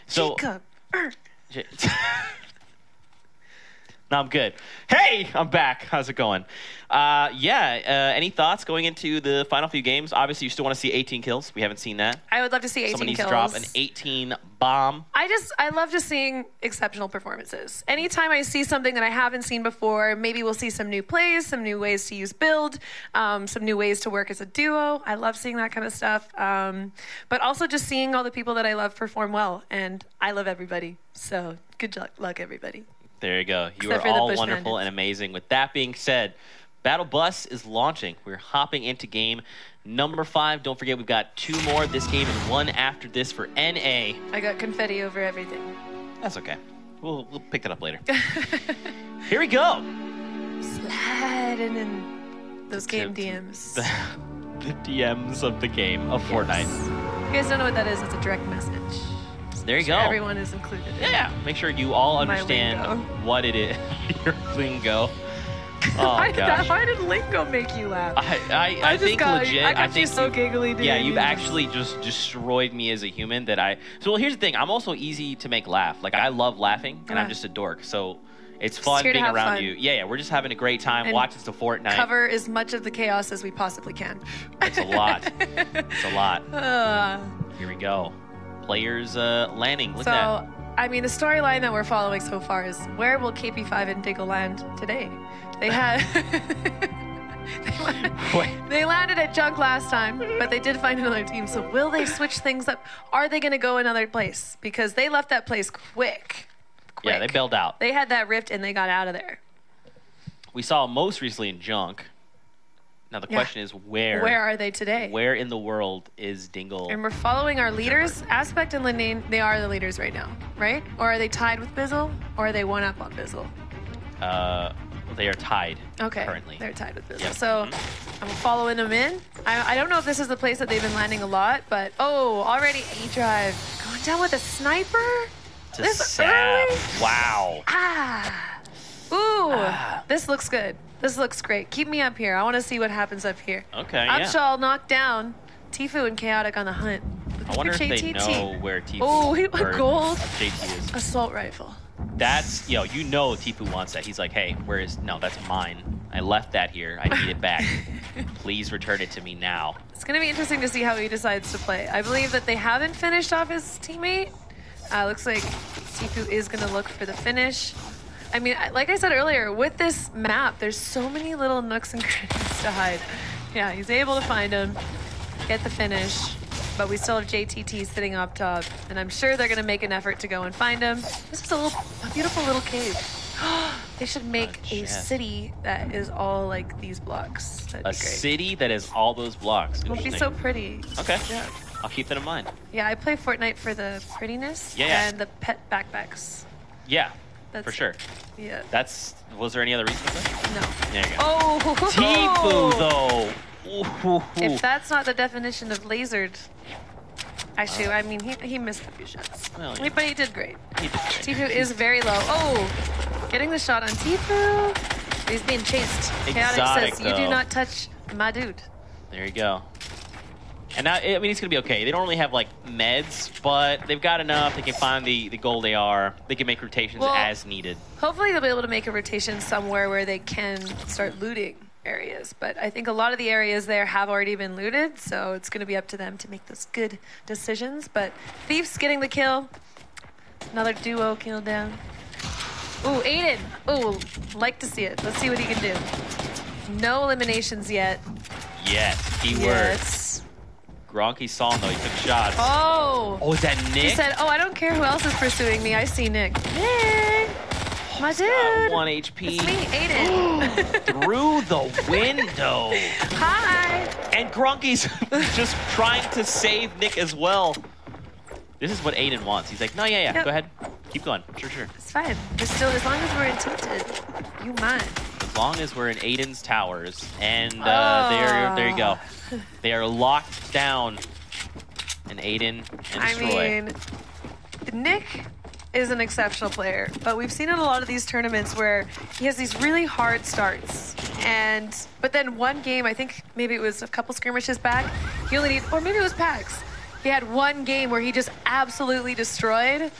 So, Jacob. No, I'm good. Hey, I'm back. How's it going? Any thoughts going into the final few games? Obviously, you still want to see 18 kills. We haven't seen that. I would love to see 18 Someone needs kills. to drop an 18 bomb. I love just seeing exceptional performances. Anytime I see something that I haven't seen before, maybe we'll see some new plays, some new ways to use build, some new ways to work as a duo. I love seeing that kind of stuff. But also just seeing all the people that I love perform well. And I love everybody. So good luck, everybody. There you go. You Except are all Bush wonderful Bandits. and amazing. With that being said, Battle Bus is launching. We're hopping into game number 5. Don't forget, we've got 2 more this game and 1 after this for NA. I got confetti over everything. That's okay. We'll pick that up later. Here we go. Sliding in those game DMs. The DMs of the game of Fortnite. You guys don't know what that is. It's a direct message. There you Sure go. everyone is included. Yeah. Make sure you all My understand lingo. what it is. Your lingo. Oh, gosh. Why did lingo make you laugh? I think legit. I got think you so giggly, dude. Yeah, you've actually just destroyed me as a human. So here's the thing. I'm also easy to make laugh. Like I love laughing, and I'm just a dork. So it's fun here to being have around fun. you. Yeah, we're just having a great time And watching some Fortnite. Cover as much of the chaos as we possibly can. It's a lot. It's a lot. Here we go. Players landing. Look at that. I mean, the storyline that we're following so far is where will KP5 and Diggle land today? They had they landed at Junk last time, but they did find another team. So will they switch things up? Are they going to go another place? Because they left that place quick. Yeah, they bailed out. They had that rift and they got out of there. We saw most recently in Junk. Now the question is where? Where are they today? Where in the world is Dingle? And we're following our leaders. Aspect and Lindane, they are the leaders right now, right? Or are they tied with Bizzle? Or are they one up on Bizzle? They are tied. Okay, Currently, they're tied with Bizzle. Yep. So I'm following them in. I don't know if this is the place that they've been landing a lot, but already E-Drive going down with a sniper. To This Sab. early? Wow. This looks good. This looks great. Keep me up here. I want to see what happens up here. Okay. Upshaw knocked down. Tifu and Chaotic on the hunt. I wonder if they JTT. know where Tifu Oh, he went or gold. JT is. Assault rifle. That's, Tifu wants that. He's like, hey, that's mine. I left that here. I need it back. Please return it to me now. It's going to be interesting to see how he decides to play. I believe that they haven't finished off his teammate. Looks like Tifu is going to look for the finish. I mean, like I said earlier, with this map, there's so many little nooks and crannies to hide. Yeah, he's able to find him, get the finish, but we still have JTT sitting up top, and I'm sure they're going to make an effort to go and find him. This is a beautiful little cave. They should make a city that is all like these blocks. That'd be great. City that is all those blocks. It would be so pretty. Okay. Yeah. I'll keep that in mind. Yeah, I play Fortnite for the prettiness Yeah. and the pet backpacks. Yeah. That's For sure. Yeah. Was there any other reason? No. There you go. Oh. Tifu, though. Ooh. If that's not the definition of lasered. Actually, I mean, he missed a few shots. Well, yeah. But he did great. He did great. Tifu is very low. Oh, getting the shot on Tifu. He's being chased. Chaotic Exotic, says, you do though. not touch my dude. There you go. And now, I mean, he's going to be okay. They don't really have, like, meds, but they've got enough. They can find the gold AR. They can make rotations as needed. Hopefully they'll be able to make a rotation somewhere where they can start looting areas. But I think a lot of the areas there have already been looted, so it's going to be up to them to make those good decisions. But Thief's getting the kill. Another duo kill down. Ooh, Aiden. Ooh, like to see it. Let's see what he can do. No eliminations yet. Yes, keyword. Yes. Gronky saw him, though. He took shots. Oh. Oh, is that Nick? He said, oh, I don't care who else is pursuing me. I see Nick. Nick. My dude. Got 1 HP. It's me, Aiden. Through the window. Hi. And Gronky's just trying to save Nick as well. This is what Aiden wants. He's like, no, yeah, Yep. go ahead. Keep going. Sure. It's fine. We're still, as long as we're in tilted, you mind. As long as we're in Aiden's towers. And there you go. They are locked down. And Aiden and Destroy. I mean, Nick is an exceptional player, but we've seen in a lot of these tournaments where he has these really hard starts. But then one game, I think maybe it was a couple skirmishes back, he only needed, or maybe it was PAX. He had one game where he just absolutely destroyed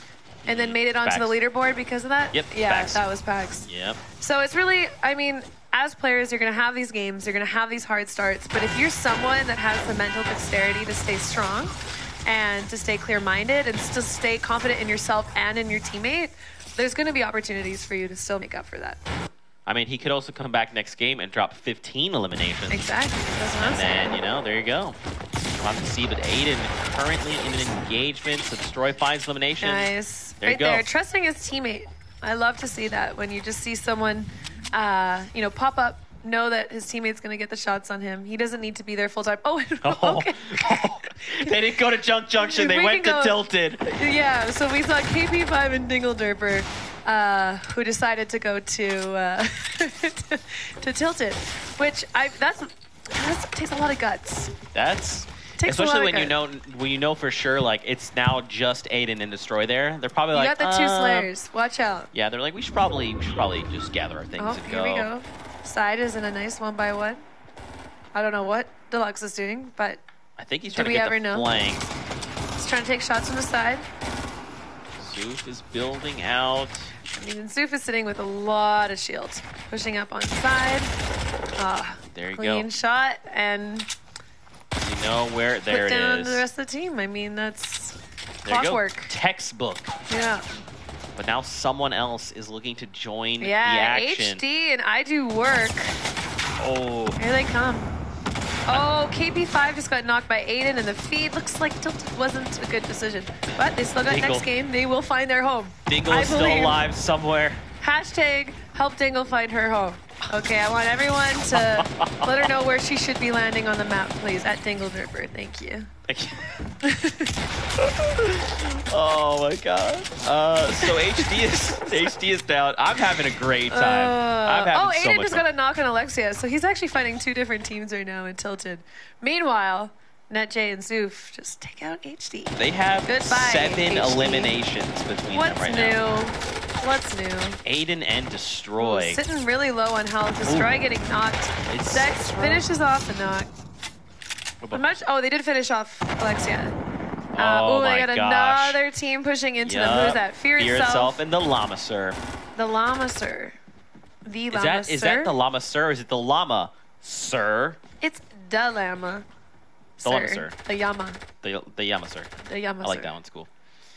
and then made it onto the leaderboard because of that. Yep, yeah, PAX. that was PAX. Yep. So it's really, I mean, as players, you're going to have these games, you're going to have these hard starts, but if you're someone that has the mental dexterity to stay strong and to stay clear-minded and to stay confident in yourself and in your teammate, there's going to be opportunities for you to still make up for that. I mean, he could also come back next game and drop 15 eliminations. Exactly. That's what I'm saying. And then, you know, there you go. We'll have to see, but Aiden currently in an engagement, so Destroy finds elimination. Nice. There you right go. there, trusting his teammate. I love to see that when you just see someone, you know, pop up, know that his teammate's going to get the shots on him. He doesn't need to be there full time. Oh, okay. They didn't go to Junk Junction. They went to Tilted. Yeah, so we saw KP5 and Dingledurper, who decided to go to to Tilted, which that takes a lot of guts. Especially when you know for sure, like, it's now just Aiden and Destroy there. They're probably You like, got the two Slayers. Watch out. Yeah, they're like, we should probably just gather our things and go. Here we go. Side is in a nice 1-by-1. I don't know what Deluxe is doing, but I think he's trying to get the flank. He's trying to take shots from the side. Zoof is building out. I mean, Zoof is sitting with a lot of shields, pushing up on side. There you go. Clean shot, and You know where there put it down is. the rest of the team. I mean, that's There you go. clockwork. Textbook. Yeah. But now someone else is looking to join the Yeah, action. HD and I do work. Oh, Here they come. Oh, KP5 just got knocked by Aiden in the feed. Looks like Tilted wasn't a good decision. But they still got Dingle. next game. They will find their home. Dingle I is still believe. alive somewhere. Hashtag help Dingle find her home. Okay, I want everyone to let her know where she should be landing on the map, please. At Dingledurper. Thank you. Oh my god. So HD is down. I'm having a great time. I'm having so Aiden much just fun. got a knock on Alexia, so he's actually fighting two different teams right now in Tilted. Meanwhile, NetJ and Zoof just take out HD. They have Goodbye, 7 HD. eliminations between What's them right new? now. What's new? Aiden and Destroy. Sitting really low on health. Destroy getting knocked. It's Dex finishes off the knock. Oh, they did finish off Alexia. Oh they my got gosh. another team pushing into them. Yup. Who's that? Fear itself. and the Llama Sir. The Llama Sir. The Llama Sir. Is that the Llama Sir or is it the Llama Sir? It's the Llama. The Llama Sir. The Yama. The Llama Sir. The Yama I like Sir. that one. It's cool.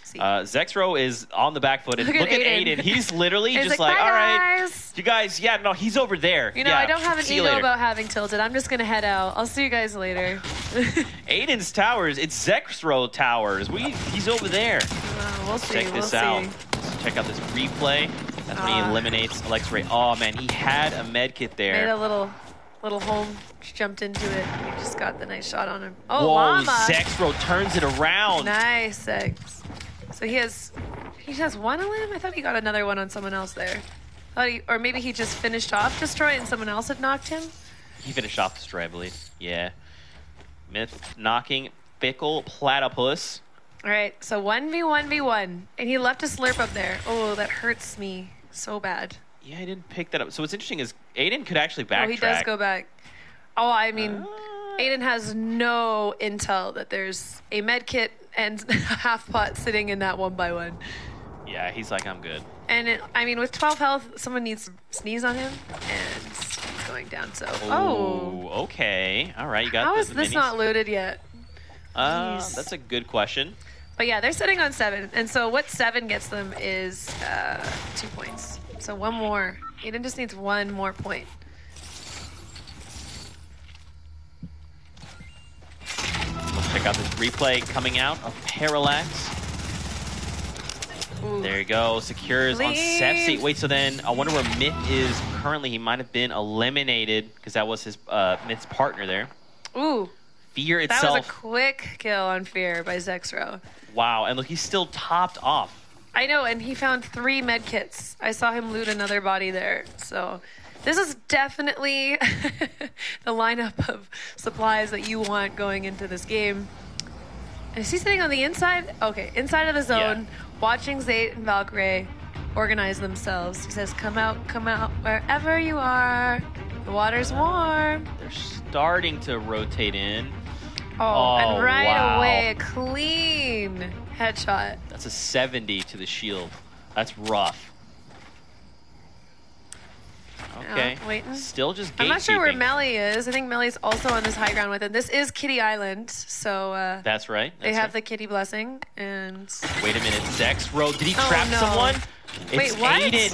See. Zexro is on the back foot. And Look look at at Aiden. Aiden. He's literally He's just like, like, "Bye, all right, guys." you guys, yeah, no, he's over there. You know, yeah, I don't have an see you ego later. about having Tilted. I'm just going to head out. I'll see you guys later. Aiden's towers, it's Zexro towers. He's over there. We'll see. Check this out. Check out this replay. That's when he eliminates Alex Ray. Oh man, he had a med kit there. Made a little home, jumped into it. He just got the nice shot on him. Oh, Whoa, Llama. Zexro turns it around. Nice, Zex. So he has He has one elim? I thought he got another one on someone else there. Or maybe he just finished off Destroy and someone else had knocked him? He finished off Destroy, I believe. Yeah. Myth knocking Fickle Platypus. All right, so 1v1v1. And he left a slurp up there. Oh, that hurts me so bad. Yeah, I didn't pick that up. So what's interesting is Aiden could actually backtrack. Oh, he does go back. Oh, I mean, Aiden has no intel that there's a med kit and half pot sitting in that 1x1. Yeah, he's like, I'm good. And I mean, with 12 health, someone needs to sneeze on him, and he's going down. So, okay, all right, you got. How is the this minis. not looted yet? That's a good question. But yeah, they're sitting on 7, and so what 7 gets them is 2 points. So one more. Aiden just needs 1 more point. Let's check out this replay coming out of Parallax. Ooh. There you go. Secures on Sepsi. Wait, so then I wonder where Myth is currently. He might have been eliminated because that was his Myth's partner there. Ooh. Fear itself. That was a quick kill on Fear by Zexro. Wow, and look, he's still topped off. I know, and he found 3 med kits. I saw him loot another body there. So this is definitely the lineup of supplies that you want going into this game. And is he sitting on the inside? Okay, inside of the zone, watching Zayt and Valkyrie organize themselves. He says, come out, wherever you are. The water's warm. They're starting to rotate in. Oh, and right wow. away, a clean headshot. That's a 70 to the shield. That's rough. Okay. Waiting. Still just gatekeeping. I'm not sure where Melly is. I think Melly's also on this high ground with him. This is Kitty Island, so that's right. They have the Kitty blessing, and wait a minute, Zexro. Did he trap someone? Wait, it's what? Aiden.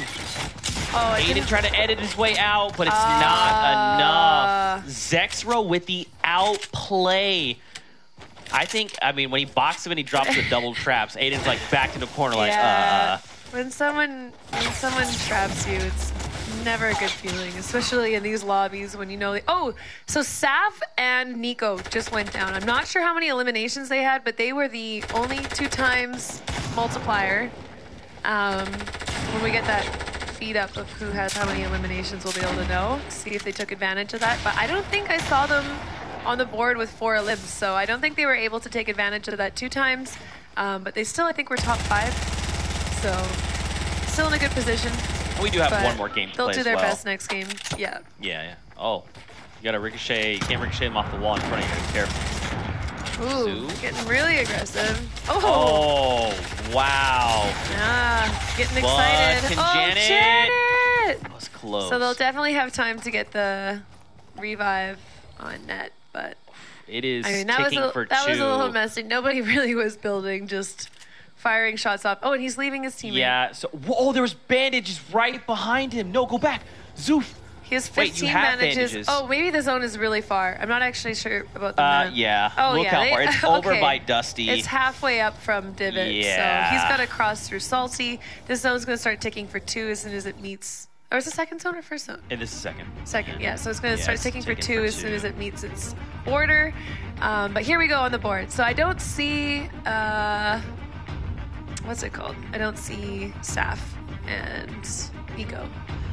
Oh, Aiden tried to edit his way out, but it's not enough. Zexro with the outplay. I mean, when he boxed him and he drops the double traps, Aiden's like back in the corner, like, When someone traps you, it's never a good feeling, especially in these lobbies when you know. So Saf and Nico just went down. I'm not sure how many eliminations they had, but they were the only 2 times multiplier. When we get that feed up of who has how many eliminations, we'll be able to know, see if they took advantage of that. But I don't think I saw them on the board with 4 elims, so I don't think they were able to take advantage of that 2 times. But they still, I think, were top 5, so still in a good position. We do have one more game to play. They'll do their as well. best next game. Yeah. Yeah. Oh, you got to ricochet. You can't ricochet them off the wall in front of you. Be careful. Ooh, getting really aggressive. Oh, wow. Getting excited. Janet. That was close. So they'll definitely have time to get the revive on net, but it is that ticking for 2. That was a little messy. Nobody really was building, just firing shots off. Oh, and he's leaving his teammate. Yeah, so, there was bandages right behind him. No, go back. Zoof. He has 15 bandages. Oh, maybe the zone is really far. I'm not actually sure about the map. Yeah. Oh, Look how far. It's over okay. by Dusty. It's halfway up from Divot. Yeah. So he's got to cross through Salty. This zone's going to start ticking for 2 as soon as it meets. Or is it second zone or first zone? This is second. Second, yeah. So it's going to start ticking for 2 as soon as it meets its order. But here we go on the board. So I don't see... what's it called? I don't see Saf and Nico.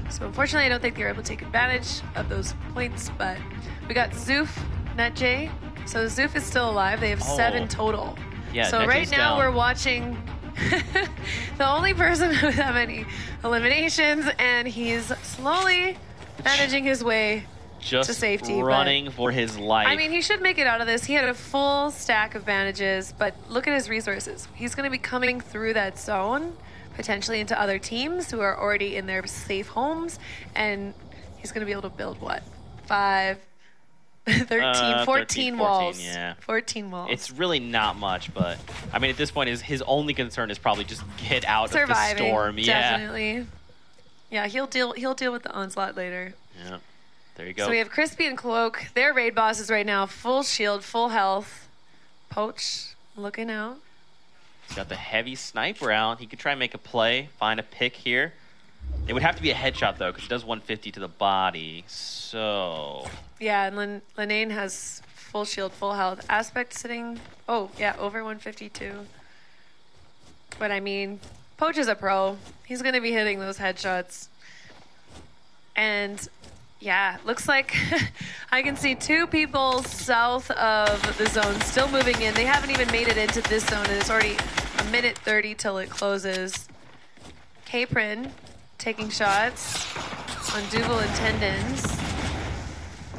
So unfortunately, I don't think they were able to take advantage of those points, but we got Zoof, NetJ. So Zoof is still alive. They have 7 total. Yeah, so NetJ's right now down. we're watching the only person with that many eliminations, and he's slowly managing his way to safety. Running for his life. I mean, he should make it out of this. He had a full stack of bandages, but look at his resources. He's going to be coming through that zone, potentially into other teams who are already in their safe homes, and he's going to be able to build, what, 5, 13, 14 walls. Yeah. 14 walls. It's really not much, but I mean, at this point, his only concern is probably just get out Surviving, of the storm. Definitely. Yeah, he'll deal with the onslaught later. Yeah. There you go. So we have Crispy and Cloak. They're raid bosses right now. Full shield, full health. Poach looking out. He's got the heavy sniper out. He could try and make a play, find a pick here. It would have to be a headshot, though, because it does 150 to the body. So... Yeah, and Linane has full shield, full health. Aspect sitting... Oh, yeah, over 152. But, I mean, Poach is a pro. He's going to be hitting those headshots. And yeah, looks like I can see 2 people south of the zone still moving in. They haven't even made it into this zone, and it's already 1:30 till it closes. Kingpin taking shots on Dougal and Tendons.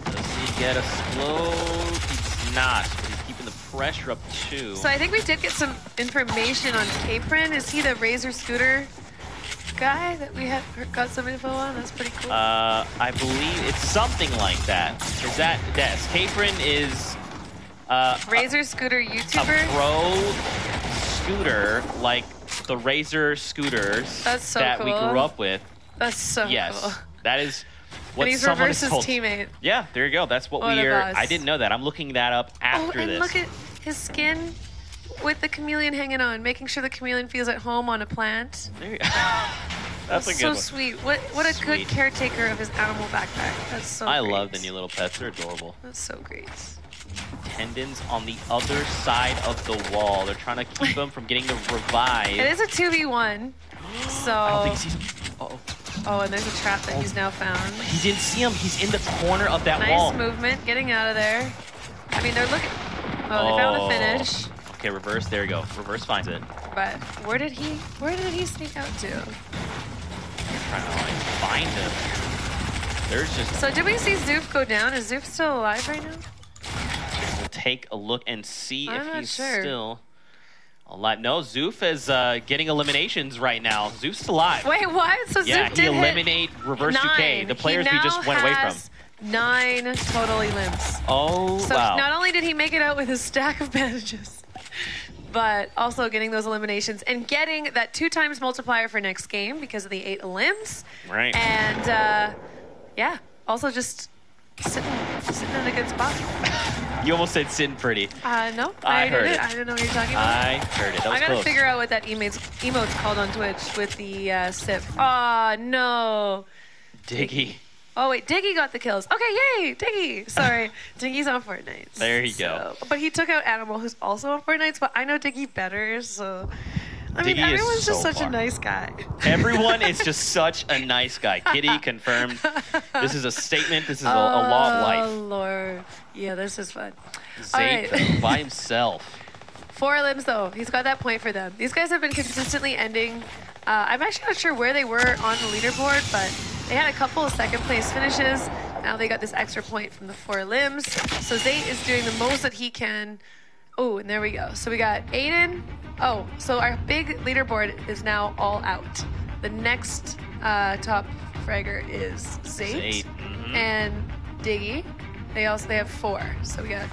Does he get a slow? He's not. He's keeping the pressure up too. So I think we did get some information on Kingpin. Is he the Razor Scooter guy that we had got some info on? That's pretty cool. I believe it's something like that. Is that yes? Kingpin is Razor Scooter YouTuber. A pro scooter, like the Razor scooters that we grew up with. That's so yes, cool. that is what and he's someone reversed is his told. teammate. Yeah, there you go. That's what we are. I didn't know that. I'm looking that up after and this. Look at his skin with the chameleon hanging on, making sure the chameleon feels at home on a plant. There you go. That's a good so one. sweet. What a good caretaker of his animal backpack. That's so I great. love the new little pets. They're adorable. That's so great. Tendons on the other side of the wall. They're trying to keep him from getting the revive. It is a 2v1. So. I don't think he sees him. Uh-oh. Oh, and there's a trap that he's now found. He didn't see him. He's in the corner of that wall. Nice movement, getting out of there. I mean, they're looking. Oh, they found the finish. Okay, reverse. There you go. Reverse finds it. But where did he sneak out to? Trying to like find him. There's just. So did we see Zoof go down? Is Zoof still alive right now? We'll take a look and see I'm if not he's sure. still alive. No, Zoof is getting eliminations right now. Zoof's alive. Wait, what? So Yeah, Zoof he did eliminate reverse 9. 2K. The players He we just now went away from. has 9 total elims. Oh, So wow. not only did he make it out with his stack of bandages, but also getting those eliminations and getting that 2x multiplier for next game because of the 8 elims. Right. And yeah, also just sitting in a good spot. You almost said sitting pretty. No, I heard didn't. it. I didn't know what you're talking about. I heard it. That was I gotta close. figure out what that emote's called on Twitch with the sip. Oh no. Diggy. Oh wait, Diggy got the kills. Okay, yay, Diggy. Sorry, Diggy's on Fortnite. There you go. But he took out Animal, who's also on Fortnite. But I know Diggy better, so I mean, Diggy is everyone's just so such far. a nice guy. Everyone is just such a nice guy. Kitty confirmed. This is a statement. This is a law of life. Oh Lord, yeah, this is fun. Zayt right. by himself. 4 limbs though. He's got that point for them. These guys have been consistently ending. I'm actually not sure where they were on the leaderboard, but they had a couple of second place finishes. Now they got this extra point from the 4 limbs. So Zayt is doing the most that he can. Oh, and there we go. So we got Aiden. Oh, so our big leaderboard is now all out. The next top fragger is Zayt and Diggy. They have 4. So we got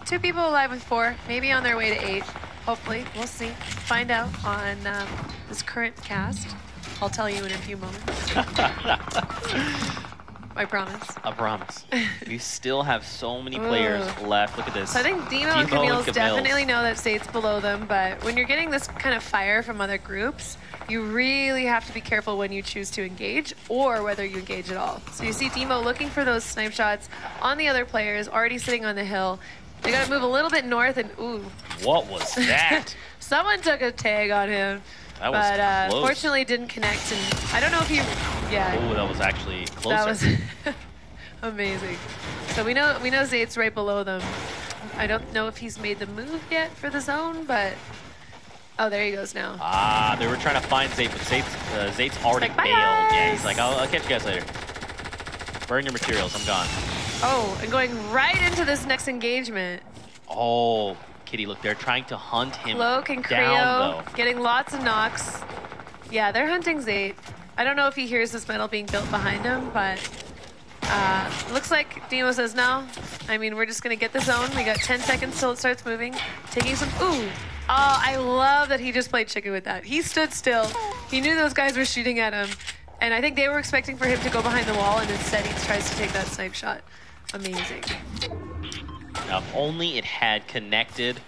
2 people alive with 4, maybe on their way to 8. Hopefully, we'll see. Find out on this current cast. I'll tell you in a few moments. I promise. I promise. We still have so many players left. Look at this. So I think Demo and Camille's definitely know that Zayt's below them, but when you're getting this kind of fire from other groups, you really have to be careful when you choose to engage or whether you engage at all. So you see Demo looking for those snipe shots on the other players, already sitting on the hill. They got to move a little bit north and ooh. What was that? Someone took a tag on him. That was close. Fortunately didn't connect, and I don't know if you, Oh, that was actually closer. that was amazing. So we know Zayt's right below them. I don't know if he's made the move yet for the zone, but oh, there he goes now. Ah, they were trying to find Zayt, but Zayt's already Like, bye, bailed. Yeah, guys. he's like, I'll catch you guys later. Burn your materials, I'm gone. Oh, and going right into this next engagement. Oh, Kitty, look, they're trying to hunt him Cloak and down, Creo though. getting lots of knocks. Yeah, they're hunting Zayt. I don't know if he hears this metal being built behind him, but looks like Demo says no. I mean, we're just going to get the zone. We got 10 seconds till it starts moving. Taking some... Ooh. Oh, I love that he just played chicken with that. He stood still. He knew those guys were shooting at him. And I think they were expecting for him to go behind the wall, and instead he tries to take that snipe shot. Amazing. Now, if only it had connected,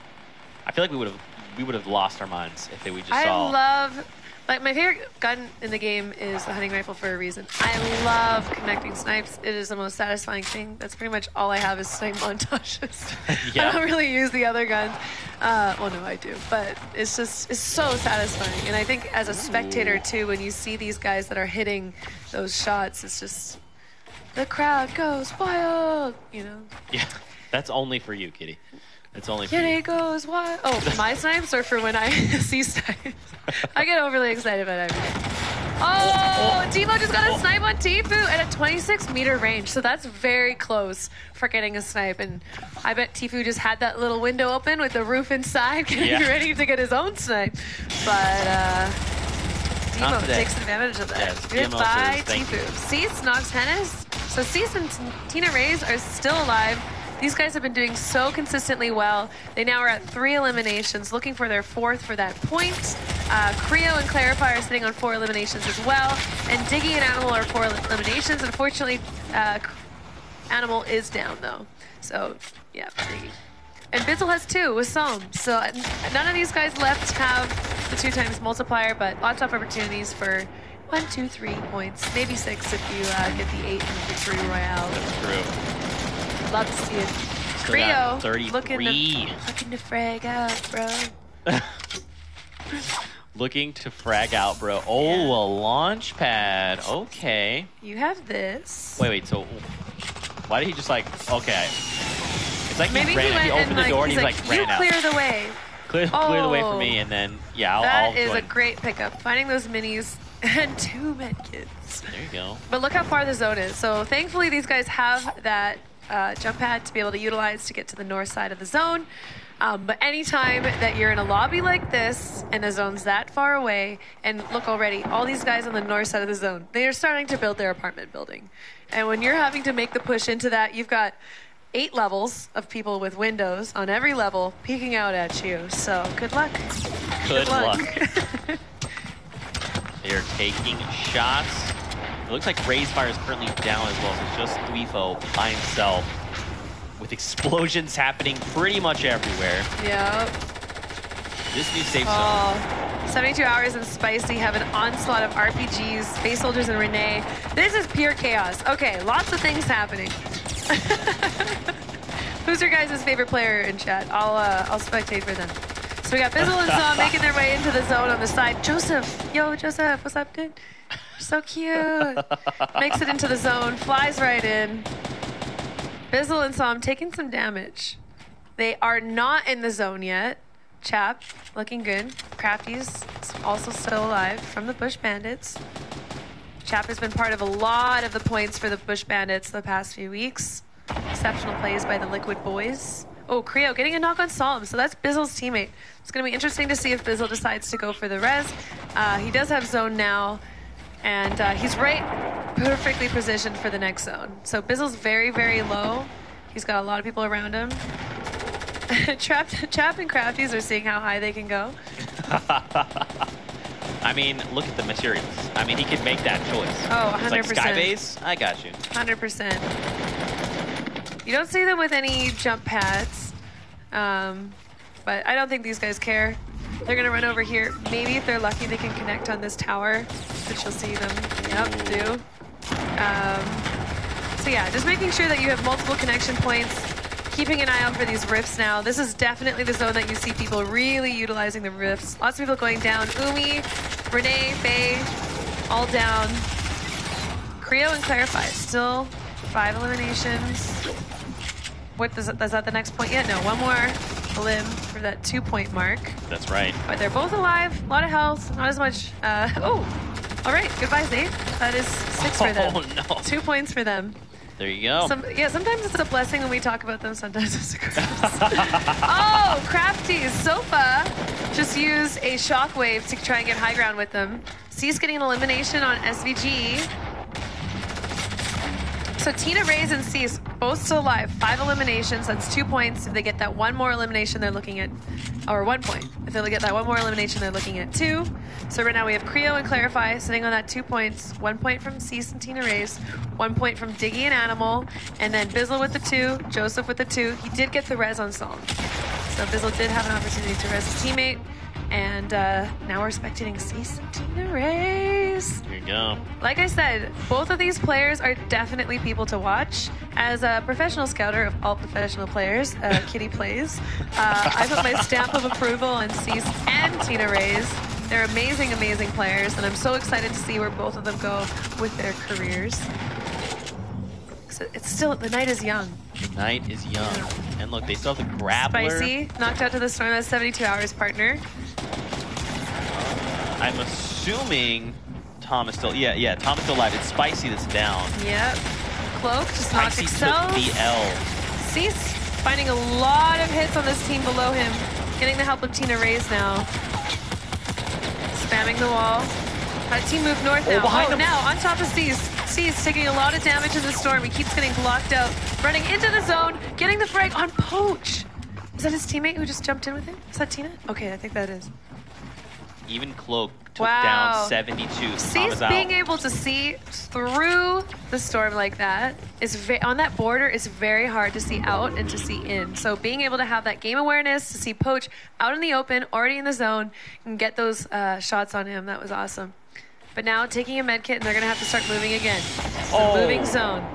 I feel like we would have lost our minds if we just saw. I love Like, my favorite gun in the game is the hunting rifle for a reason. I love connecting snipes. It is the most satisfying thing. That's pretty much all I have is snipe montages. Yeah. I don't really use the other guns. Well, no, I do. But it's so satisfying. And I think as a spectator, too, when you see these guys that are hitting those shots, it's just, the crowd goes wild, you know? Yeah, that's only for you, Kitty. It's only for you. Kitty goes wild. Oh, for my snipes or for when I see snipes? I get overly excited about everything. Oh, Timo just got a snipe on Tifu at a 26-meter range. So that's very close for getting a snipe. And I bet Tifu just had that little window open with the roof inside, getting ready to get his own snipe. But Timo takes advantage of that. Yes, Goodbye, says, Tifu. Cease knocks Hennis. So Cease and Tina Rays are still alive. These guys have been doing so consistently well. They now are at 3 eliminations, looking for their 4th for that point. Creo and Clarify are sitting on 4 eliminations as well. And Diggy and Animal are 4 eliminations. Unfortunately, Animal is down, though. So, yeah, Diggy. And Bizzle has 2 with Psalm. So none of these guys left have the 2 times multiplier, but lots of opportunities for 1, 2, 3 points. Maybe 6 if you get the 8 in the victory royale. That's true. Love to see it. Still got Creo 33. looking to frag out, bro. Looking to frag out, bro. Oh, Yeah. a launch pad. Okay. You have this. Wait, so why did he just like, okay. It's like Maybe he opened the door and he's he like ran you out. clear the way. Clear the way for me, and then, yeah, I'll That is join. a great pickup. Finding those minis and 2 medkits. There you go. But look how far the zone is. So thankfully these guys have that jump pad to be able to utilize to get to the north side of the zone. But anytime that you're in a lobby like this and the zone's that far away, and look already, all these guys on the north side of the zone, they are starting to build their apartment building. And when you're having to make the push into that, you've got 8 levels of people with windows on every level peeking out at you. So good luck. Good luck. They're taking shots. It looks like Ray's fire is currently down as well, so it's just Threefo by himself with explosions happening pretty much everywhere. Yep. This new safe zone. Oh, 72 Hours and Spicy have an onslaught of RPGs, Space Soldiers and Renee. This is pure chaos. Okay, lots of things happening. Who's your guys' favorite player in chat? I'll spectate for them. So we got Bizzle and Saw making their way into the zone on the side. Joseph, yo, Joseph, what's up, dude? So cute. Makes it into the zone, flies right in. Bizzle and Saw taking some damage. They are not in the zone yet. Chap, looking good. Crafty's also still alive from the Bush Bandits. Chap has been part of a lot of the points for the Bush Bandits the past few weeks. Exceptional plays by the Liquid Boys. Oh, Creo getting a knock on Solemn, so that's Bizzle's teammate. It's going to be interesting to see if Bizzle decides to go for the res. He does have zone now, and he's right perfectly positioned for the next zone. So Bizzle's very, very low. He's got a lot of people around him. Chap and Crafties are seeing how high they can go. I mean, look at the materials. I mean, he could make that choice. Oh, 100%. It's like Skybase, I got you. 100%. You don't see them with any jump pads, but I don't think these guys care. They're gonna run over here. Maybe if they're lucky, they can connect on this tower, which you'll see them, do. So yeah, just making sure that you have multiple connection points, keeping an eye out for these rifts now. This is definitely the zone that you see people really utilizing the rifts. Lots of people going down. Umi, Renee, Faye, all down. Creo and Clarify, still 5 eliminations. What is that the next point yet? No, one more limb for that 2-point mark. That's right. But they're both alive, a lot of health, not as much. Oh, all right, goodbye, Zane. That is 6 for them. Oh, no. 2 points for them. There you go. Sometimes it's a blessing when we talk about them, sometimes it's a curse. Oh, Crafty Sofa just used a shockwave to try and get high ground with them. Cease getting an elimination on SVG. So Tina, Rays, and Cease both still alive. 5 eliminations, that's 2 points. If they get that one more elimination, they're looking at, or 1 point. If they get that one more elimination, they're looking at 2. So right now we have Creo and Clarify sitting on that 2 points. 1 point from Cease and Tina Rays, 1 point from Diggy and Animal, and then Bizzle with the 2, Joseph with the 2. He did get the res on Psalm. So Bizzle did have an opportunity to res his teammate. And now we're spectating Cease and Tina Rays. Here you go. Like I said, both of these players are definitely people to watch. As a professional scouter of all professional players, Kitty plays, I put my stamp of approval on Cease and Tina Rays. They're amazing, amazing players, and I'm so excited to see where both of them go with their careers. So it's still, the night is young. The night is young. And look, they still have the grappler. Spicy, knocked out to the storm. That's 72 hours, partner. I'm assuming Tom is still, yeah, Tom is still alive. It's Spicy that's down. Yep. Cloak just knocked Spicy Excel. took the L. Cease finding a lot of hits on this team below him. Getting the help of Tina Rays now. Spamming the wall. That team moved north now. Behind him. Now on top of Cease. Cease taking a lot of damage in the storm. He keeps getting blocked out. Running into the zone. Getting the frag on Poach. Is that his teammate who just jumped in with him? Is that Tina? Okay, I think that is. Even Cloak took Wow. down 72. So Tom Cease is out. being able to see through the storm like that is on that border is very hard to see out and to see in. So being able to have that game awareness to see Poach out in the open, already in the zone, and get those shots on him, that was awesome. But now taking a med kit, and they're gonna have to start moving again. So moving zone.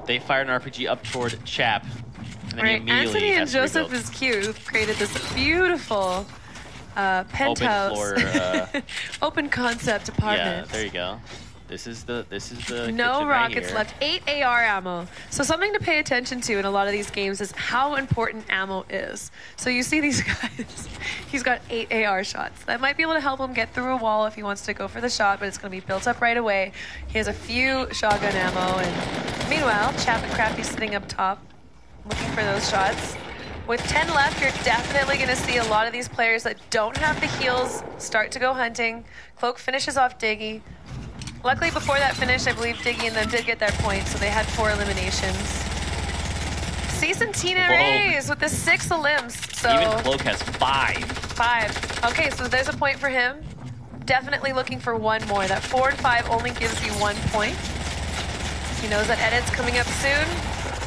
They fired an RPG up toward Chap. And then he Right, immediately Anthony and has to Joseph rebuild. is cute. Who've created this beautiful penthouse, Open floor, open concept yeah, apartment. there you go. This is the No kitchen right rockets here. left. 8 AR ammo. So something to pay attention to in a lot of these games is how important ammo is. So you see these guys, he's got 8 AR shots. That might be able to help him get through a wall if he wants to go for the shot, but it's going to be built up right away. He has a few shotgun ammo, and meanwhile, Chap and Crappy's sitting up top looking for those shots. With 10 left, you're definitely going to see a lot of these players that don't have the heals start to go hunting. Cloak finishes off Diggy. Luckily, before that finish, I believe Diggy and them did get their points, so they had 4 eliminations. Cease and Tina Rays with the 6 elims. So Even Cloak has 5. 5. Okay, so there's a point for him. Definitely looking for 1 more. That 4 and 5 only gives you 1 point. He knows that edit's coming up soon.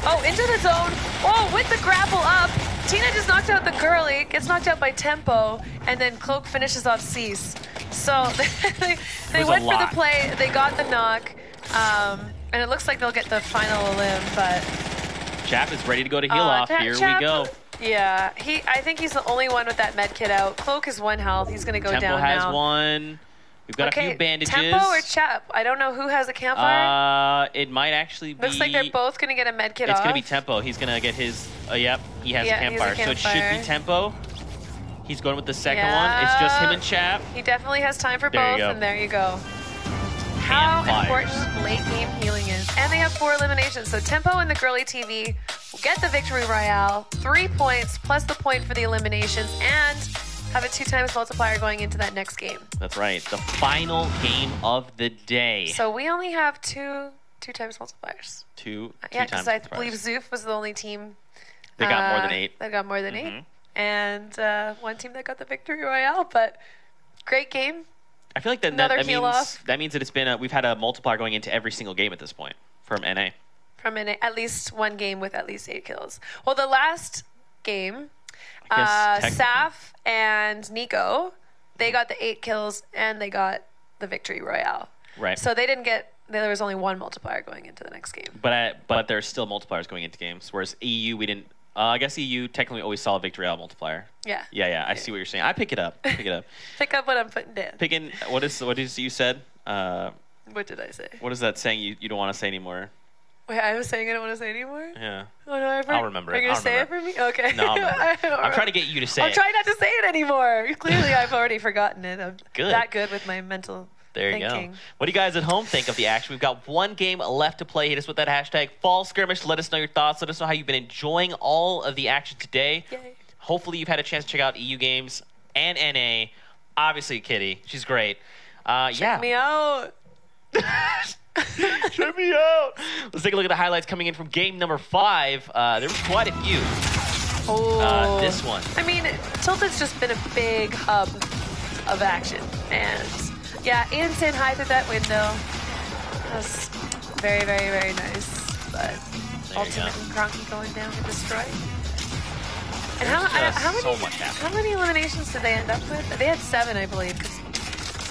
Oh, into the zone. Oh, with the grapple up. Tina just knocked out the girly, gets knocked out by Tempo, and then Cloak finishes off Cease. So they went for the play, they got the knock, and it looks like they'll get the final elim, but... Chap is ready to go to heal off. Here we go. Yeah, I think he's the only one with that med kit out. Cloak is 1 health, he's gonna go Tempo down has now. 1. We've got a few bandages. Tempo or Chap? I don't know who has a campfire. It might actually be... Looks like they're both gonna get a med kit off. It's gonna be Tempo. He's gonna get his... yep, he has a campfire. So it should be Tempo. He's going with the second one. It's just him and Chap. He definitely has time for There you both, go. and there you go. How important late game healing is. And they have 4 eliminations. So Tempo and the Girly TV will get the victory royale, 3 points plus the point for the eliminations, and have a 2x multiplier going into that next game. That's right. The final game of the day. So we only have 2 2x multipliers. Two Yeah, times because I believe Zoof was the only team They got more than 8. that got more than 8. And 1 team that got the victory royale, but great game. I feel like that means that it's been we've had a multiplier going into every single game at this point from NA. From at least 1 game with at least 8 kills. Well, the last game, I guess Saf and Nico, they got the 8 kills and they got the victory royale. Right. So they didn't get. There was only 1 multiplier going into the next game. But there's still multipliers going into games, whereas EU we didn't. I guess EU technically always saw a victory royale multiplier. Yeah. Yeah. I see what you're saying. I pick it up. Pick up what I'm putting down. Picking what is you said? What did I say? What is that saying you don't want to say anymore? Wait, I was saying I don't want to say anymore? Yeah. Oh, no, I'll remember it. Are you going to say it for me? Okay. No, I'll remember. I'm trying to get you to say it. I'll try not to say it anymore. Clearly, I've already forgotten it. I'm Good. that good with my mental There you thinking. go. What do you guys at home think of the action? We've got 1 game left to play. Hit us with that hashtag Fall Skirmish. Let us know your thoughts. Let us know how you've been enjoying all of the action today. Yay. Hopefully you've had a chance to check out EU games and NA. Obviously, Kitty. She's great. Check me out. Check me out. Let's take a look at the highlights coming in from game number 5. There was quite a few. Oh. This one. I mean, Tilted's just been a big hub of action. And yeah, Ian saying hi through that window. That's very, very, very nice. But There you Ultimate and Cronky going down to destroy. And how so much happening. How many eliminations did they end up with? They had 7, I believe, because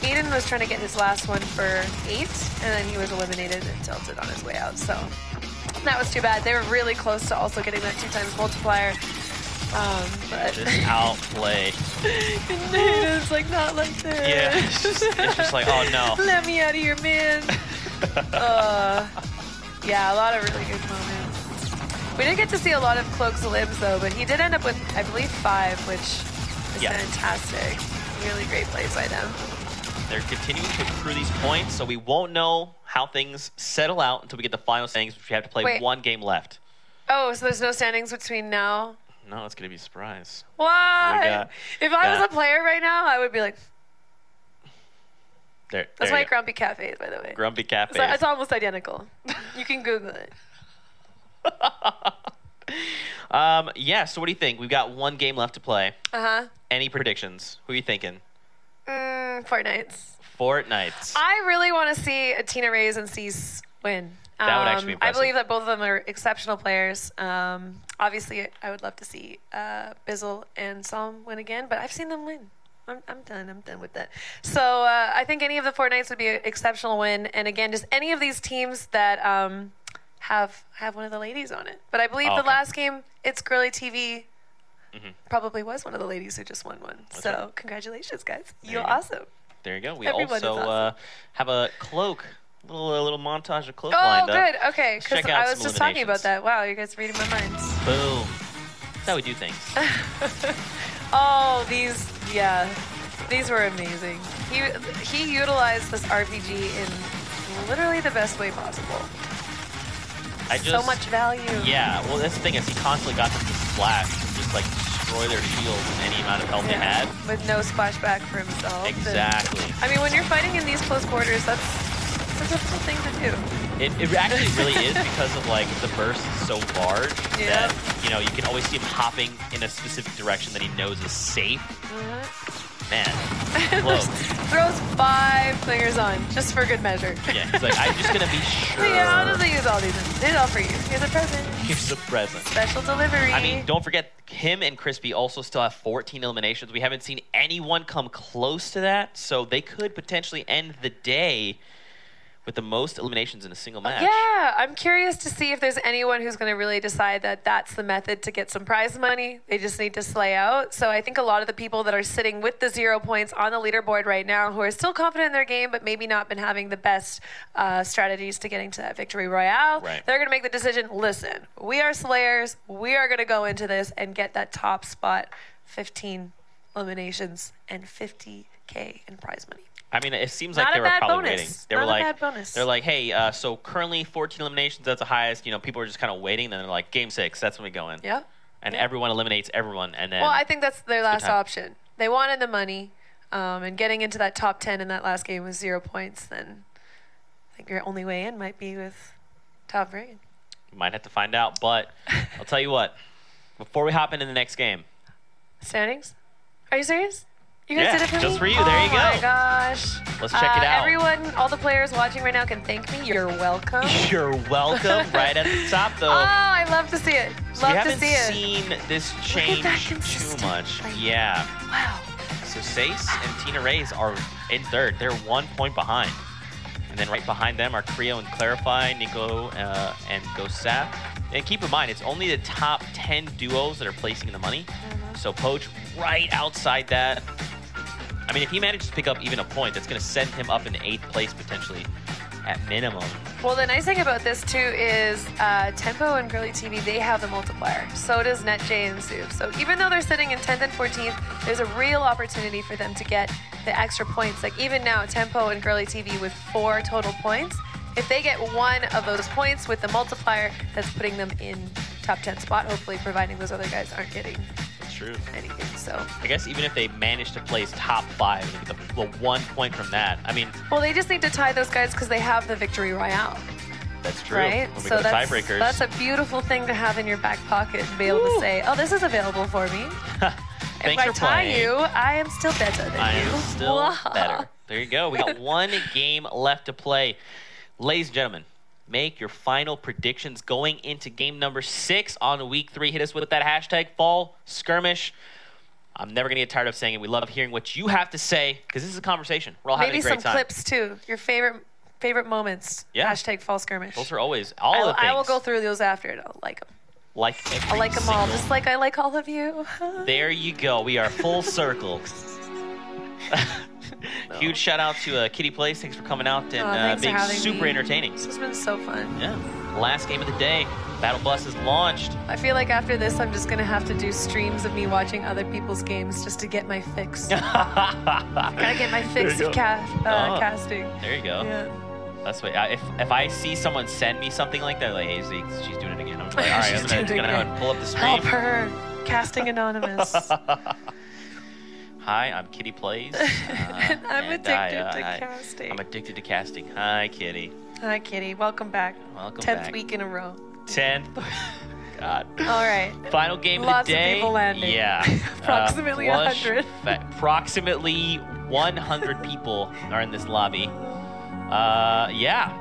Aiden was trying to get his last one for 8, and then he was eliminated and tilted on his way out. So that was too bad. They were really close to also getting that 2x multiplier. But just outplay. Aiden's like, not like this. Yeah, it's just like, oh no. Let me out of here, man. Yeah, a lot of really good moments. We didn't get to see a lot of Cloak's limbs though, but he did end up with, I believe, 5, which is fantastic. Really great plays by them. They're continuing to accrue these points, so we won't know how things settle out until we get the final standings, which we have to play 1 game left. Oh, so there's no standings between now? No, it's going to be a surprise. What? If I was a player right now, I would be like... That's my Grumpy Cafe, by the way. Grumpy Cafe. So it's almost identical. You can Google it. Yeah, so what do you think? We've got 1 game left to play. Uh-huh. Any predictions? Who are you thinking? Fortnite's. Fortnite's. I really want to see Tina Reyes and Cease win. That would actually be impressive. I believe that both of them are exceptional players. Obviously, I would love to see Bizzle and Psalm win again, but I've seen them win. I'm done. I'm done with that. So I think any of the Fortnites would be an exceptional win. And again, just any of these teams that have one of the ladies on it. But I believe the last game, It's Girly TV, probably was one of the ladies who just won one. That's so right. Congratulations, guys. You're awesome. There you go. We Everyone also awesome. have a Cloak. A little montage of Cloak lined up. Oh, good. Okay, because Check out I was some just talking about eliminations. that. Wow, you guys reading my minds. Boom. That's how we do things. Oh, these were amazing. He utilized this RPG in literally the best way possible. So much value. Yeah, well, that's the thing is he constantly got them to splash and just like destroy their shield with any amount of health they had. With no splashback for himself. Exactly. And, I mean, when you're fighting in these close quarters, that's a difficult thing to do. It actually really is because of like the burst is so large that you can always see him hopping in a specific direction that he knows is safe. Man, close. Throws 5 fingers on just for good measure. Yeah, he's like, I'm just gonna be sure. Yeah, I'll just use all these. It's all for you. Here's a present. Here's a present. Special delivery. I mean, don't forget, him and Crispy also still have 14 eliminations. We haven't seen anyone come close to that, so they could potentially end the day with the most eliminations in a single match. Yeah, I'm curious to see if there's anyone who's going to really decide that that's the method to get some prize money. They just need to slay out. So I think a lot of the people that are sitting with the 0 points on the leaderboard right now who are still confident in their game but maybe not been having the best strategies to getting to that victory royale, they're going to make the decision, listen, we are slayers. We are going to go into this and get that top spot, 15 eliminations and 50K in prize money. I mean, it seems like they were probably waiting. They were like, bonus. They're like, hey, so currently 14 eliminations, that's the highest. People are just kind of waiting. Then they're like, game 6, that's when we go in. Yeah. And everyone eliminates everyone, and then. Well, I think that's their last option. They wanted the money, and getting into that top 10 in that last game with 0 points. Then I think your only way in might be with top raid. You might have to find out, but I'll tell you what. Before we hop into the next game. Standings? Are you serious? You guys did it for me? Just for you. There you go. Oh my gosh. Let's check it out. Everyone, all the players watching right now can thank me. You're welcome. You're welcome. Right at the top, though. Oh, I love to see it. So love to see it. we haven't seen this change too much. Yeah. Wow. So Sace and Tina Reyes are in 3rd. They're 1 point behind. And then right behind them are Creo and Clarify, Nico, and Gosap. And keep in mind, it's only the top 10 duos that are placing in the money. So Poach right outside that. I mean, if he manages to pick up even a point, that's going to send him up in 8th place potentially at minimum. Well, the nice thing about this, too, is Tempo and Girly TV, they have the multiplier. So does NetJ and Soup. So even though they're sitting in 10th and 14th, there's a real opportunity for them to get the extra points. Like even now, Tempo and Girly TV with 4 total points, if they get 1 of those points with the multiplier, that's putting them in top 10 spot, hopefully, providing those other guys aren't getting anything. So I guess even if they manage to place top 5 and get the 1 point from that, I mean. Well, they just need to tie those guys because they have the victory royale. That's true. Right? When we so go to tiebreakers. That's a beautiful thing to have in your back pocket and be able to say, oh, this is available for me. If I tie you, I am still better than you. I am still better. There you go. We got 1 game left to play. Ladies and gentlemen, make your final predictions going into game number 6 on week 3. Hit us with that hashtag fall skirmish. I'm never going to get tired of saying it. We love hearing what you have to say because this is a conversation. We're all having a great time. Maybe some clips too. Your favorite moments. Yeah. Hashtag fall skirmish. Those are always all the things. I will go through those after it. I'll like them. Like I like them all, just like I like all of you. There you go. We are full circle. Huge shout out to Kitty Plays. Thanks for coming out and being super entertaining. This has been so fun. Yeah. Last game of the day. Battle Bus is launched. I feel like after this, I'm just going to have to do streams of me watching other people's games just to get my fix. Gotta get my fix of casting. There you go. Yeah. That's what. If I see someone send me something like that, like, hey, Zeke, she's doing it again. I'm like, all right, I'm gonna go ahead and pull up the stream. Help her. Casting Anonymous. Hi, I'm Kitty Plays. And I'm addicted to casting. I'm addicted to casting. Hi, Kitty. Hi, Kitty. Welcome back. Welcome 10th back. week in a row. 10th. God. All right. Final game Lots of the day. Of people landing. Yeah. Approximately 100. Approximately 100 people are in this lobby. Yeah.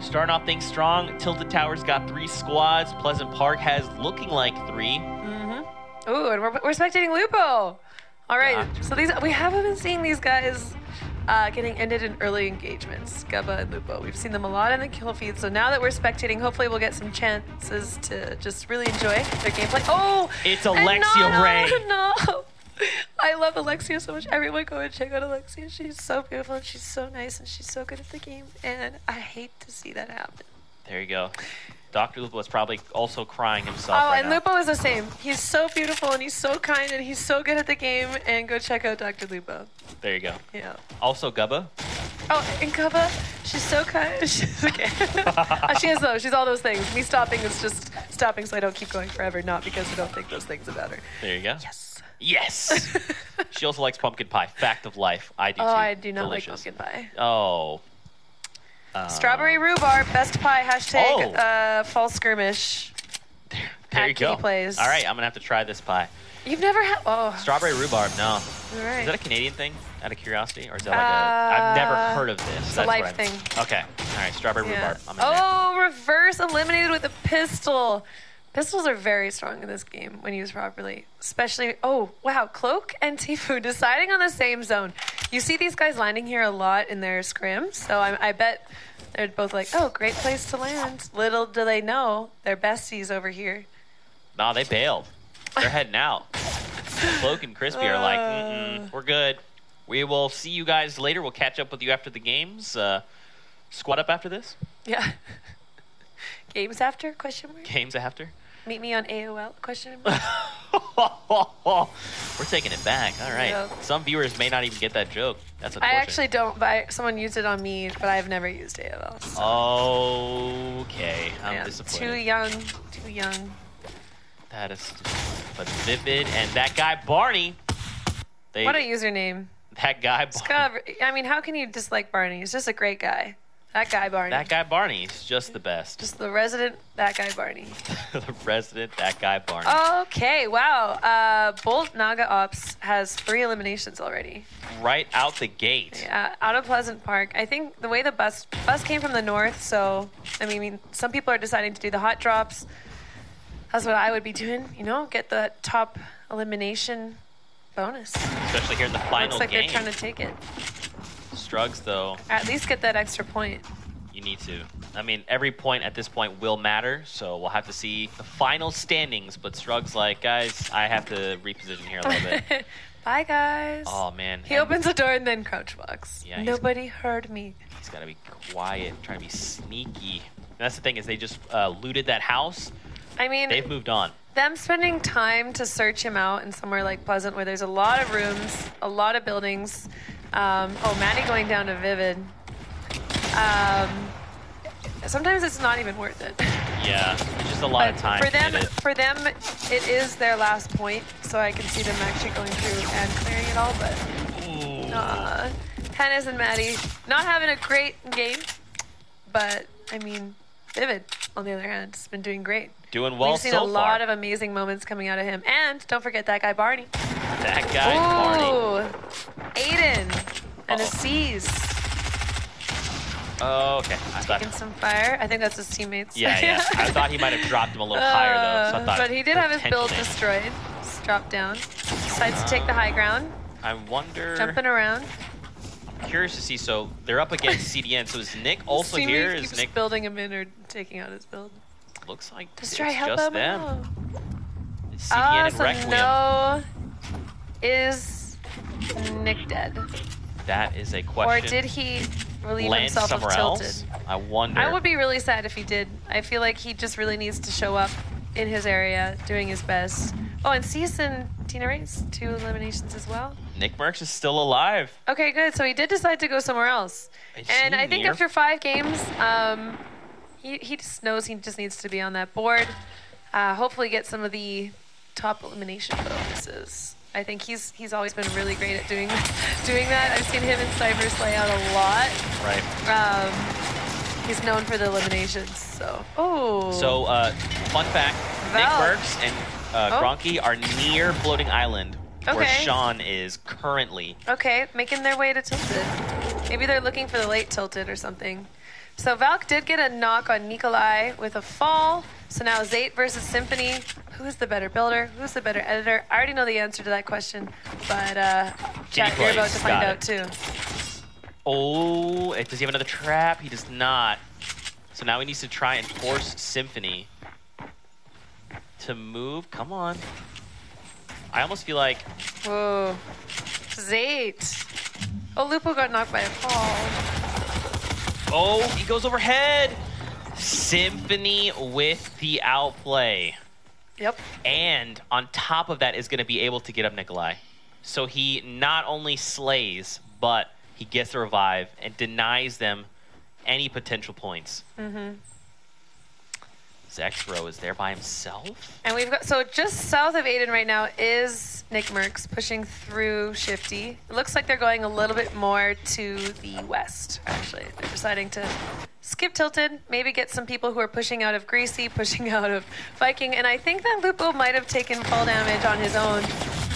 Starting off things strong. Tilted Towers got 3 squads. Pleasant Park has looking like 3. Mm-hmm. Ooh, and we're spectating Lupo. All right. So we haven't been seeing these guys getting ended in early engagements, Gubba and Lupo. We've seen them a lot in the kill feed. So now that we're spectating, hopefully we'll get some chances to just really enjoy their gameplay. Oh! It's Alexia Ray. No! I love Alexia so much. Everyone go and check out Alexia. She's so beautiful and she's so nice and she's so good at the game. And I hate to see that happen. There you go. Dr. Lupo is probably also crying himself right and now. Lupo is the same. He's so beautiful and he's so kind and he's so good at the game. And go check out Dr. Lupo. There you go. Yeah. Also Gubba. Oh, and Gubba, she's so kind. She's okay. She is though. She's all those things. Me stopping is just stopping so I don't keep going forever, not because I don't think those things about her. There you go. Yes. Yes. She also likes pumpkin pie. Fact of life. I do too. Oh, I do not Delicious. like pumpkin pie. Oh. Strawberry rhubarb, best pie, hashtag fall skirmish. There you go. Plays. All right, I'm going to have to try this pie. You've never had, oh. Strawberry rhubarb, no. All right. Is that a Canadian thing, out of curiosity? Or is that like I've never heard of this. It's a life thing. Okay. All right, strawberry rhubarb. I'm in there. Reverse eliminated with a pistol. Pistols are very strong in this game when used properly. Especially, oh, wow, Cloak and Tfue deciding on the same zone. You see these guys landing here a lot in their scrims, so I bet they're both like, oh, great place to land. Little do they know, they're besties over here. No, they bailed. They're heading out. Cloak and Crispy are like, we're good. We will see you guys later. We'll catch up with you after the games. Squad up after this? Yeah. Games after? Question mark? Games after? Meet me on AOL? Question mark? We're taking it back. All right. Yep. Some viewers may not even get that joke. That's unfortunate. I actually don't, but someone used it on me, but I've never used AOL. So. Okay. I'm disappointed. Too young. Too young. That is but Vivid and that guy Barney. What a username. That guy Barney. I mean, how can you dislike Barney? He's just a great guy. That guy Barney. That guy Barney is just the best. Just the resident, that guy Barney. The resident, that guy Barney. Okay, wow. Bolt Naga Ops has 3 eliminations already. Right out the gate. Yeah, out of Pleasant Park. I think the way the bus came from the north, so, I mean, some people are deciding to do the hot drops. That's what I would be doing, you know, get the top elimination bonus. Especially here in the final Looks like game. They're trying to take it. Strugs, though. At least get that extra point. You need to. I mean, every point at this point will matter, so we'll have to see the final standings. But Strugs like, guys, I have to reposition here a little bit. Bye, guys. Oh, man. He opens the door and then crouch walks. Yeah, nobody heard me. He's got to be quiet, trying to be sneaky. And that's the thing is they just looted that house. I mean, they've moved on. Them spending time to search him out in somewhere like Pleasant where there's a lot of rooms, a lot of buildings. Oh, Maddie going down to Vivid. Sometimes it's not even worth it. Yeah, it's just a lot of time. For them, it is their last point, so I can see them actually going through and clearing it all. But Hennis and Maddie not having a great game, but I mean, Vivid on the other hand has been doing great. Doing well so far. We've seen a lot of amazing moments coming out of him, and don't forget that guy Barney. That guy Barney. Aiden and a C's. Oh, okay. I thought. Taking some fire. I think that's his teammates. Yeah, yeah. I thought he might have dropped him a little higher though. So I thought. But he did have his build potentially. destroyed. Just dropped down. Decides to take the high ground. I wonder. Jumping around. I'm curious to see. So they're up against CDN. So is Nick also His here? teammate Is keeps Nick? building him in or taking out his build. Looks like Just it's try help just him them. out. It's CDN and So Requiem. no. Is Nick dead? That is a Or question. did he relieve Land himself somewhere of Tilted? else? I wonder. I would be really sad if he did. I feel like he just really needs to show up in his area, doing his best. Oh, and Cease and Tina Reyes, 2 eliminations as well. Nick Merckx is still alive. Okay, good. So he did decide to go somewhere else. Is And he I think near? after 5 games, he just knows he just needs to be on that board. Hopefully get some of the top elimination bonuses. I think he's always been really great at doing that. I've seen him and Cyber slay out a lot. Right. He's known for the eliminations, so. Oh. So, fun fact, Nick Val. Merckx and Gronky are near Floating Island, where Okay. Sean is currently. Okay, making their way to Tilted. Maybe they're looking for the late Tilted or something. So Valk did get a knock on Nikolai with a fall. So now Zayt versus Symphony. Who's the better builder? Who's the better editor? I already know the answer to that question, but chat, you're about to find Got out it. too. Oh, does he have another trap? He does not. So now he needs to try and force Symphony to move. Come on. I almost feel like Whoa. Zayt. Oh, Lupo got knocked by a fall. oh, he goes overhead. Symphony with the outplay. Yep. And on top of that is going to be able to get up Nikolai. So he not only slays, but he gets the revive and denies them any potential points. Mm-hmm. Zexro is there by himself. And we've got, so just south of Aiden right now is Nick Merckx pushing through Shifty. It looks like they're going a little bit more to the west, actually. They're deciding to skip Tilted, maybe get some people who are pushing out of Greasy, pushing out of Viking, and I think that Lupo might have taken fall damage on his own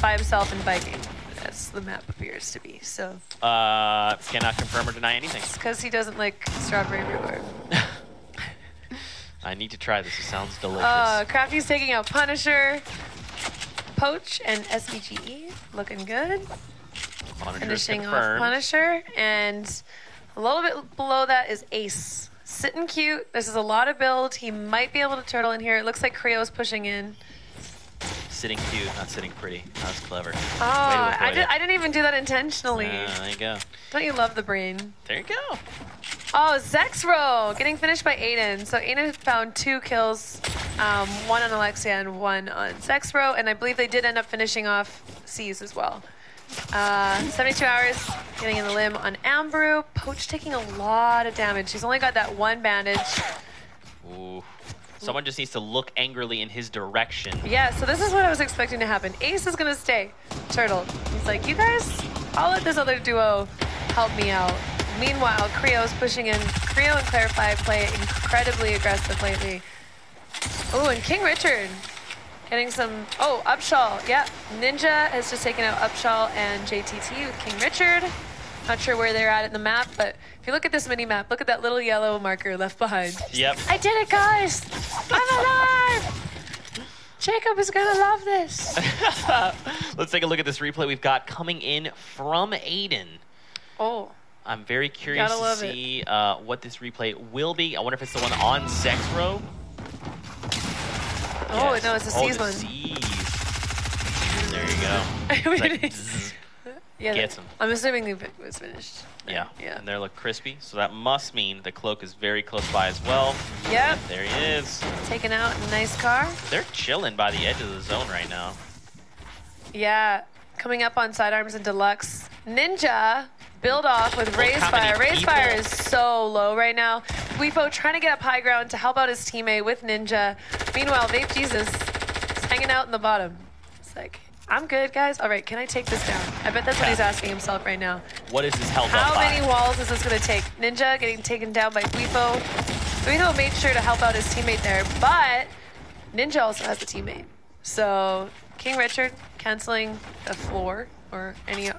by himself in Viking. That's the map appears to be, so. Cannot confirm or deny anything. It's because he doesn't like strawberry rhubarb. I need to try this. It sounds delicious. Crafty's taking out Punisher, Poach, and SVGE. Looking good. Punisher Finishing off confirmed. Punisher. And a little bit below that is Ace. Sitting cute. This is a lot of build. He might be able to turtle in here. It looks like Creo's pushing in. Sitting cute, not sitting pretty. That was clever. Oh, Way to avoid it. I didn't even do that intentionally. There you go. Don't you love the brain? There you go. Oh, Zexro getting finished by Aiden. So Aiden found 2 kills, 1 on Alexia and 1 on Zexro, and I believe they did end up finishing off C's as well. 72 hours getting in the limb on Ambrew. Poach taking a lot of damage. He's only got that 1 bandage. Ooh. Someone just needs to look angrily in his direction. Yeah, so this is what I was expecting to happen. Ace is gonna stay. Turtle. He's like, you guys, I'll let this other duo help me out. Meanwhile, Creo's pushing in. Creo and Clarify play incredibly aggressive lately. Oh, and King Richard getting some, oh, Upshaw. Yeah, Ninja has just taken out Upshaw and JTT with King Richard. Not sure where they're at in the map, but if you look at this mini map, look at that little yellow marker left behind. Yep. I did it, guys! I'm alive! Jacob is gonna love this. Let's take a look at this replay we've got coming in from Aiden. Oh. I'm very curious Gotta to love see what this replay will be. I wonder if it's the one on Zexro. Oh, Yes. no, it's a Oh, C's the one. C's. There you go. I mean, It's like, zzz. yeah, gets him. I'm assuming the pick was finished. Yeah. Yeah. And they look crispy, so that must mean the cloak is very close by as well. Yep. There he is. Taken out in a nice car. They're chilling by the edge of the zone right now. Yeah. Coming up on sidearms and deluxe. Ninja build off with Look Raise how many Fire. Raise people. Fire is so low right now. Weepo trying to get up high ground to help out his teammate with Ninja. Meanwhile, Vape Jesus is hanging out in the bottom. It's like, I'm good, guys. All right, can I take this down? I bet that's what he's asking himself right now. What is this held How up by? many walls is this going to take? Ninja getting taken down by Weepo. Weepo made sure to help out his teammate there, but Ninja also has a teammate. So King Richard canceling the floor or any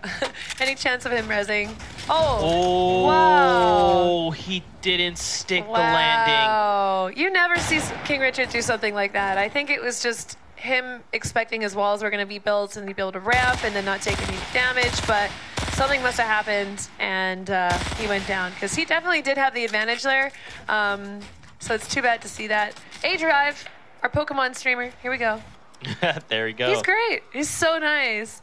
any chance of him rezzing. Oh, Oh, wow. He didn't stick the landing. Wow. You never see King Richard do something like that. I think it was just him expecting his walls were going to be built and he'd be able to ramp and then not take any damage, but something must have happened and he went down because he definitely did have the advantage there. So it's too bad to see that. A-Drive, our Pokemon streamer, here we go. There we go. He's great. He's so nice.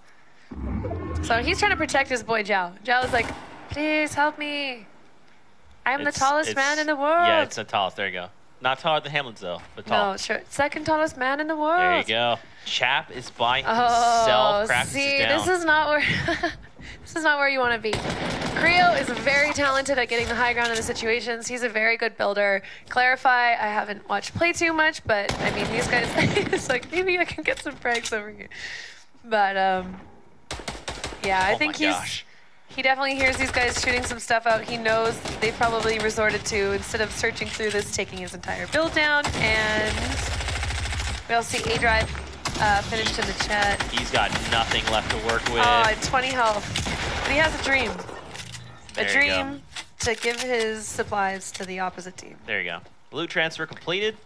So he's trying to protect his boy Zhao. Zhao is like, please help me. I am the tallest man in the world. Yeah, it's the tallest. There you go. Not taller than Hamlin's though, but tall. No, sure. Second tallest man in the world. There you go. Chap is by himself. Krakus see, is down. this is not where this is not where you want to be. Creo is very talented at getting the high ground in the situations. He's a very good builder. Clarify, I haven't watched play too much, but I mean these guys it's like maybe I can get some frags over here. But yeah, I think he definitely hears these guys shooting some stuff out. He knows they probably resorted to, instead of searching through this, taking his entire build down. And we'll see A-Drive finished in the chat. He's got nothing left to work with. Oh, and 20 health. But he has a dream. There A dream to give his supplies to the opposite team. There you go. Loot transfer completed.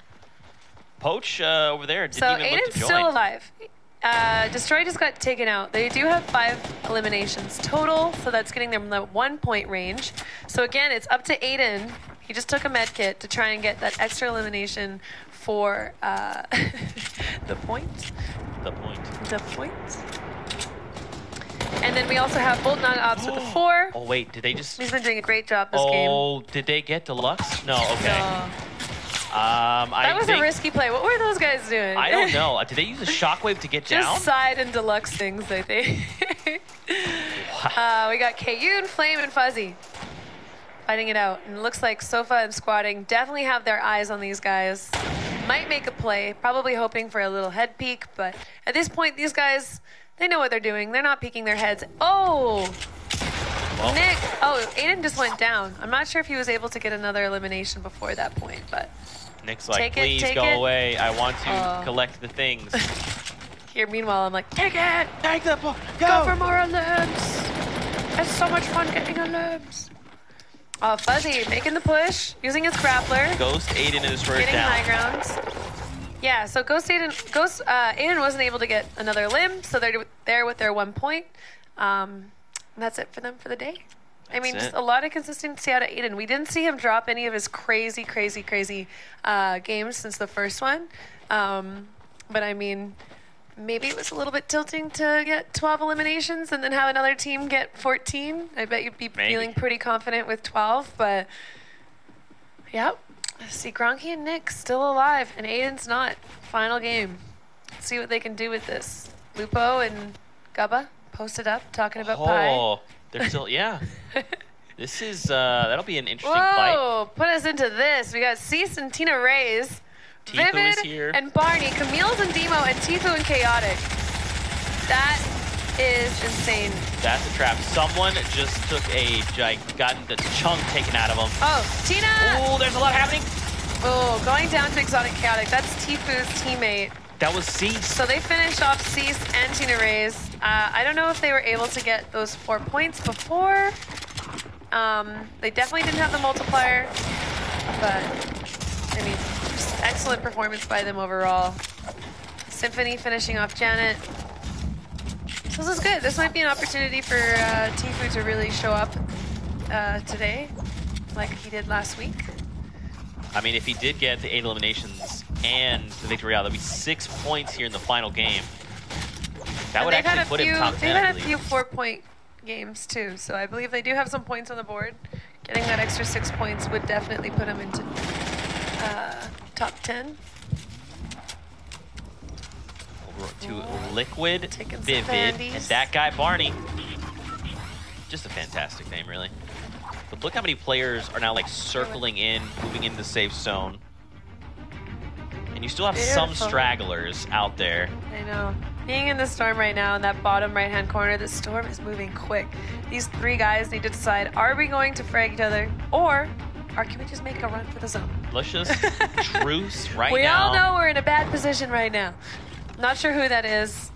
Poach over there didn't So even look to Aiden's join. still alive. Destroy just got taken out. They do have 5 eliminations total, so that's getting them the 1 point range. So again, it's up to Aiden. He just took a med kit to try and get that extra elimination for the point. The point. The point. And then we also have Bolt Nog Ops with the 4. Oh wait, did they just? He's been doing a great job this game. Oh, did they get deluxe? No. Okay. No. That was a risky play. What were those guys doing? I don't know. Did they use a shockwave to get down? Just side and deluxe things, I think. We got Kayun, Flame, and Fuzzy fighting it out. And it looks like Sofa and Squatting definitely have their eyes on these guys. Might make a play, probably hoping for a little head peek, but at this point, these guys, they know what they're doing. They're not peeking their heads. Oh! Well, Nick! Oh, Aiden just went down. I'm not sure if he was able to get another elimination before that point, but... Nick's like, Take it, please take go it." away. I want to collect the things. Here, meanwhile, I'm like, take it! Take the ball. Go for more alerts! It's so much fun getting alerts. Oh, Fuzzy making the push, using his grappler. Ghost Aiden is first Getting down. high grounds. Yeah, so Aiden wasn't able to get another limb, so they're there with their 1 point. And that's it for them for the day. I mean, just a lot of consistency out of Aiden. We didn't see him drop any of his crazy games since the first one. But I mean, maybe it was a little bit tilting to get 12 eliminations and then have another team get 14. I bet you'd be feeling pretty confident with 12, but yep. See, Gronky and Nick still alive, and Aiden's not. Final game. Let's see what they can do with this. Lupo and Gubba posted up talking about pie. Oh, they're still, yeah. This is, that'll be an interesting Whoa, fight. put us into this. We got Cease and Tina Reyes, Tifu Vivid is here. and Barney, Camille's and Demo, and Tifu and Chaotic. That is insane. That's a trap. Someone just took gotten the chunk taken out of them. Oh, Tina! Oh, there's a lot happening. Oh, going down to Exotic Chaotic. That's Tifu's teammate. That was Cease. So they finished off Cease and Tina Reyes. I don't know if they were able to get those 4 points before. They definitely didn't have the multiplier, but I mean, just excellent performance by them overall. Symphony finishing off Janet. So this is good. This might be an opportunity for Tifu to really show up today, like he did last week. I mean, if he did get the 8 eliminations and the victory out, that'd be 6 points here in the final game. That would actually put him top 10. They've had a few 4-point games too, so I believe they do have some points on the board. Getting that extra 6 points would definitely put them into top 10. Over to Liquid, Taking some Vivid, bandies. and that guy Barney. Just a fantastic name, really. But look how many players are now like circling in, moving into the safe zone. And you still have some stragglers out there. I know. Being in the storm right now in that bottom right-hand corner, the storm is moving quick. These 3 guys need to decide, are we going to frag each other, or can we just make a run for the zone? Let's just truce right now. We all know we're in a bad position right now. Not sure who that is.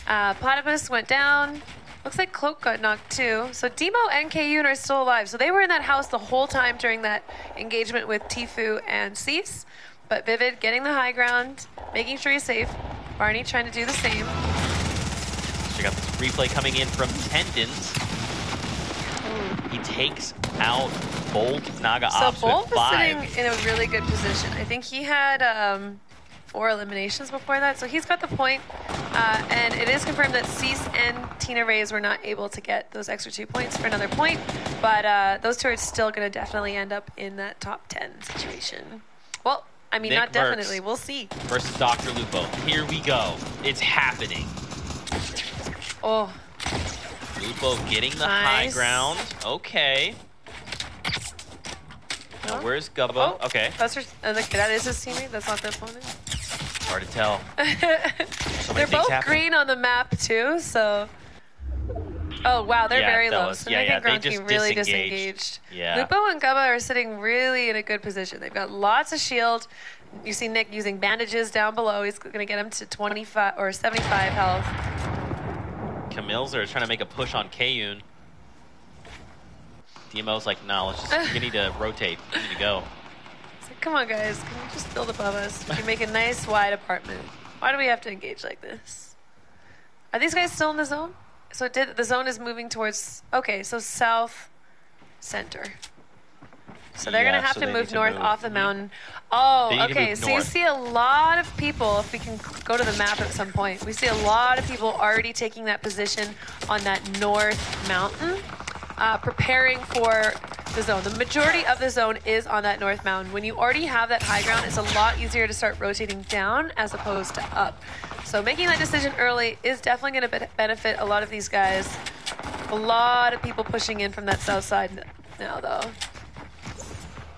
Platypus went down. Looks like Cloak got knocked too. So Demo and Kayun are still alive. So they were in that house the whole time during that engagement with Tfue and Cease. But Vivid getting the high ground, making sure he's safe. Barney trying to do the same. Check out this replay coming in from Tendons. He takes out Bolt. Naga So Ops Bolt with was 5. sitting in a really good position. I think he had 4 eliminations before that, so he's got the point. And it is confirmed that Cease and Tina Reyes were not able to get those extra 2 points for another point, but those two are still going to definitely end up in that top 10 situation. Well, I mean, Nick not Merckx definitely. We'll see. Versus Dr. Lupo. Here we go. It's happening. Oh, Lupo getting the high Nice. ground. Okay. Now, where's Gubba? oh, Okay. That's that is his teammate. That's not the opponent. Hard to tell. So They're both green on the map too, so. Oh wow, they're Yeah, very that low. was- So yeah, Nick yeah, and they Ground just King really disengaged. disengaged. Yeah. Lupo and Gubba are sitting really in a good position. They've got lots of shield. You see Nick using bandages down below. He's gonna get him to 25 or 75 health. Camille's are trying to make a push on Kayun. DMO's like, no, let's just, we need to rotate. We need to go. It's like, come on guys, can you just build above us? We can make a nice wide apartment. Why do we have to engage like this? Are these guys still in the zone? So the zone is moving towards, okay, so south center. So they're Yeah, gonna have so to they move need to north move. off the Mhm. mountain. Oh, They need to okay. move So you north. see a lot of people, if we can go to the map at some point, we see a lot of people already taking that position on that north mountain, preparing for the zone. The majority of the zone is on that north mountain. When you already have that high ground, it's a lot easier to start rotating down as opposed to up. So making that decision early is definitely going to benefit a lot of these guys. A lot of people pushing in from that south side now, though.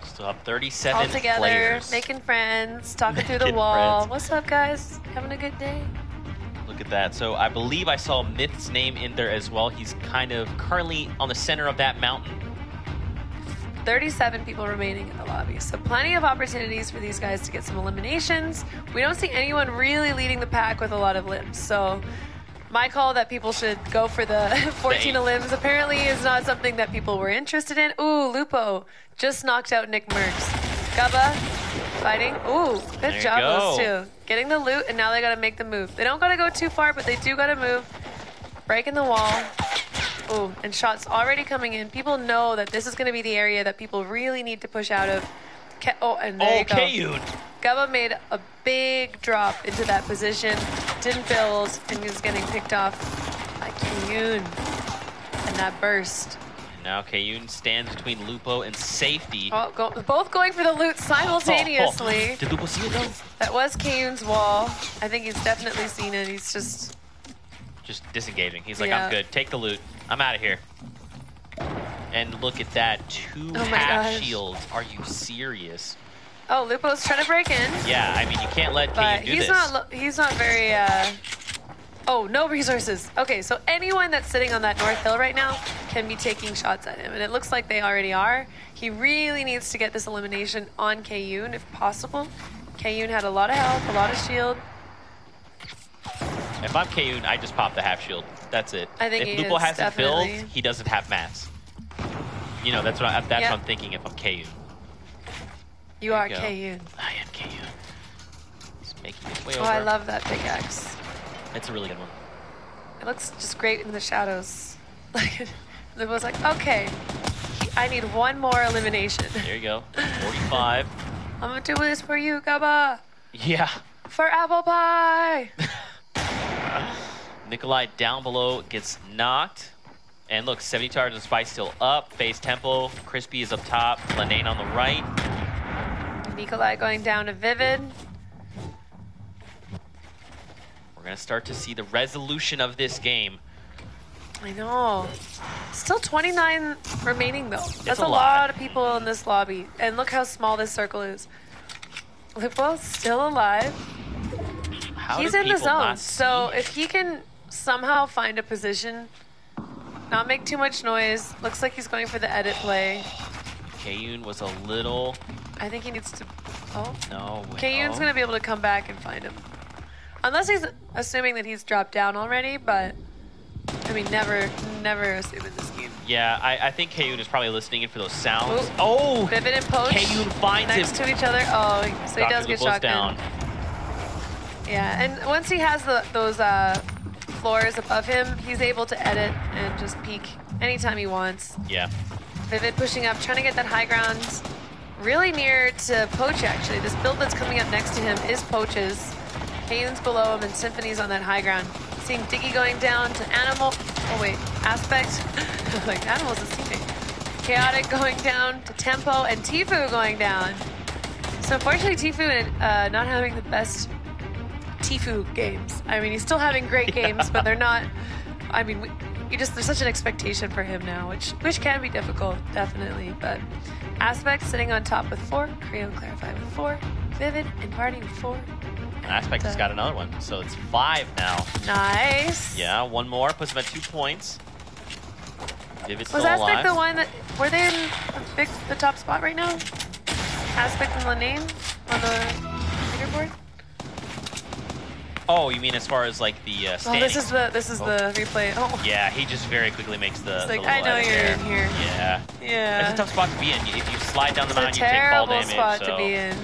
Still have 37 All together, players. making friends, talking through the Making wall. friends. What's up, guys? Having a good day? Look at that. So I believe I saw Myth's name in there as well. He's kind of currently on the center of that mountain. 37 people remaining in the lobby. So plenty of opportunities for these guys to get some eliminations. We don't see anyone really leading the pack with a lot of limbs. So my call that people should go for the 14 limbs apparently is not something that people were interested in. Ooh, Lupo just knocked out Nick Merckx. Gubba fighting. Ooh, good There you job go. those two. Getting the loot, and now they gotta make the move. They don't gotta go too far, but they do gotta move. Breaking the wall. Ooh, and shots already coming in. People know that this is gonna be the area that people really need to push out of. Oh, and there you go. Kayun. Gubba made a big drop into that position, didn't build, and he was getting picked off by Kayun. And that burst. Now Kayun stands between Lupo and safety. Oh, both going for the loot simultaneously. Did Lupo see it though? That was Kayun's wall. I think he's definitely seen it. He's just disengaging. He's like, Yeah. I'm good. Take the loot. I'm out of here. And look at that. 2 Oh my half gosh. shields. Are you serious? Oh, Lupo's trying to break in, Yeah, I mean, you can't let but Kayun do this. he's not very. Oh, no resources. Okay, so anyone that's sitting on that north hill right now can be taking shots at him, and it looks like they already are. He really needs to get this elimination on Kayun if possible. Kayun had a lot of health, a lot of shield. If I'm Kayun, I just pop the half shield. That's it. I think if he Lupo is, hasn't built, definitely. he doesn't have mats. You know, that's what what Yeah. I'm thinking if I'm Kayun. You There are you go. Kayun. I am Kayun. He's making his way Oh, over. I love that pickaxe. It's a really good one. It looks just great in the shadows. Like, Lupo's like, okay, I need one more elimination. There you go. 45. I'm gonna do this for you, Gubba. Yeah. For apple pie. Nikolai down below gets knocked. And look, 70 charge and Spice still up. Base Temple. Crispy is up top. Lenane on the right. Nikolai going down to Vivid. We're going to start to see the resolution of this game. I know. Still 29 remaining though. That's a a lot. lot of people in this lobby. And look how small this circle is. Lupo's still alive. How He's did in the people zone. not So see? if he can somehow find a position, not make too much noise. Looks like he's going for the edit play. Kayun was a little... I think he needs to... Oh. No. Kayun's going to be able to come back and find him. Unless he's assuming that he's dropped down already, but I mean, never assume in this game. Yeah, I think Kayun is probably listening in for those sounds. Ooh. Oh! Vivid and Poach Kayun finds next him. to each other. Oh, so he does get shotgun. Down. Yeah, and once he has those floors above him, he's able to edit and just peek anytime he wants. Yeah. Vivid pushing up, trying to get that high ground really near to Poach, actually. This build that's coming up next to him is Poach's. Kayun's below him and Symphony's on that high ground. Seeing Diggy going down to Animal. Oh, wait. Aspect. Like, Animal's his teammate. Chaotic going down to Tempo and Tfue going down. So, unfortunately, Tfue not having the best Tfue games. I mean, he's still having great games, but they're not. I mean, there's such an expectation for him now, which can be difficult, definitely. But Aspect sitting on top with 4, Creo and Clarify with 4, Vivid and Party with 4. Aspect has got another one, so it's 5 now. Nice. Yeah, one more puts him at 2 points. Vivid's Was still Aspect alive. the one that were they in the top spot right now? Aspect and Lanane on the leaderboard. Oh, you mean as far as like the Oh, standings? this is the replay. Oh. Yeah, he just very quickly makes the. It's like, the I know edit you're there. in here. Yeah. Yeah. It's a tough spot to be in. If you slide down the It's a mountain, you take fall terrible damage. spot so to be in.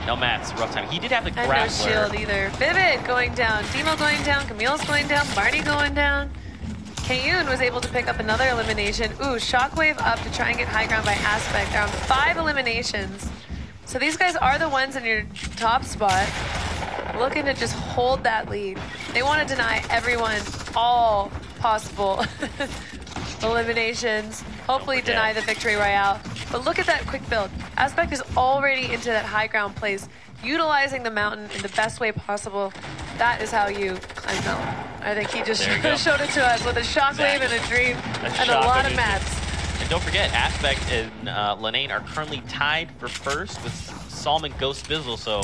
no mats, rough time. He did have the And no grappler. shield either. Vivid going down. Demo going down. Camille's going down. Barney going down. Kayun was able to pick up another elimination. Ooh, Shockwave up to try and get high ground by Aspect. They're on 5 eliminations. So these guys are the ones in your top spot looking to just hold that lead. They want to deny everyone all possible eliminations. Hopefully deny the victory royale. But look at that quick build. Aspect is already into that high ground place, utilizing the mountain in the best way possible. That is how you climb mountain. I think he just showed it to us with a shockwave and a dream and a lot of mats. And don't forget, Aspect and Lanane are currently tied for first with Psalm and Ghost Bizzle, so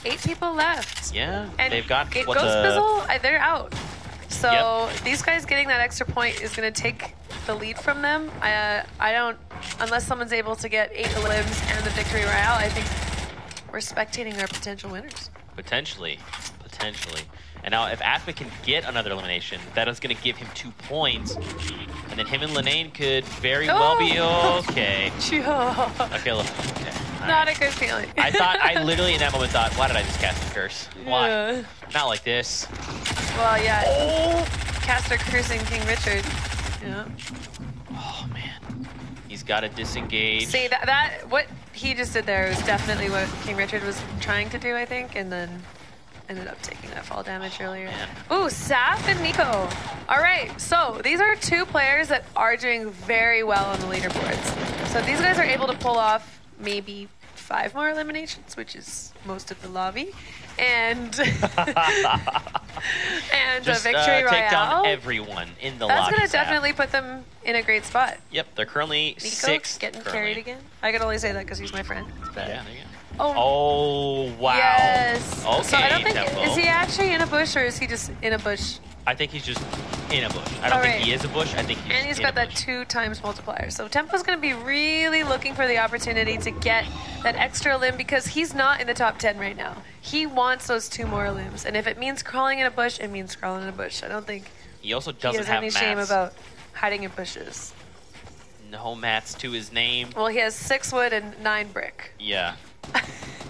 8 people left. yeah, And they've got Ghost what Bizzle, they're out. So Yep. these guys getting that extra point is going to take the lead from them. I don't, unless someone's able to get 8 limbs and the victory royale, I think we're spectating our potential winners. Potentially. And now if Aspect can get another elimination, that is going to give him 2 points. And then him and Lanane could very well be okay. Okay, look. Okay. Not a good feeling. I literally in that moment thought, why did I just cast a curse? Why? Yeah. Not like this. Well, yeah. Oh! Caster cursing King Richard. Yeah. Oh, man. He's got to disengage. See, that what he just did there was definitely what King Richard was trying to do, I think, and then ended up taking that fall damage earlier. Man. Ooh, Saf and Nico. All right, so these are 2 players that are doing very well on the leaderboards. So if these guys are able to pull off maybe 5 more eliminations, which is most of the lobby, and and Just a victory royale. take down everyone in the lobby. That's gonna Saf. definitely put them in a great spot. Yep, they're currently Nico 6th. getting currently. carried again. I can only say that because he's my friend. It's bad. Yeah, there you go. Oh. Oh, wow. Yes. Okay, So I don't think, Tempo. is he actually in a bush or is he just in a bush? I think he's just in a bush. I don't think he is a bush. I think he's And he's in got a that bush. 2 times multiplier. So Tempo's going to be really looking for the opportunity to get that extra limb because he's not in the top 10 right now. He wants those 2 more limbs. And if it means crawling in a bush, it means crawling in a bush. I don't think He also he doesn't has have any mats. shame about hiding in bushes. No mats to his name. Well, he has 6 wood and 9 brick. Yeah.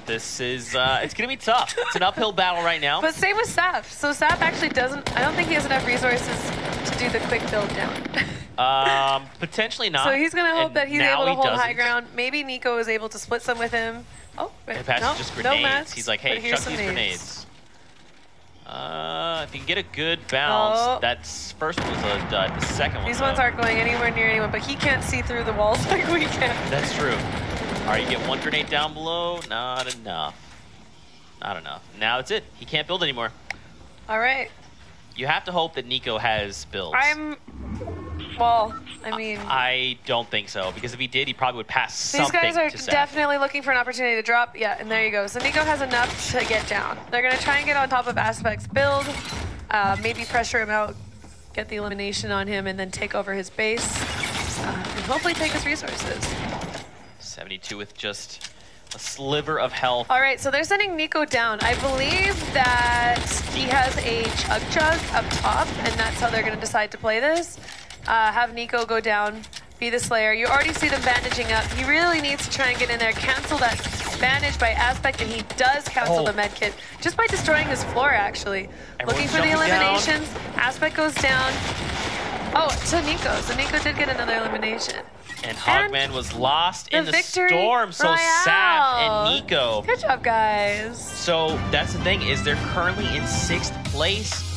This is, it's going to be tough. It's an uphill battle right now. But same with Saf. So Saf actually doesn't, I don't think he has enough resources to do the quick build down. Potentially not. So he's going to hope And that he's now able to he hold high doesn't. ground. Maybe Nico is able to split some with him. Oh, And Pat's no, just no grenades. mats, He's like, but hey, here's chuck some these nades. grenades. If you can get a good bounce, Oh. that's first one was a dud. The second one, These ones aren't going anywhere near anyone, but he can't see through the walls like we can. That's true. All right, you get 1 grenade down below. Not enough. Not enough. Now that's it. He can't build anymore. All right. You have to hope that Nico has builds. Well, I mean, I don't think so, because if he did, he probably would pass these something guys are to Saf. definitely looking for an opportunity to drop. Yeah, and there you go. So Nico has enough to get down. They're going to try and get on top of Aspect's build, maybe pressure him out, get the elimination on him, and then take over his base, and hopefully take his resources. 72 with just A sliver of health. All right, so they're sending Nico down. I believe that he has a chug up top, and that's how they're going to decide to play this. Have Nico go down, be the Slayer. You already see them bandaging up. He really needs to try and get in there, cancel that bandage by Aspect, and he does cancel the med kit just by destroying his floor, actually. Looking for the eliminations. Aspect goes down. Oh, to Nico. So Nico did get another elimination. And Hogman was lost in the storm. So Royale. Saf and Nico. Good job, guys. So that's the thing, is they're currently in 6th place.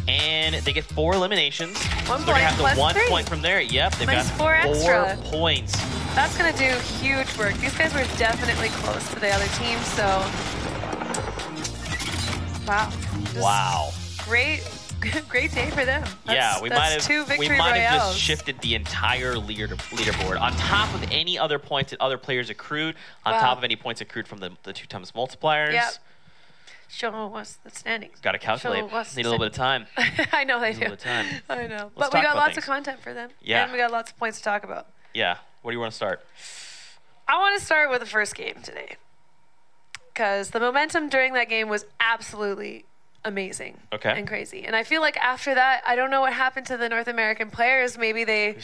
And they get 4 eliminations. One so they're going to have the 1 3. point from there. Yep, they've Minus got 4 extra. 4 points. That's going to do huge work. These guys were definitely close to the other team, so... Wow. Wow. Great day for them. Yeah, we might have royales. just shifted the entire leaderboard. On top of any other points that other players accrued, on top of any points accrued from the 2 times multipliers. Yep. Show us the standings. Got to calculate. Need a little bit of time. I know they do. A little bit of time. I know. Let's But we talk got about lots things. of content for them. Yeah. And we got lots of points to talk about. Yeah. Where do you want to start? I want to start with the first game today. Because the momentum during that game was absolutely amazing. Okay. And crazy. And I feel like after that, I don't know what happened to the North American players. Maybe the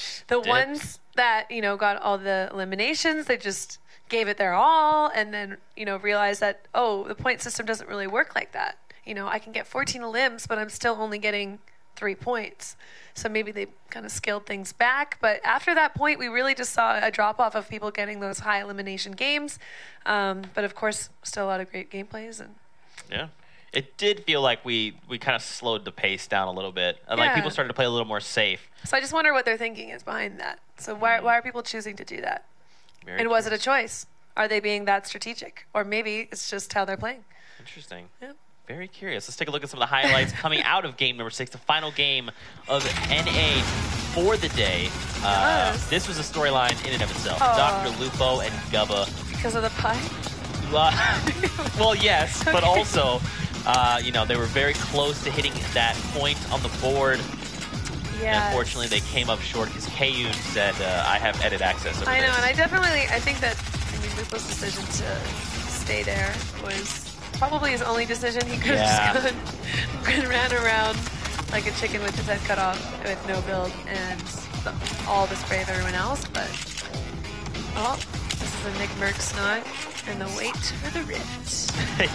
ones that, got all the eliminations, they just gave it their all and then, realized that, oh, the point system doesn't really work like that. I can get 14 limbs, but I'm still only getting 3 points. So maybe they kind of scaled things back. But after that point, we really just saw a drop-off of people getting those high elimination games. But of course, still a lot of great gameplays. And yeah. It did feel like we kind of slowed the pace down a little bit. And like people started to play a little more safe. So I just wonder what their thinking is behind that. So why are people choosing to do that? Very was it a choice? Are they being that strategic? Or maybe it's just how they're playing. Interesting. Yeah. Very curious. Let's take a look at some of the highlights coming out of game number 6, the final game of NA for the day. This was a storyline in and of itself. Dr. Lupo and Gubba. Because of the pie? Well, yes, but also, they were very close to hitting that point on the board. Yeah. Unfortunately, they came up short because Kayun said, I have edit access over I know, this. and I think that Lupo's decision to stay there was probably his only decision. He could have just gone, ran around like a chicken with his head cut off with no build and all the spray of everyone else, but this is a Nick Merck snug and the wait for the rift.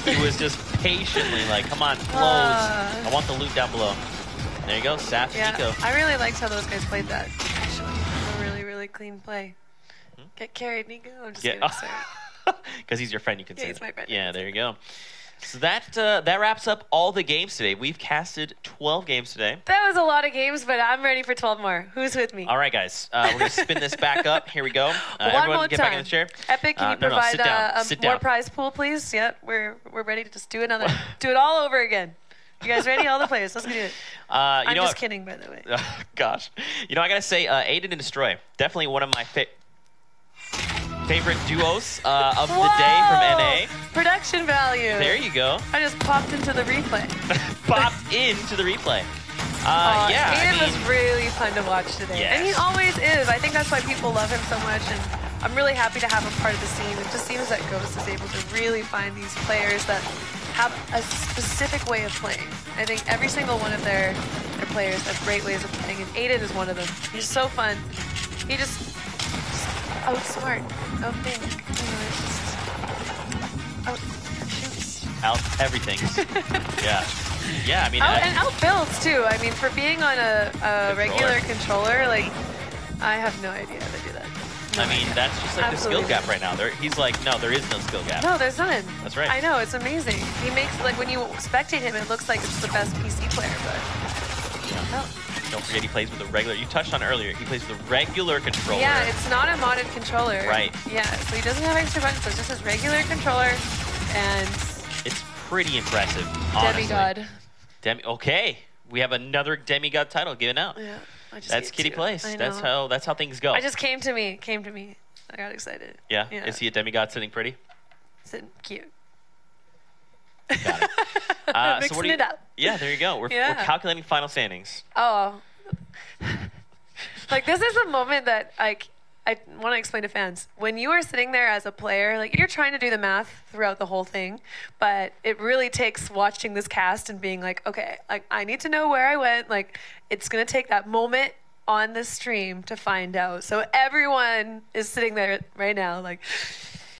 He was just patiently like, come on, close. I want the loot down below. There you go, Saf and Nico. I really liked how those guys played that, actually. A really, really clean play. Get carried, Nico. I'm just kidding, sorry. Because he's your friend, you can say he's my friend. Yeah, there you go. So that wraps up all the games today. We've casted 12 games today. That was a lot of games, but I'm ready for 12 more. Who's with me? All right, guys. We're going to spin this back up. Here we go. One everyone more get time. back in the chair. Epic, can you provide sit down. Sit down. more prize pool, please? Yep, we're ready to just do another. Do it all over again. You guys ready? All the players. Let's do it. I'm just kidding, by the way. Gosh. I got to say, Aiden and Destroy, definitely one of my favorite duos of the day from NA. Production value. There you go. I just popped into the replay. Popped into the replay. Aiden was really fun to watch today. Yes. And he always is. I think that's why people love him so much. And I'm really happy to have him part of the scene. It just seems that Ghost is able to really find these players that have a specific way of playing. I think every single one of their players have great ways of playing, and Aiden is one of them. He's so fun. He just outsmart, outthink. Out everything. Yeah, I mean... and outbuilds, too. I mean, for being on a regular controller, like, I have no idea how to do that. That's just like the skill gap right now. He's like, no, there is no skill gap. No, there's none. That's right. I know, it's amazing. He makes, like, when you spectate him, it looks like it's the best PC player, but... Don't forget he plays with a regular... You touched on it earlier. He plays with a regular controller. Yeah, it's not a modded controller. Right. Yeah, so he doesn't have extra buttons, so it's just his regular controller, and... It's pretty impressive, honestly. Demigod. Okay. We have another Demigod title given out. Yeah. That's Kitty Plays. That's how things go. I just came to me. I got excited. Yeah? Is he a Demigod sitting pretty? Sitting cute. Got it. Mixing it up. Yeah, there you go. We're calculating final standings. Oh. Like, this is the moment that, like, I want to explain to fans, when you are sitting there as a player, like you're trying to do the math throughout the whole thing, but it really takes watching this cast and being like, okay, like I need to know where I went. Like it's going to take that moment on the stream to find out. So everyone is sitting there right now like,